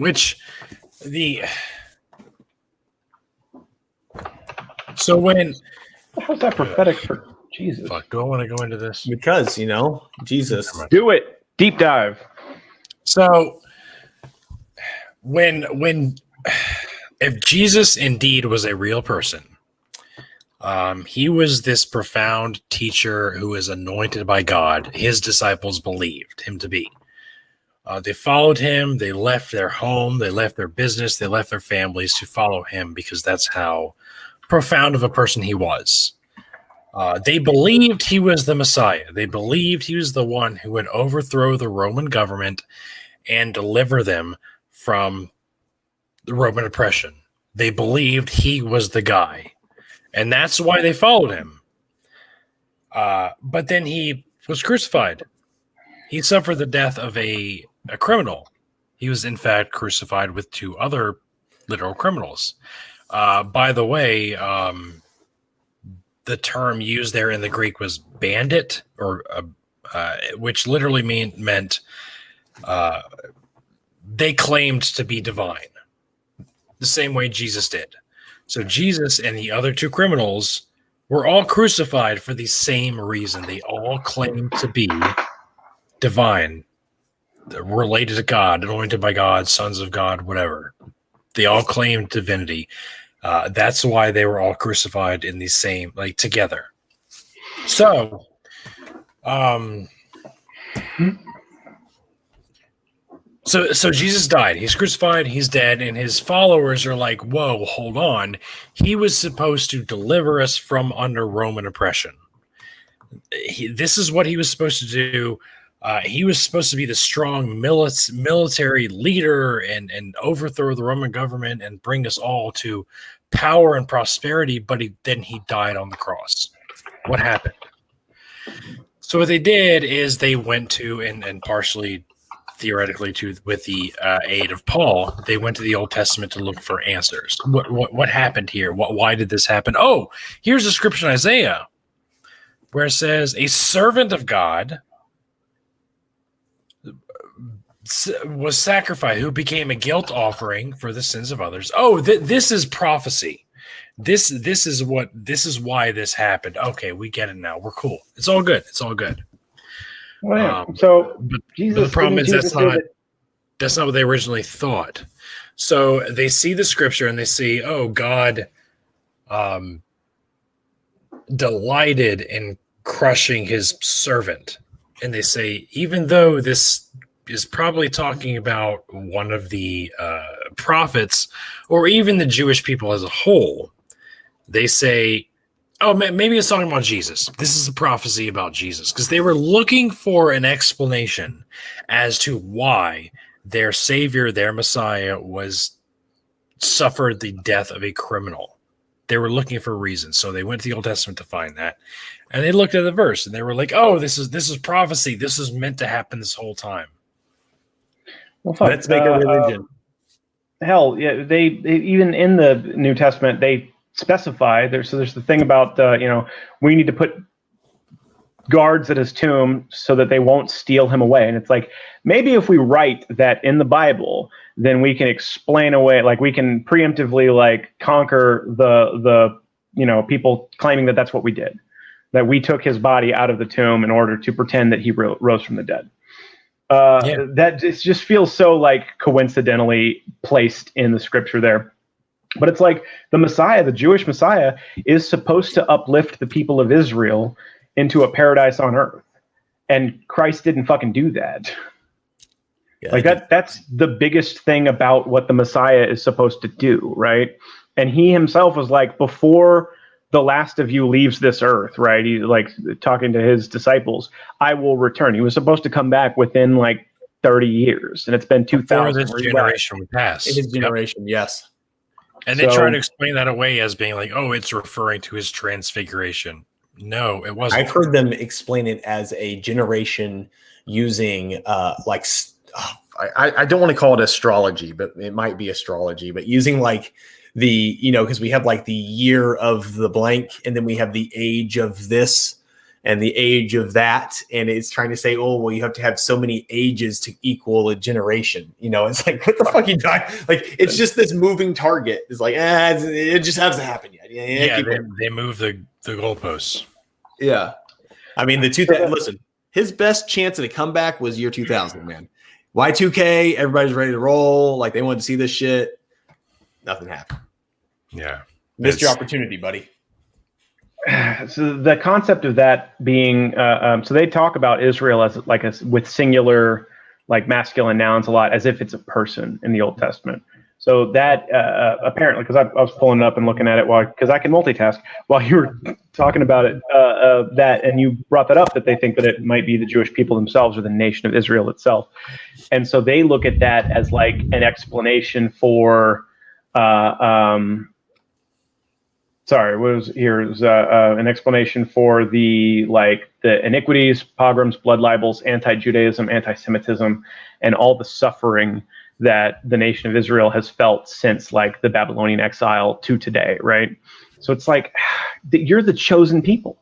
So when How's that prophetic for Jesus? fuck, do I want to go into this? Because, Jesus. Do it. Deep dive. So when if Jesus indeed was a real person, he was this profound teacher who was anointed by God. His disciples believed him to be. They followed him. They left their home. They left their business. They left their families to follow him because that's how profound of a person he was. They believed he was the Messiah. They believed he was the one who would overthrow the Roman government and deliver them from the Roman oppression. They believed he was the guy. And that's why they followed him. But then he was crucified. He suffered the death of a criminal. He was, in fact, crucified with two other literal criminals. By the way, the term used there in the Greek was bandit, or which literally meant they claimed to be divine, the same way Jesus did. So Jesus and the other two criminals were all crucified for the same reason. They all claimed to be divine, related to God, anointed by God, sons of God, whatever. They all claimed divinity. That's why they were all crucified in the same, like, together. So, So Jesus died. He's crucified. He's dead. And his followers are like, whoa, hold on. He was supposed to deliver us from under Roman oppression. This is what he was supposed to do. He was supposed to be the strong military leader and overthrow the Roman government and bring us all to power and prosperity. But then he died on the cross. What happened? So what they did is they went to, and partially theoretically with the aid of Paul, they went to the Old Testament to look for answers. What happened here? Why did this happen? Oh, here's a scripture in Isaiah where it says a servant of God was sacrificed, who became a guilt offering for the sins of others. Oh, this is prophecy. This is why this happened. Okay, we get it now. We're cool. It's all good. It's all good. Well, yeah. So Jesus. But the problem is that's not what they originally thought. So they see the scripture and they see, oh, God delighted in crushing his servant. And they say, even though this is probably talking about one of the prophets or even the Jewish people as a whole, they say, oh, maybe it's talking about Jesus. This is a prophecy about Jesus, because they were looking for an explanation as to why their Savior, their Messiah, suffered the death of a criminal. They were looking for reasons, so they went to the Old Testament to find that, and they looked at the verse and they were like, "Oh, this is prophecy. This is meant to happen this whole time." Well, fuck, Let's make a religion. Hell, yeah. They even in the New Testament they specify there's the thing about we need to put guards at his tomb so that they won't steal him away. And it's like, maybe if we write that in the Bible, then we can explain away, like we can preemptively like conquer the people claiming that that's what we did, that we took his body out of the tomb in order to pretend that he rose from the dead. That it just feels so like coincidentally placed in the scripture there. But it's like the Messiah, the Jewish Messiah, is supposed to uplift the people of Israel into a paradise on earth. And Christ didn't fucking do that. Yeah, like that's the biggest thing about what the Messiah is supposed to do, right? And he himself was like, before the last of you leaves this earth, right? He's like talking to his disciples, I will return. He was supposed to come back within like 30 years, and it's been 2000. Before this generation would pass. In his generation, yes. And they try to explain that away as being like, oh, it's referring to his transfiguration. No, it wasn't. I've heard them explain it as a generation using I don't want to call it astrology, but it might be astrology, but using like the, because we have like the year of the blank, and then we have the age of this and the age of that. And it's trying to say, oh, well, you have to have so many ages to equal a generation. It's like, what the fuck you doing? Like, it's just this moving target. It's like, it just hasn't happened yet. They move the goalposts. Yeah. I mean, listen, his best chance at a comeback was year 2000, man. Y2K, everybody's ready to roll. Like, they wanted to see this shit. Nothing happened. Yeah. Missed your opportunity, buddy. So the concept of that being, so they talk about Israel as like with singular, like masculine nouns a lot, as if it's a person in the Old Testament. So that apparently, because I was pulling it up and looking at it because I can multitask while you were talking about it, that, and you brought that up, that they think that it might be the Jewish people themselves or the nation of Israel itself. And so they look at that as like an explanation for, an explanation for the iniquities, pogroms, blood libels, anti-Judaism, anti-Semitism, and all the suffering that the nation of Israel has felt since like the Babylonian exile to today, right? So it's like, you're the chosen people.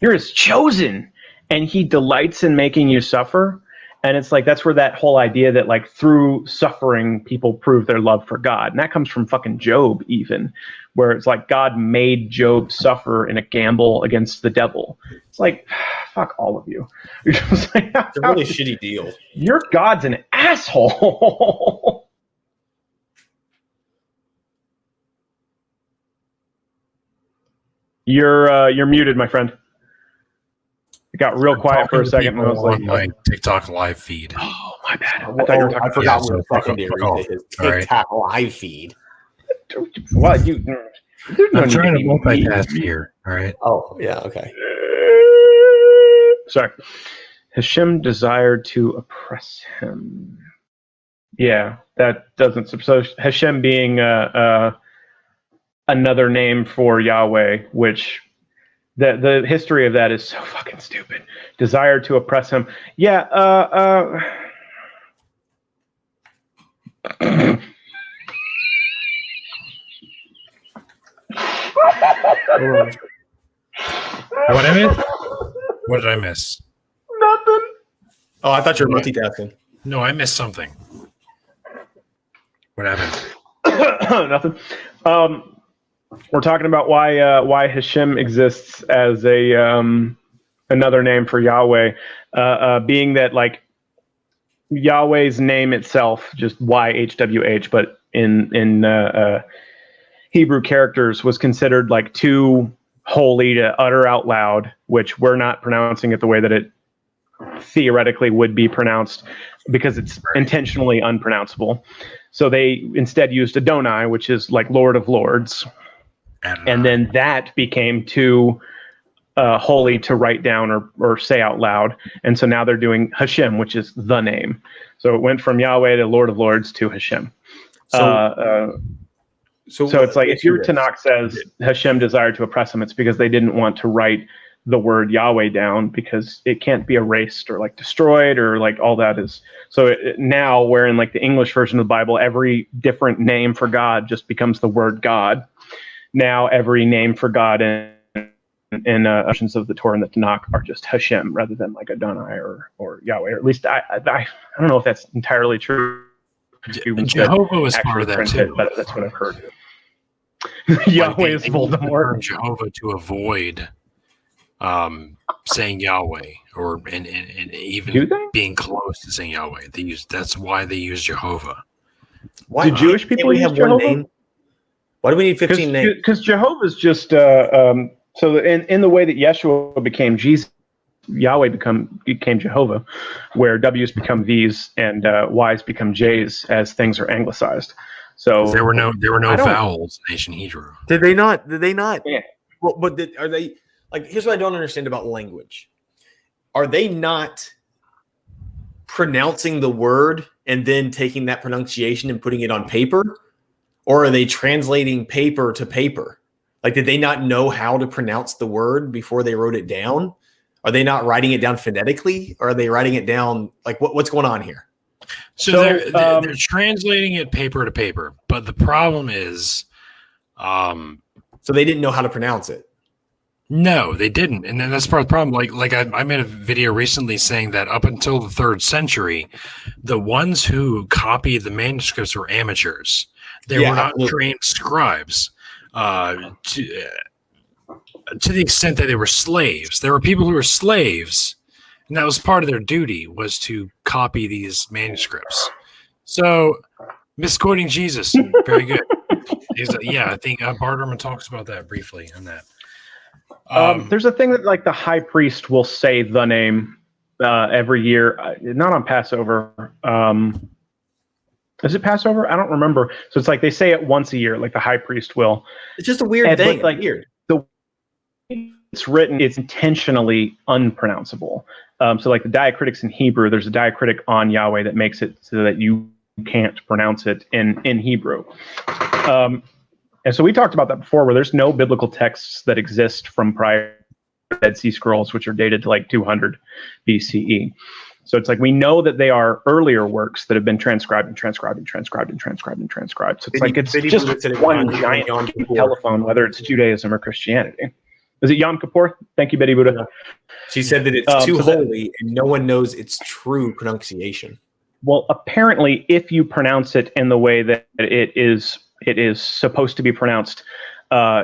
You're his chosen, and he delights in making you suffer. And it's like, that's where that whole idea that like through suffering, people prove their love for God. And that comes from fucking Job even, where it's like God made Job suffer in a gamble against the devil. It's like, fuck all of you. You're just like, it's a really shitty deal. Your God's an asshole. You're muted, my friend. It got real quiet for a second. And I was like, my TikTok live feed. Oh, my bad. I forgot we were secondary to his TikTok live feed. What I'm trying to multitask here. All right. Oh, yeah. Okay. Sorry. Hashem desired to oppress him. Yeah, that doesn't. So Hashem being another name for Yahweh, which the history of that is so fucking stupid. Desired to oppress him. Yeah. What I miss? What did I miss? Nothing. Oh, I thought you were multitasking. No, I missed something. What happened? Nothing. We're talking about why Hashem exists as a another name for Yahweh, being that like Yahweh's name itself, just YHWH, but in Hebrew characters, was considered like too holy to utter out loud, which we're not pronouncing it the way that it theoretically would be pronounced because it's intentionally unpronounceable. So they instead used Adonai, which is like Lord of Lords. And then that became too holy to write down or say out loud. And so now they're doing Hashem, which is the name. So it went from Yahweh to Lord of Lords to Hashem. So it's like if your Tanakh says Hashem desired to oppress him, it's because they didn't want to write the word Yahweh down because it can't be erased or like destroyed or like all that is. So now where in like the English version of the Bible, every different name for God just becomes the word God. Now every name for God in versions of the Torah and the Tanakh are just Hashem rather than like Adonai or Yahweh. Or at least I don't know if that's entirely true. Jehovah was part of that too. But that's what I've heard. Yahweh is Voldemort. Jehovah to avoid saying Yahweh or and even being close to saying Yahweh. That's why they use Jehovah. Why do Jewish people have Jehovah? One name? Why do we need 15 names? Because Jehovah's just so in the way that Yeshua became Jesus, Yahweh became Jehovah, where W's become V's and Y's become J's as things are anglicized. So there were no vowels in ancient Hebrew. Did they not? Yeah. Well, but are they like? Here's what I don't understand about language. Are they not pronouncing the word and then taking that pronunciation and putting it on paper? Or are they translating paper to paper? Like, did they not know how to pronounce the word before they wrote it down? Are they not writing it down phonetically? Or are they writing it down? Like, what's going on here? So they're translating it paper to paper, but the problem is, so they didn't know how to pronounce it. no, they didn't, and then that's part of the problem. Like I made a video recently saying that up until the 3rd century, the ones who copied the manuscripts were amateurs. They were not trained scribes. To the extent that they were slaves, there were people who were slaves, and that was part of their duty, was to copy these manuscripts. So, misquoting Jesus, very good. Yeah, I think Barterman talks about that briefly on that. There's a thing that like the high priest will say the name every year, not on Passover. Is it Passover? I don't remember. So it's like they say it once a year, like the high priest will. It's just a weird thing. But, like, weird. The way it's written, it's intentionally unpronounceable. So like the diacritics in Hebrew, there's a diacritic on Yahweh that makes it so that you can't pronounce it in Hebrew. And so we talked about that before, where there's no biblical texts that exist from prior Dead Sea Scrolls, which are dated to like 200 BCE. So it's like we know that they are earlier works that have been transcribed. So it's like it's just one giant telephone, whether it's Judaism or Christianity. Is it Yom Kippur? Thank you, Betty Buddha. She said that it's too holy and no one knows its true pronunciation. Well, apparently, if you pronounce it in the way that it is supposed to be pronounced,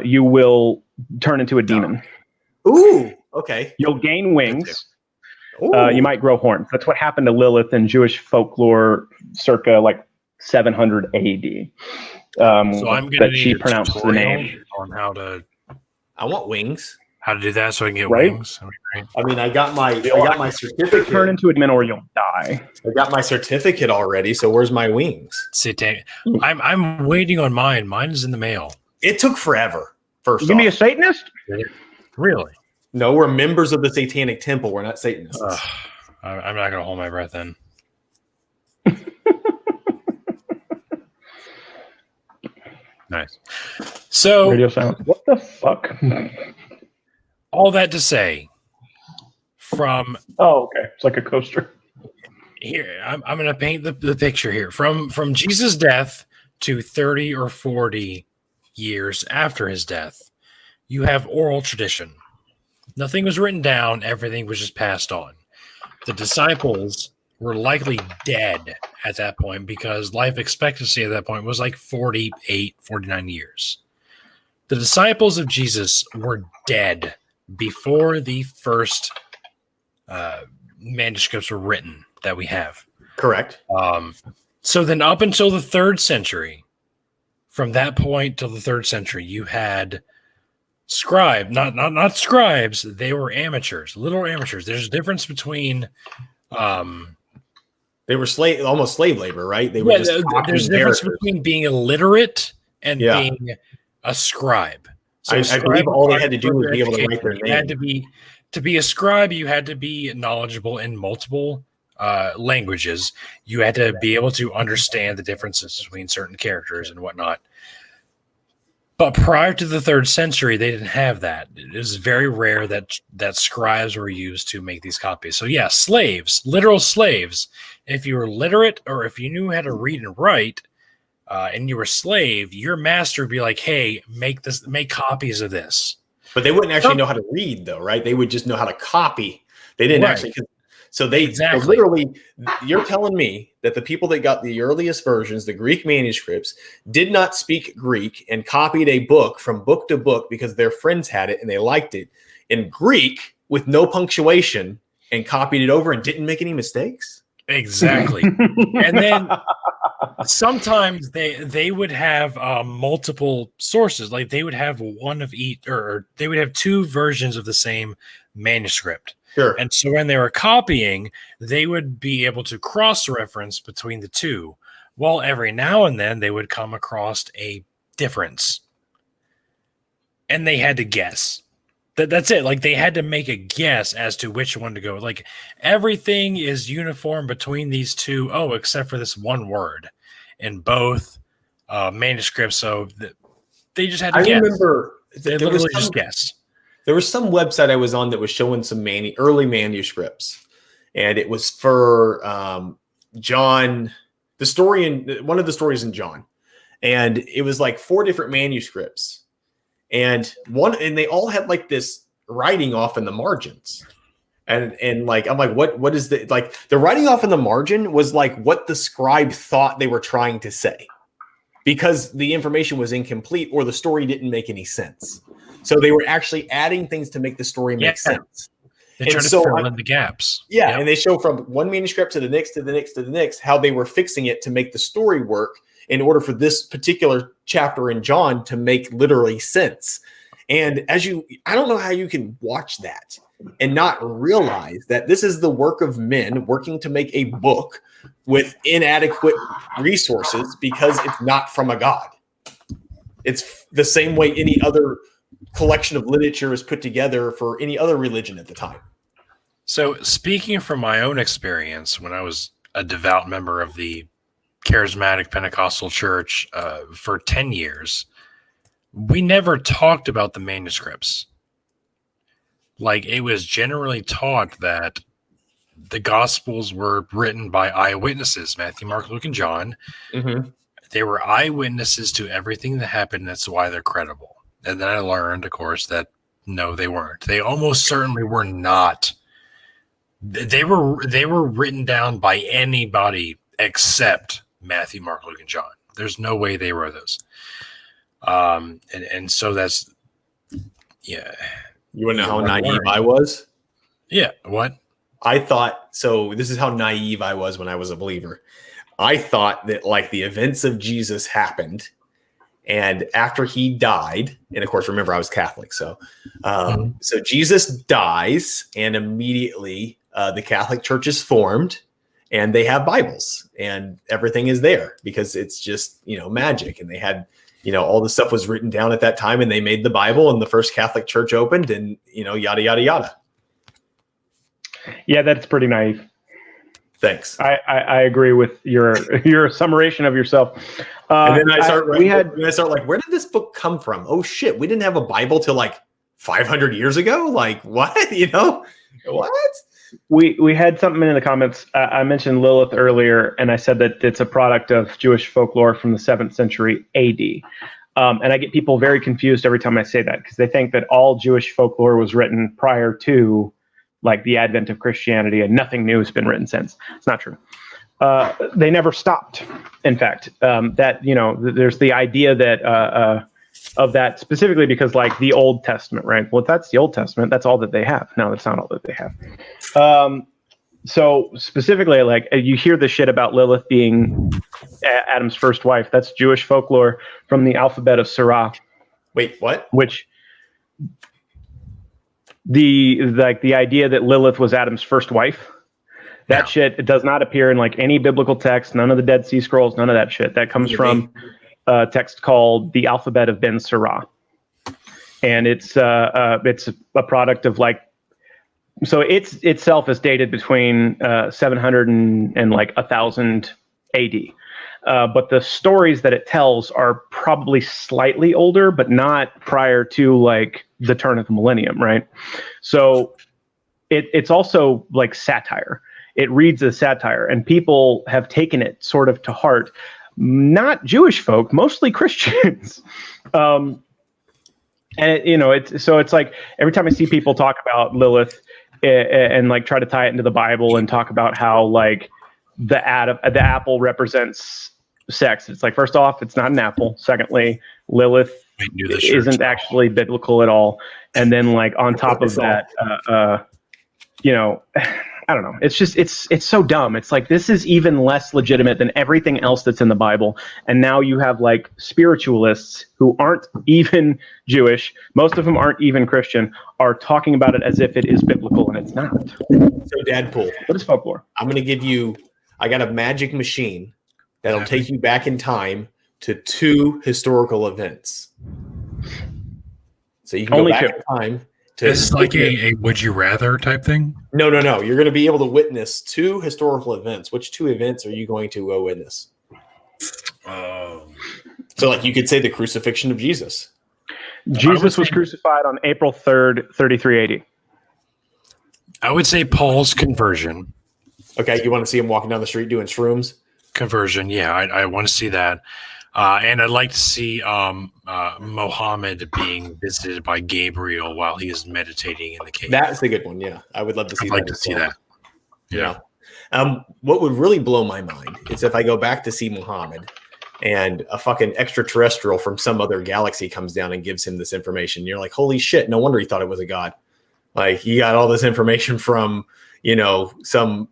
you will turn into a demon. Ooh, okay. You'll gain wings. You might grow horns. That's what happened to Lilith in Jewish folklore circa like 700 AD. So I'm going to need she pronounced the name on how to. I want wings. How to do that so I can get right? wings. I mean, I got my certificate. Turn into a demon or you'll die. I got my certificate already. So where's my wings? I'm waiting on mine. Mine is in the mail. It took forever. First, you can be a Satanist? Really? No, we're members of the Satanic Temple. We're not Satanists. I'm not going to hold my breath then. Nice. So, radio silence. What the fuck? All that to say, from okay, it's like a coaster. Here, I'm going to paint the picture here. From Jesus' death to 30 or 40 years after his death, you have oral tradition. Nothing was written down. Everything was just passed on. The disciples were likely dead at that point because life expectancy at that point was like 48, 49 years. The disciples of Jesus were dead before the first manuscripts were written that we have. Correct. So then up until the 3rd century, from that point till the 3rd century, you had not scribes. They were amateurs, literal amateurs. There's a difference between they were almost slave labor, right? They were there's a difference between being illiterate and being a scribe. So I believe all they had to do was be able to write their name. To be a scribe, you had to be knowledgeable in multiple languages. You had to be able to understand the differences between certain characters and whatnot. But prior to the 3rd century, they didn't have that. It was very rare that scribes were used to make these copies. So yeah, slaves, literal slaves. If you were literate or if you knew how to read and write, and you were a slave, your master would be like, "Hey, make copies of this." But they wouldn't actually know how to read, though, right? They would just know how to copy. They didn't actually. So so literally, you're telling me that the people that got the earliest versions, the Greek manuscripts, did not speak Greek and copied a book from book to book because their friends had it and they liked it in Greek with no punctuation and copied it over and didn't make any mistakes? Exactly. And then sometimes they would have multiple sources. Like they would have one of each, or they would have 2 versions of the same manuscript. Sure. And so when they were copying, they would be able to cross-reference between the 2. Well, every now and then they would come across a difference. And they had to guess. That's it. Like they had to make a guess as to which one to go. Like everything is uniform between these 2. Oh, except for this one word in both manuscripts, so they just had to I guess. remember They literally just guessed. There was some website I was on that was showing some early manuscripts, and it was for John, the story in one of the stories in John, and it was like 4 different manuscripts, and they all had like this writing off in the margins, and like I'm like, what is the like the writing off in the margin was like what the scribe thought they were trying to say, because the information was incomplete or the story didn't make any sense. So they were actually adding things to make the story make sense. They try to fill in the gaps. Yeah, yep. And they show from one manuscript to the next, to the next, to the next, how they were fixing it to make the story work in order for this particular chapter in John to make literally sense. And I don't know how you can watch that and not realize that this is the work of men working to make a book with inadequate resources because it's not from a god. It's the same way any other collection of literature is put together for any other religion at the time. So speaking from my own experience, when I was a devout member of the Charismatic Pentecostal Church for 10 years, we never talked about the manuscripts. Like, it was generally taught that the Gospels were written by eyewitnesses, Matthew, Mark, Luke, and John. Mm-hmm. They were eyewitnesses to everything that happened. That's why they're credible. And then I learned, of course, that no, they weren't. They almost certainly were not. They were written down by anybody except Matthew, Mark, Luke, and John. There's no way they wrote those. And so that's, yeah. You want to know how naive I was? Yeah. What? I thought, so this is how naive I was when I was a believer. I thought that like the events of Jesus happened, and after he died, and of course, remember I was Catholic. So Jesus dies, and immediately the Catholic Church is formed, and they have Bibles, and everything is there because it's just, magic. And they had, all the stuff was written down at that time, and they made the Bible, and the first Catholic Church opened, and, yada, yada, yada. Yeah, that's pretty naive. Thanks. I agree with your summation of yourself. And then I start like, where did this book come from? Oh shit, we didn't have a Bible till like 500 years ago. Like what? What? We had something in the comments. I mentioned Lilith earlier, and I said that it's a product of Jewish folklore from the 7th century AD. And I get people very confused every time I say that because they think that all Jewish folklore was written prior to like the advent of Christianity, and nothing new has been written since. It's not true. They never stopped. In fact, there's the idea that of that specifically because like the Old Testament, right? Well, if that's the Old Testament, that's all that they have. No, that's not all that they have. So specifically, like you hear the shit about Lilith being Adam's first wife. That's Jewish folklore from the alphabet of Sirah. Wait, what? Which the idea that Lilith was Adam's first wife, that shit, it does not appear in like any biblical text, none of the Dead Sea Scrolls, none of that shit. That comes from a text called the Alphabet of Ben Sirah. And it's a product of like, so it's itself is dated between 700 and like 1000 AD. But the stories that it tells are probably slightly older, but not prior to like the turn of the millennium, right? So it's also like satire. It reads as satire, and people have taken it sort of to heart. Not Jewish folk, mostly Christians. And it's like every time I see people talk about Lilith and like try to tie it into the Bible and talk about how like the apple represents sex. It's like, first off, it's not an apple. Secondly, Lilith isn't actually biblical at all. And then like on top of that, I don't know. It's just, it's so dumb. It's like, this is even less legitimate than everything else that's in the Bible. And now you have like spiritualists who aren't even Jewish. Most of them aren't even Christian, are talking about it as if it is biblical, and it's not. So Dadpool, what is folklore? I'm going to give you, I got a magic machine that'll take you back in time to 2 historical events. So you can go back in time. This is like a would you rather type thing? No. You're going to be able to witness 2 historical events. Which 2 events are you going to witness? So, like, you could say the crucifixion of Jesus. Jesus was crucified on April 3rd, 3380. I would say Paul's conversion. Okay, you want to see him walking down the street doing shrooms? Conversion, yeah, I want to see that. And I'd like to see Muhammad being visited by Gabriel while he is meditating in the cave. That's a good one, yeah. I would love to see I'd that. like to see that. Yeah. What would really blow my mind is if I go back to see Muhammad and a fucking extraterrestrial from some other galaxy comes down and gives him this information. You're like, holy shit, no wonder he thought it was a god. Like, he got all this information from, some,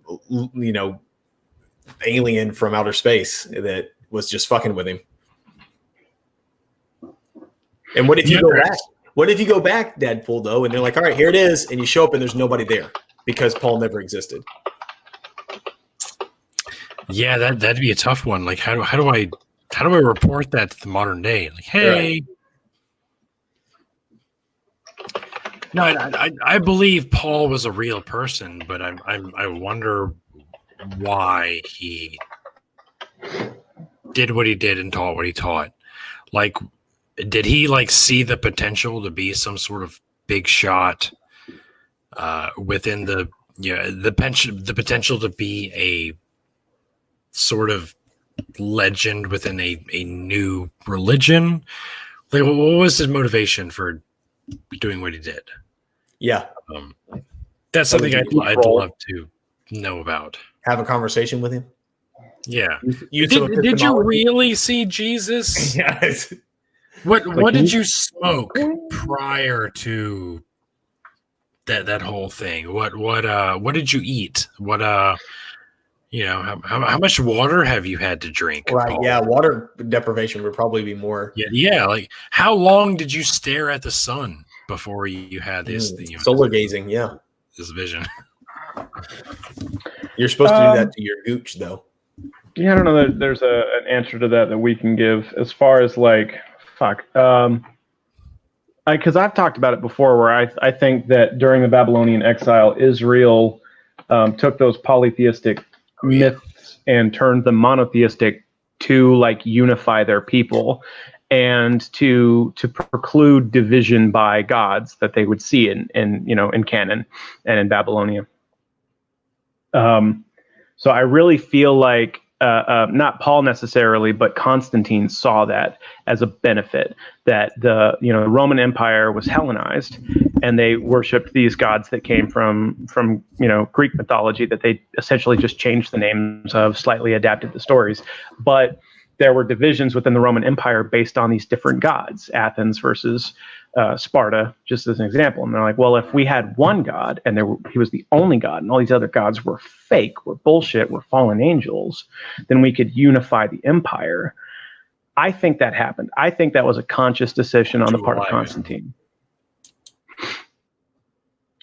alien from outer space that was just fucking with him. And what if you go back? What if you go back, Deadpool, though, and they're like, all right, here it is, and you show up and there's nobody there because Paul never existed? Yeah, that'd be a tough one. Like, how do I report that to the modern day? Like, hey, no, I believe Paul was a real person, but I wonder why he did what he did and taught what he taught. Like, did he see the potential to be some sort of big shot within the potential to be a sort of legend within a new religion? Like, what was his motivation for doing what he did? Yeah, that's something I'd love to know about. Have a conversation with him. Yeah. Did you really see Jesus? Yes. What did you smoke prior to that whole thing? What did you eat? How much water have you had to drink? Right. Paul? Yeah. Water deprivation would probably be more. Yeah. Like, how long did you stare at the sun before you had this solar gazing? Yeah. This vision. You're supposed to do that to your gooch, though. Yeah, I don't know that there's an answer to that we can give as far as because I've talked about it before, where I think that during the Babylonian exile, Israel took those polytheistic myths and turned them monotheistic to unify their people and to preclude division by gods that they would see in canon and in Babylonia. So I really feel like not Paul necessarily, but Constantine saw that as a benefit, that the Roman Empire was Hellenized and they worshipped these gods that came from Greek mythology that they essentially just changed the names of, slightly adapted the stories. But there were divisions within the Roman Empire based on these different gods, Athens versus Sparta, just as an example. And they're like, well, if we had one god and he was the only god and all these other gods were fake, were bullshit, were fallen angels, then we could unify the empire. I think that happened. I think that was a conscious decision on the part of Constantine.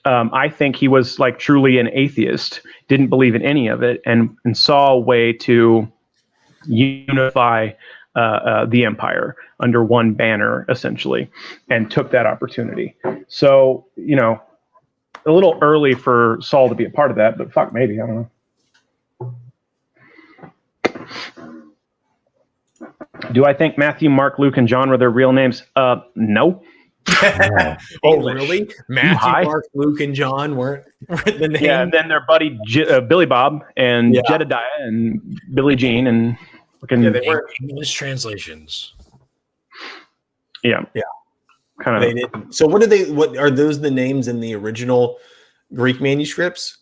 I think he was truly an atheist, didn't believe in any of it, and saw a way to unify the empire under one banner, essentially, and took that opportunity. So, a little early for Saul to be a part of that, but fuck, maybe, I don't know. Do I think Matthew, Mark, Luke, and John were their real names? No. Oh, really? Matthew, Mark, Luke, and John weren't the names? Yeah, and then their buddy Billy Bob and Jedediah and Billie Jean and they were English translations. Yeah. Kind of. They didn't. So what are those the names in the original Greek manuscripts?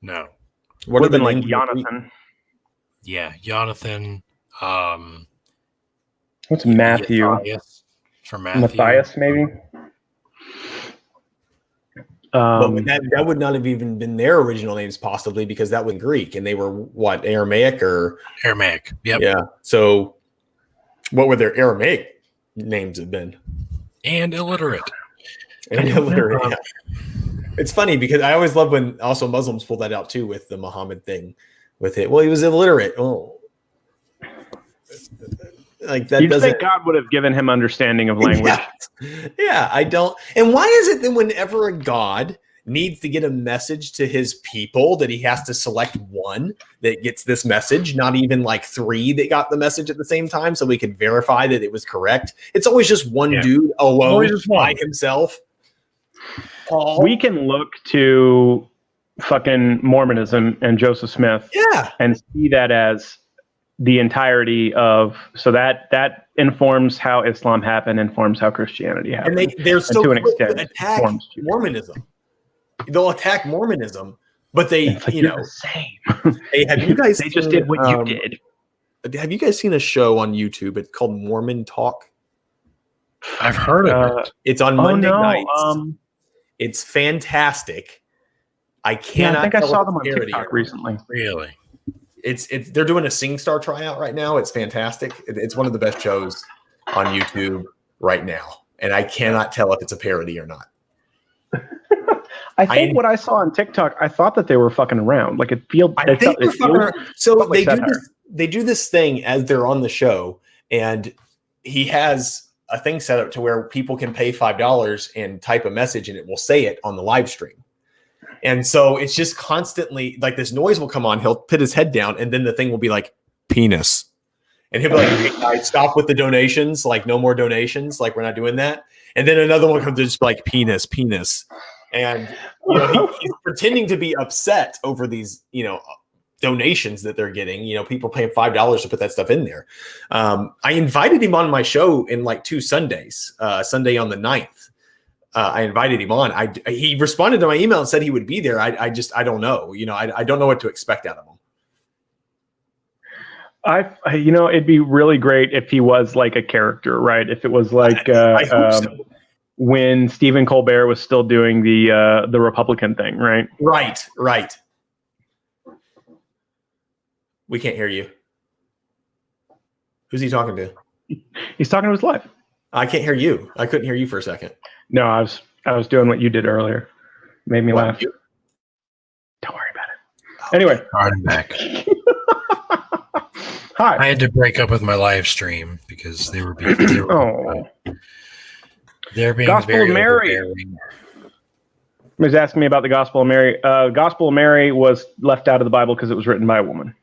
No. What have been Jonathan? Yeah, Jonathan. What's Matthew? Matthias, maybe. But that would not have even been their original names, possibly, because that was Greek, and they were what, Aramaic or Aramaic? Yep. Yeah. So, what would their Aramaic names have been? And illiterate. Yeah. It's funny because I always love when also Muslims pull that out too with the Muhammad thing, with it. Well, he was illiterate. Oh. Like that. You'd think God would have given him understanding of language. Yeah, I don't. And why is it that whenever a god needs to get a message to his people that he has to select one that gets this message, not even like 3 that got the message at the same time, so we can verify that it was correct. It's always just one dude alone by himself. Paul. We can look to fucking Mormonism and Joseph Smith and see that as the entirety of, so that informs how Islam happened, informs how Christianity happened. And they're so to an quick extent to attack Mormonism. They'll attack Mormonism, but they, you know, same. Hey, have you guys? They just did what you did. Have you guys seen a show on YouTube? It's called Mormon Talk. I've heard of it. It's on Monday nights. It's fantastic. I cannot. I think I saw them on TikTok recently. Really? It's they're doing a SingStar tryout right now. It's fantastic. It's one of the best shows on YouTube right now, and I cannot tell if it's a parody or not. I think what I saw on TikTok, I thought that they were fucking around. Like it feels. So they do this thing as they're on the show, and he has a thing set up to where people can pay $5 and type a message, and it will say it on the live stream. And so it's just constantly like this noise will come on. He'll put his head down, and then the thing will be like penis, and he'll be like, "Hey guys, stop with the donations! Like no more donations! Like we're not doing that." And then another one comes to just like penis, and you know he's pretending to be upset over these donations that they're getting. You know, people paying $5 to put that stuff in there. I invited him on my show in like 2 Sundays. Sunday on the 9th. I invited him on. He responded to my email and said he would be there. I don't know. You know, I don't know what to expect out of him. It'd be really great if he was like a character, right? If it was like I hope so. When Stephen Colbert was still doing the Republican thing, right? Right. We can't hear you. Who's he talking to? He's talking to his wife. I can't hear you. I couldn't hear you for a second. No, I was doing what you did earlier. Made me laugh. Don't worry about it. Anyway. I'm back. Hi. I had to break up with my live stream because they were being Gospel very of Mary. overbearing. He was asking me about the Gospel of Mary. Gospel of Mary was left out of the Bible because it was written by a woman.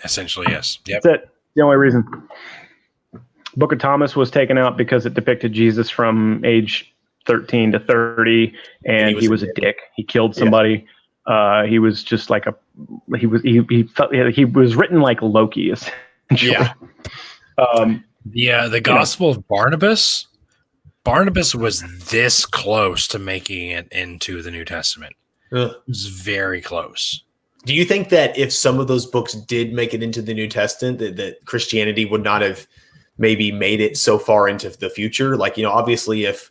Essentially, yes. Yep. That's it. The only reason. Book of Thomas was taken out because it depicted Jesus from age 13 to 30, and he was a dick. He killed somebody. Yeah. He was just like he was written like Loki, essentially. Yeah. The Gospel of Barnabas. Barnabas was this close to making it into the New Testament. It was very close. Do you think that if some of those books did make it into the New Testament, that Christianity would not have maybe made it so far into the future? Like, obviously if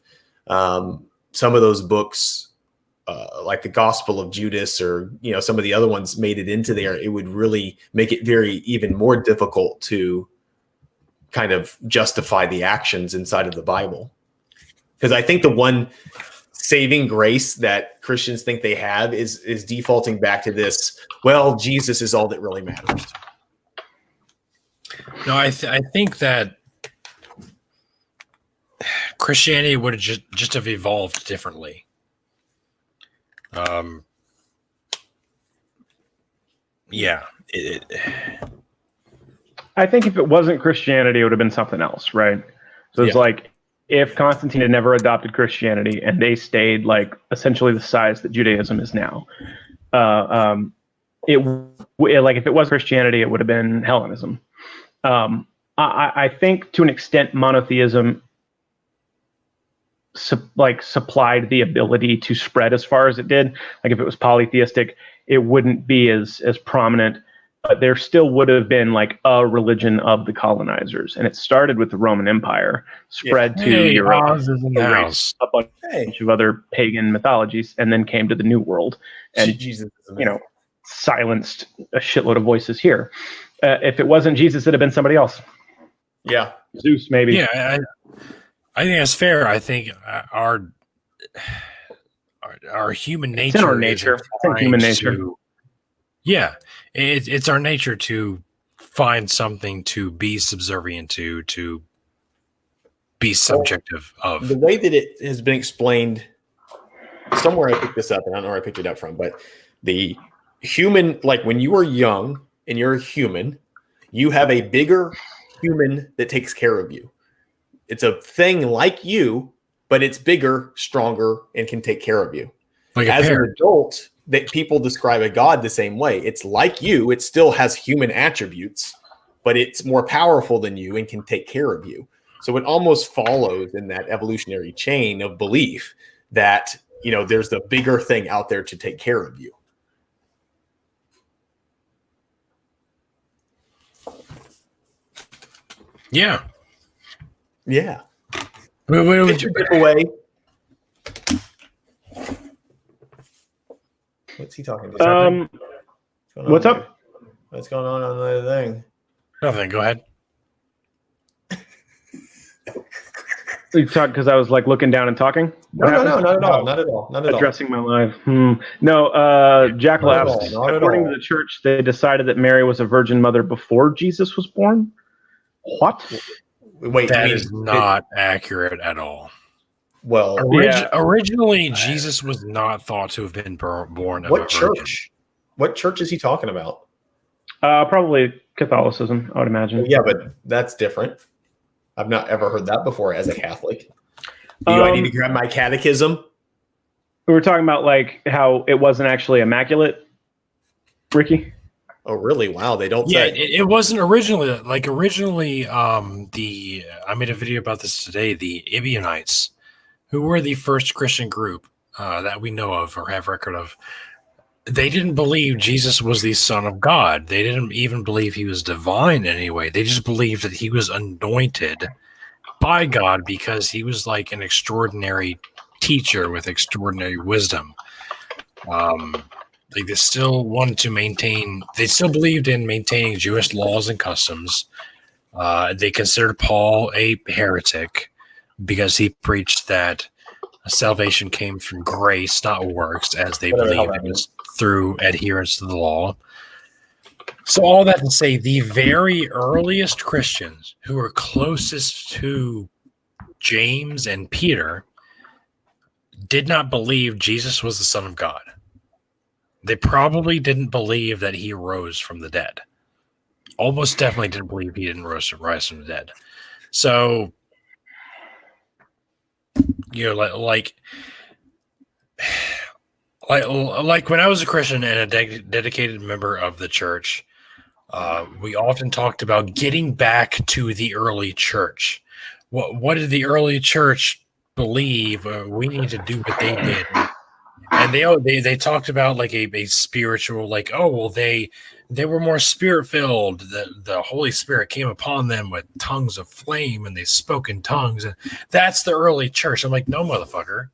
some of those books, like the Gospel of Judas or, some of the other ones made it into there, it would really make it even more difficult to kind of justify the actions inside of the Bible. Because I think the one saving grace that Christians think they have is defaulting back to this, well, Jesus is all that really matters. No, I think that Christianity would have just have evolved differently. I think if it wasn't Christianity, it would have been something else, right? So it's like if Constantine had never adopted Christianity and they stayed like essentially the size that Judaism is now, if it was Christianity, it would have been Hellenism. I think to an extent, monotheism supplied the ability to spread as far as it did. Like if it was polytheistic, it wouldn't be as prominent, but there still would have been like a religion of the colonizers. And it started with the Roman Empire, spread to Europe, a bunch of other pagan mythologies, and then came to the New World and, silenced a shitload of voices here. If it wasn't Jesus, it'd have been somebody else. Yeah. Zeus, maybe. Yeah, I think that's fair. I think our human nature. It's in our nature. It's in human nature. It's our nature to find something to be subservient to be subjective of. The way that it has been explained somewhere I picked this up, and I don't know where I picked it up from, but the human, like when you are young and you're a human, you have a bigger human that takes care of you. It's a thing like you, but it's bigger, stronger, and can take care of you. Like as an adult, that people describe a god the same way. It's like you, it still has human attributes, but it's more powerful than you and can take care of you. So it almost follows in that evolutionary chain of belief that, you know, there's the bigger thing out there to take care of you. Yeah. Yeah. Wait, giveaway. What's he talking to? What's up? What's going on the thing? Nothing. Go ahead. You talk because I was like looking down and talking. No, not at all. Not at all. Not at all. Addressing my life. No, Jack Not at laughs. all, not at According all. to the church, they decided that Mary was a virgin mother before Jesus was born. What? Wait, That you mean is not accurate at all. well, Yeah. Originally, Jesus was not thought to have been born of what a virgin. church? What church is he talking about? Probably Catholicism, I would imagine. Yeah, but that's different. I've not ever heard that before as a Catholic. I need to grab my catechism? We were talking about like how it wasn't actually immaculate, Ricky. Oh, really? Wow, they don't Yeah, say. it wasn't originally like originally. I made a video about this today. The Ebionites, who were the first Christian group that we know of or have record of, they didn't believe Jesus was the Son of God. They didn't even believe he was divine in any way. They just believed that he was anointed by God because he was like an extraordinary teacher with extraordinary wisdom. Like they still wanted to maintain, they still believed in maintaining Jewish laws and customs. They considered Paul a heretic because he preached that salvation came from grace, not works, as they believed it was through adherence to the law. So all that to say, the very earliest Christians who were closest to James and Peter did not believe Jesus was the Son of God. They probably didn't believe that he rose from the dead. Almost definitely didn't believe he didn't rise from the dead. So, you know, like when I was a Christian and a dedicated member of the church, we often talked about getting back to the early church. What did the early church believe? We need to do what they did. And they talked about like a spiritual, like, oh, well, they were more spirit filled. The Holy Spirit came upon them with tongues of flame and they spoke in tongues. And that's the early church. I'm like, no, motherfucker.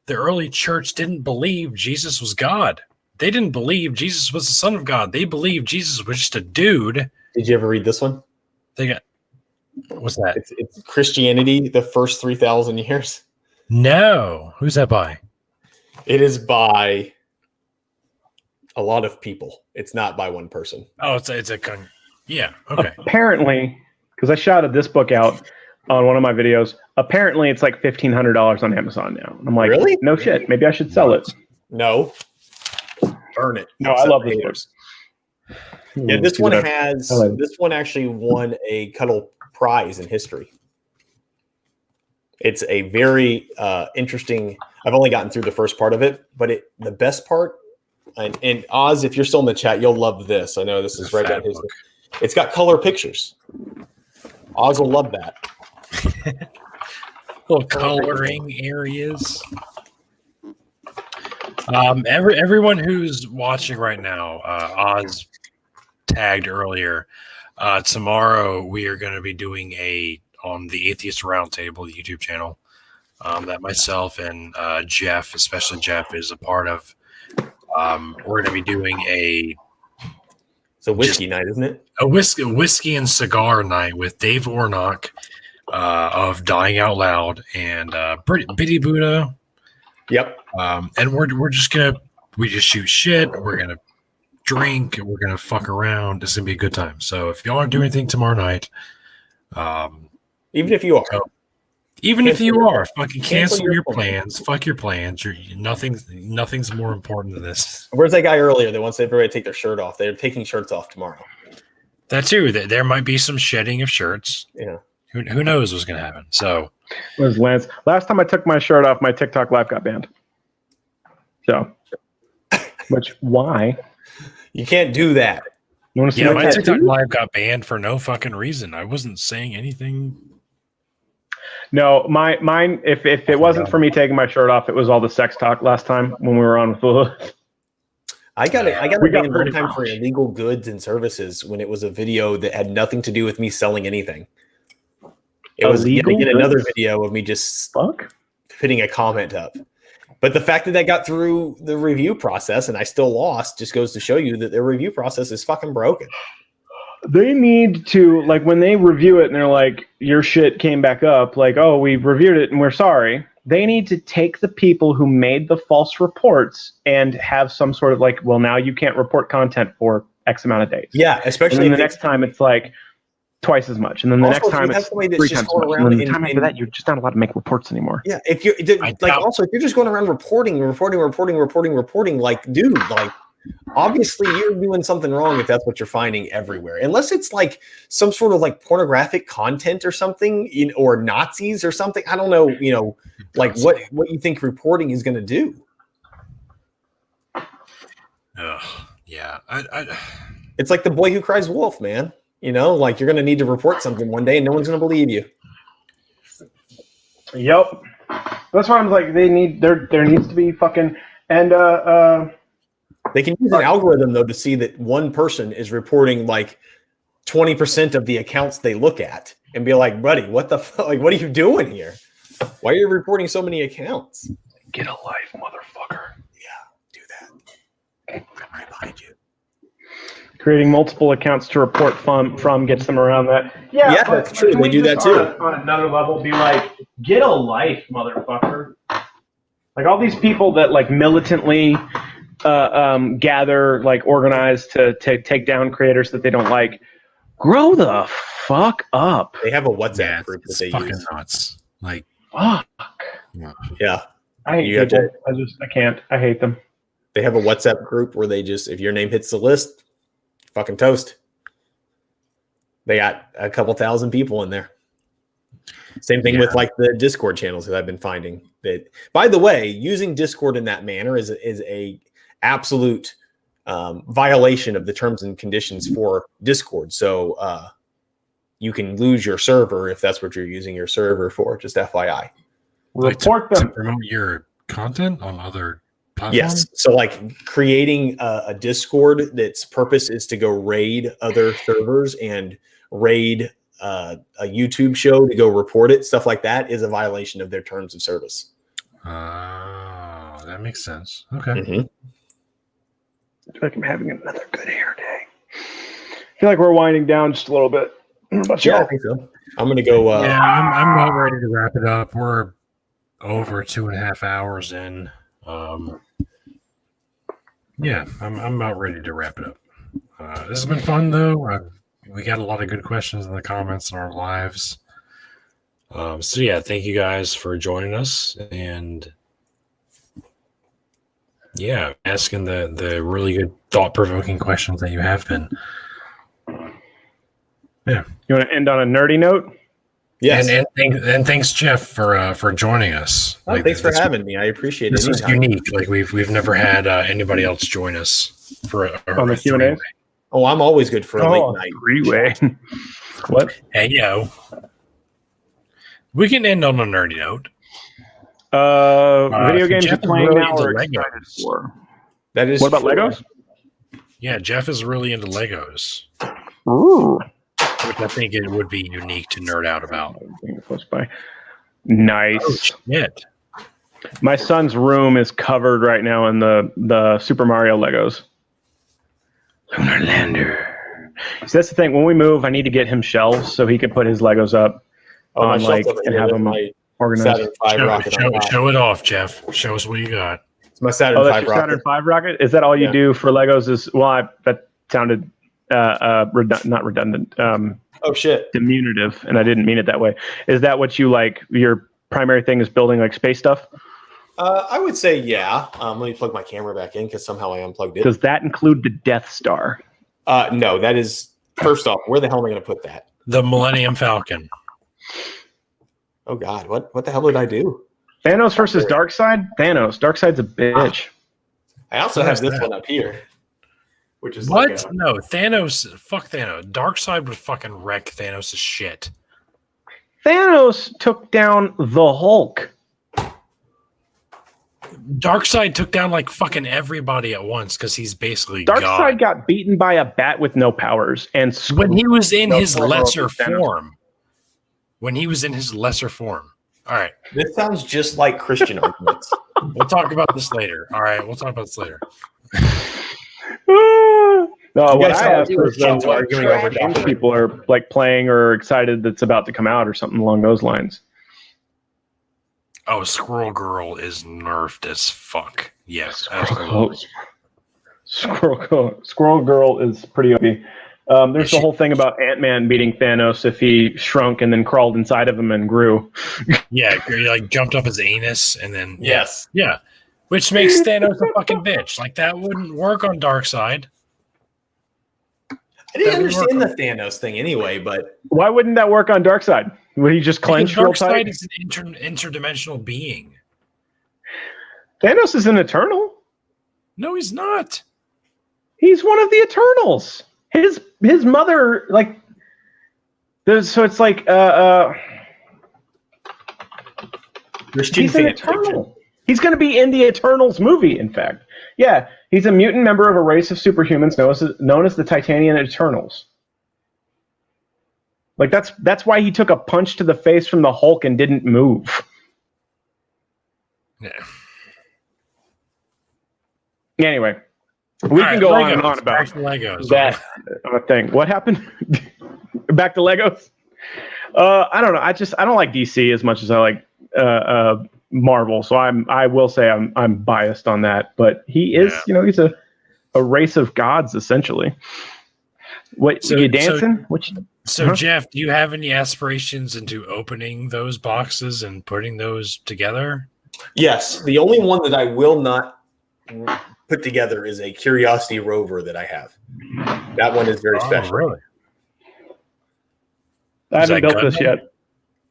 The early church didn't believe Jesus was God. They didn't believe Jesus was the Son of God. They believed Jesus was just a dude. Did you ever read this one? They got, what's that? It's Christianity, the first 3,000 years. No. Who's that by? It is by a lot of people. It's not by one person. Oh, yeah. Okay. Apparently, because I shouted this book out on one of my videos, apparently it's like $1,500 on Amazon now. And I'm like, Really? no shit. Maybe I should sell it. No. Burn it. No, I love these books. Yeah, this one has. I like it. This one actually won a Cuddle Prize in history. It's a very interesting. I've only gotten through the first part of it, but the best part, and Oz, if you're still in the chat, you'll love this. I know this is right down his. It's got color pictures. Oz will love that. Little coloring areas. Everyone who's watching right now, Oz tagged earlier. Tomorrow we are going to be doing on the Atheist Roundtable, the YouTube channel, that myself and Jeff, especially Jeff, is a part of. We're going to be doing It's a whiskey night, isn't it? a whiskey and cigar night with Dave Warnock of Dying Out Loud and Biddy Buddha. Yep. And we just shoot shit. We're gonna drink. We're gonna fuck around. It's gonna be a good time. So if y'all aren't doing anything tomorrow night, Even if you are. Even if you Cancel are, fucking cancel your your plans. plans. Fuck your plans. Nothing's more important than this. Where's that guy earlier that wants everybody to take their shirt off? They're taking shirts off tomorrow. That too. There might be some shedding of shirts. Yeah. Who knows what's gonna happen? So, Was Lance? Last time I took my shirt off, my TikTok live got banned. So, why? You can't do that. You want to see yeah, my my TikTok tattoo? live got banned for no fucking reason. I wasn't saying anything. No, mine. If it wasn't for me taking my shirt off, it was all the sex talk last time when we were on with Lilith. I got We it got banned one pretty time for much. illegal goods and services when it was a video that had nothing to do with me selling anything. It was yet Illegal again another goods? video of me just Fuck. putting a comment up. But the fact that got through the review process and I still lost just goes to show you that their review process is fucking broken. They need to, like, when they review it and they're like, your shit came back up, like, oh, we reviewed it and we're sorry. They need to take the people who made the false reports and have some sort of like, well, now you can't report content for X amount of days. Yeah, And especially then if the they- next time it's like twice as much. And then the Also, next if you time have it's somebody that's 3 just times as going much. around And then the and- time after and- that, you're just not allowed to make reports anymore. Yeah, if you're also if you're just going around reporting, like, dude, like, obviously you're doing something wrong if that's what you're finding everywhere. Unless it's like some sort of like pornographic content or something, or Nazis or something. I don't know, like what you think reporting is going to do. Yeah. It's like the boy who cries wolf, man. Like you're going to need to report something one day and no one's going to believe you. Yep. That's why I'm like, there needs to be fucking, and They can use an algorithm though to see that one person is reporting like 20% of the accounts they look at and be like, buddy, what the fuck? Like, what are you doing here? Why are you reporting so many accounts? get a life, motherfucker. Do that. I'm right behind you. Creating multiple accounts to report from gets them around that. Yeah, but that's true. can They we do just that too. On another level, be like, get a life, motherfucker. Like all these people that like militantly gather, like organize to take down creators that they don't like. Grow the fuck up. They have a WhatsApp group that it's they fucking use. nuts. Like, Fuck. Yeah. I hate You have people. I can't. I hate them. They have a WhatsApp group where they just, if your name hits the list, fucking toast. They got a couple thousand people in there. Same thing with like the Discord channels that I've been finding. That, by the way, using Discord in that manner is a absolute violation of the terms and conditions for Discord. So you can lose your server if that's what you're using your server for. Just FYI. Report to them. promote your content on other platforms. Yes. So like creating a Discord that's purpose is to go raid other servers and raid a YouTube show to go report it, stuff like that is a violation of their terms of service. Oh, that makes sense. Okay. Mm-hmm. I feel like I'm having another good hair day. I feel like we're winding down just a little bit. Yeah, I think so. I'm going to go. Yeah, I'm about ready to wrap it up. We're over 2.5 hours in. Yeah, I'm about ready to wrap it up. This has been fun, though. We got a lot of good questions in the comments in our lives. So, yeah, thank you guys for joining us. And, yeah, asking the really good, thought-provoking questions that you have been. Yeah. You want to end on a nerdy note? Yes. And thanks, Jeff, for joining us. Oh, thanks for having me. I appreciate it. This was Anytime. unique. Like we've never had anybody else join us for On the Q&A? three-way. Oh, I'm always good for a late night. Three-way. What? Hey yo, we can end on a nerdy note. Video if games Jeff are is playing really now into or Legos. excited for? That is. What about true. Legos? Yeah, Jeff is really into Legos, Ooh. which I think it would be unique to nerd out about. Close by. Nice. Oh shit! My son's room is covered right now in the Super Mario Legos. Lunar Lander. So that's the thing. When we move, I need to get him shelves so he can put his Legos up Oh, my on shelf's like over and here have with them my organized. Saturn V rocket on top. Show it off, Jeff. Show us what you got. It's my Saturn Oh, that's V your rocket. Saturn V rocket. Is that all you Yeah. do for Legos? That sounded not redundant. Oh shit! Diminutive, and I didn't mean it that way. Is that what you like? Your primary thing is building like space stuff? I would say yeah. Let me plug my camera back in because somehow I unplugged it. Does that include the Death Star? No, that is first off. Where the hell am I going to put that? The Millennium Falcon. Oh God, what the hell did I do? Thanos versus Darkseid? Thanos. Darkseid's a bitch. I also have this one up here, which is What? like No, Thanos. Fuck Thanos. Darkseid would fucking wreck Thanos' shit. Thanos took down the Hulk. Darkseid took down like fucking everybody at once because he's basically Darkseid God. got beaten by a bat with no powers, and When he was in his No, lesser Thanos. form. When he was in his lesser form. All right. this sounds just like Christian arguments. We'll talk about this later. All right. We'll talk about this later. No, what guys I sound asked like was Christians arguing over games doctrine. people are like playing or excited that's about to come out or something along those lines. Oh, Squirrel Girl is nerfed as fuck. Yes, Squirrel absolutely. Squirrel Girl is pretty OP. There's the whole thing about Ant-Man beating Thanos if he shrunk and then crawled inside of him and grew. Yeah, he like jumped up his anus and then Yes. yeah, which makes Thanos a fucking bitch. Like that wouldn't work on Darkseid. I didn't Doesn't work understand the Thanos thing anyway, but Why wouldn't that work on Darkseid? Would he just clench real tight? Darkseid is an interdimensional being. Thanos is an Eternal. No, he's not. He's one of the Eternals. His mother, like, so it's like Christian he's an fan fiction. Eternal. He's going to be in the Eternals movie. In fact, yeah, he's a mutant member of a race of superhumans known as the Titanian Eternals. Like that's why he took a punch to the face from the Hulk and didn't move. Yeah. Anyway, we can go on and on about Back to Legos. that thing. What happened? Back to Legos. I don't know. I don't like DC as much as I like Marvel. So I will say I'm biased on that. But he is, he's a race of gods essentially. What So- you dancing? So, Jeff, do you have any aspirations into opening those boxes and putting those together? Yes, the only one that I will not put together is a Curiosity rover that I have. That one is very special. Really? I haven't that built good? this yet.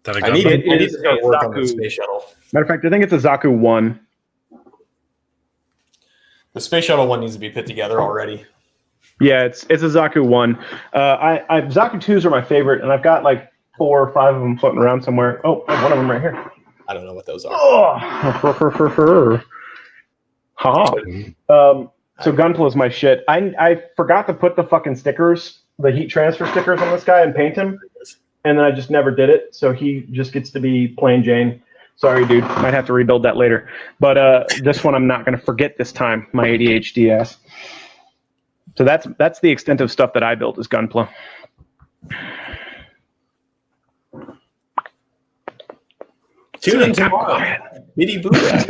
I need to is start a work on the Zaku. space shuttle. Matter of fact, I think it's a Zaku 1. The space shuttle one needs to be put together already. Yeah, it's a Zaku 1. Zaku 2s are my favorite, and I've got like 4 or 5 of them floating around somewhere. Oh, I have one of them right here. I don't know what those are. Oh, haha. So Gunpla is my shit. I forgot to put the fucking stickers, the heat transfer stickers on this guy and paint him, and then I just never did it. So he just gets to be plain Jane. Sorry, dude. Might have to rebuild that later. But this one I'm not going to forget this time. My ADHD ass. So that's the extent of stuff that I built is Gunpla. Tune in tomorrow. Bitty Buddha.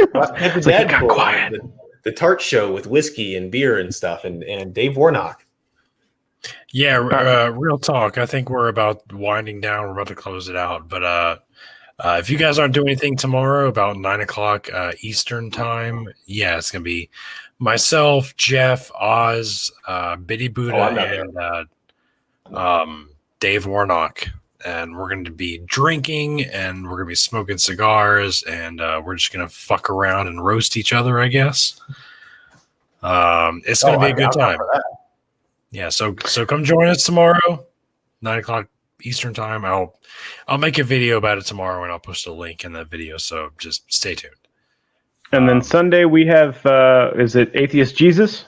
The Tart Show with whiskey and beer and stuff, and Dave Warnock. Yeah, real talk. I think we're about winding down. We're about to close it out. But if you guys aren't doing anything tomorrow about 9:00 Eastern time, yeah, it's gonna be myself, Jeff, Oz, Bitty Buddha, and Dave Warnock. And we're going to be drinking, and we're going to be smoking cigars, and we're just going to fuck around and roast each other, I guess. It's going to be a good time. Yeah, so come join us tomorrow, 9:00 Eastern time. I'll make a video about it tomorrow, and I'll post a link in that video. So just stay tuned. And then Sunday we have is it Atheist Jesus?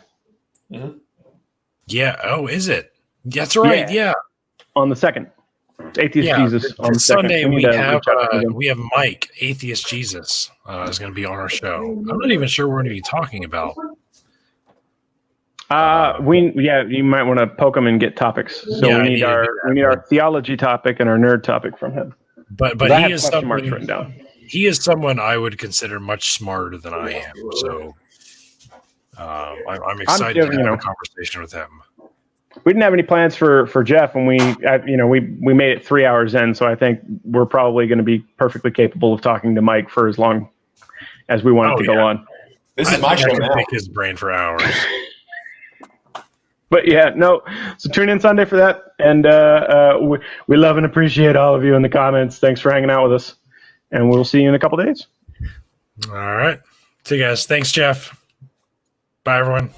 Mm-hmm. Yeah. Oh, is it? That's right. Yeah. On the 2nd. Atheist Jesus on the Sunday 2nd. we have Mike, Atheist Jesus, is going to be on our show. I'm not even sure what we're going to be talking about. You might want to poke him and get topics. So Yeah, we need our theology topic and our nerd topic from him. But I he have is question marks someone, written down. he is someone I would consider much smarter than I am. So I'm excited to have a conversation with him. we didn't have any plans for Jeff, and we made it 3 hours in, so I think we're probably going to be perfectly capable of talking to Mike for as long as we want it to go on. This is my show I can now. pick his brain for hours. But yeah, no. So tune in Sunday for that, and we love and appreciate all of you in the comments. Thanks for hanging out with us, and we'll see you in a couple days. All right. See you guys. Thanks, Jeff. Bye, everyone.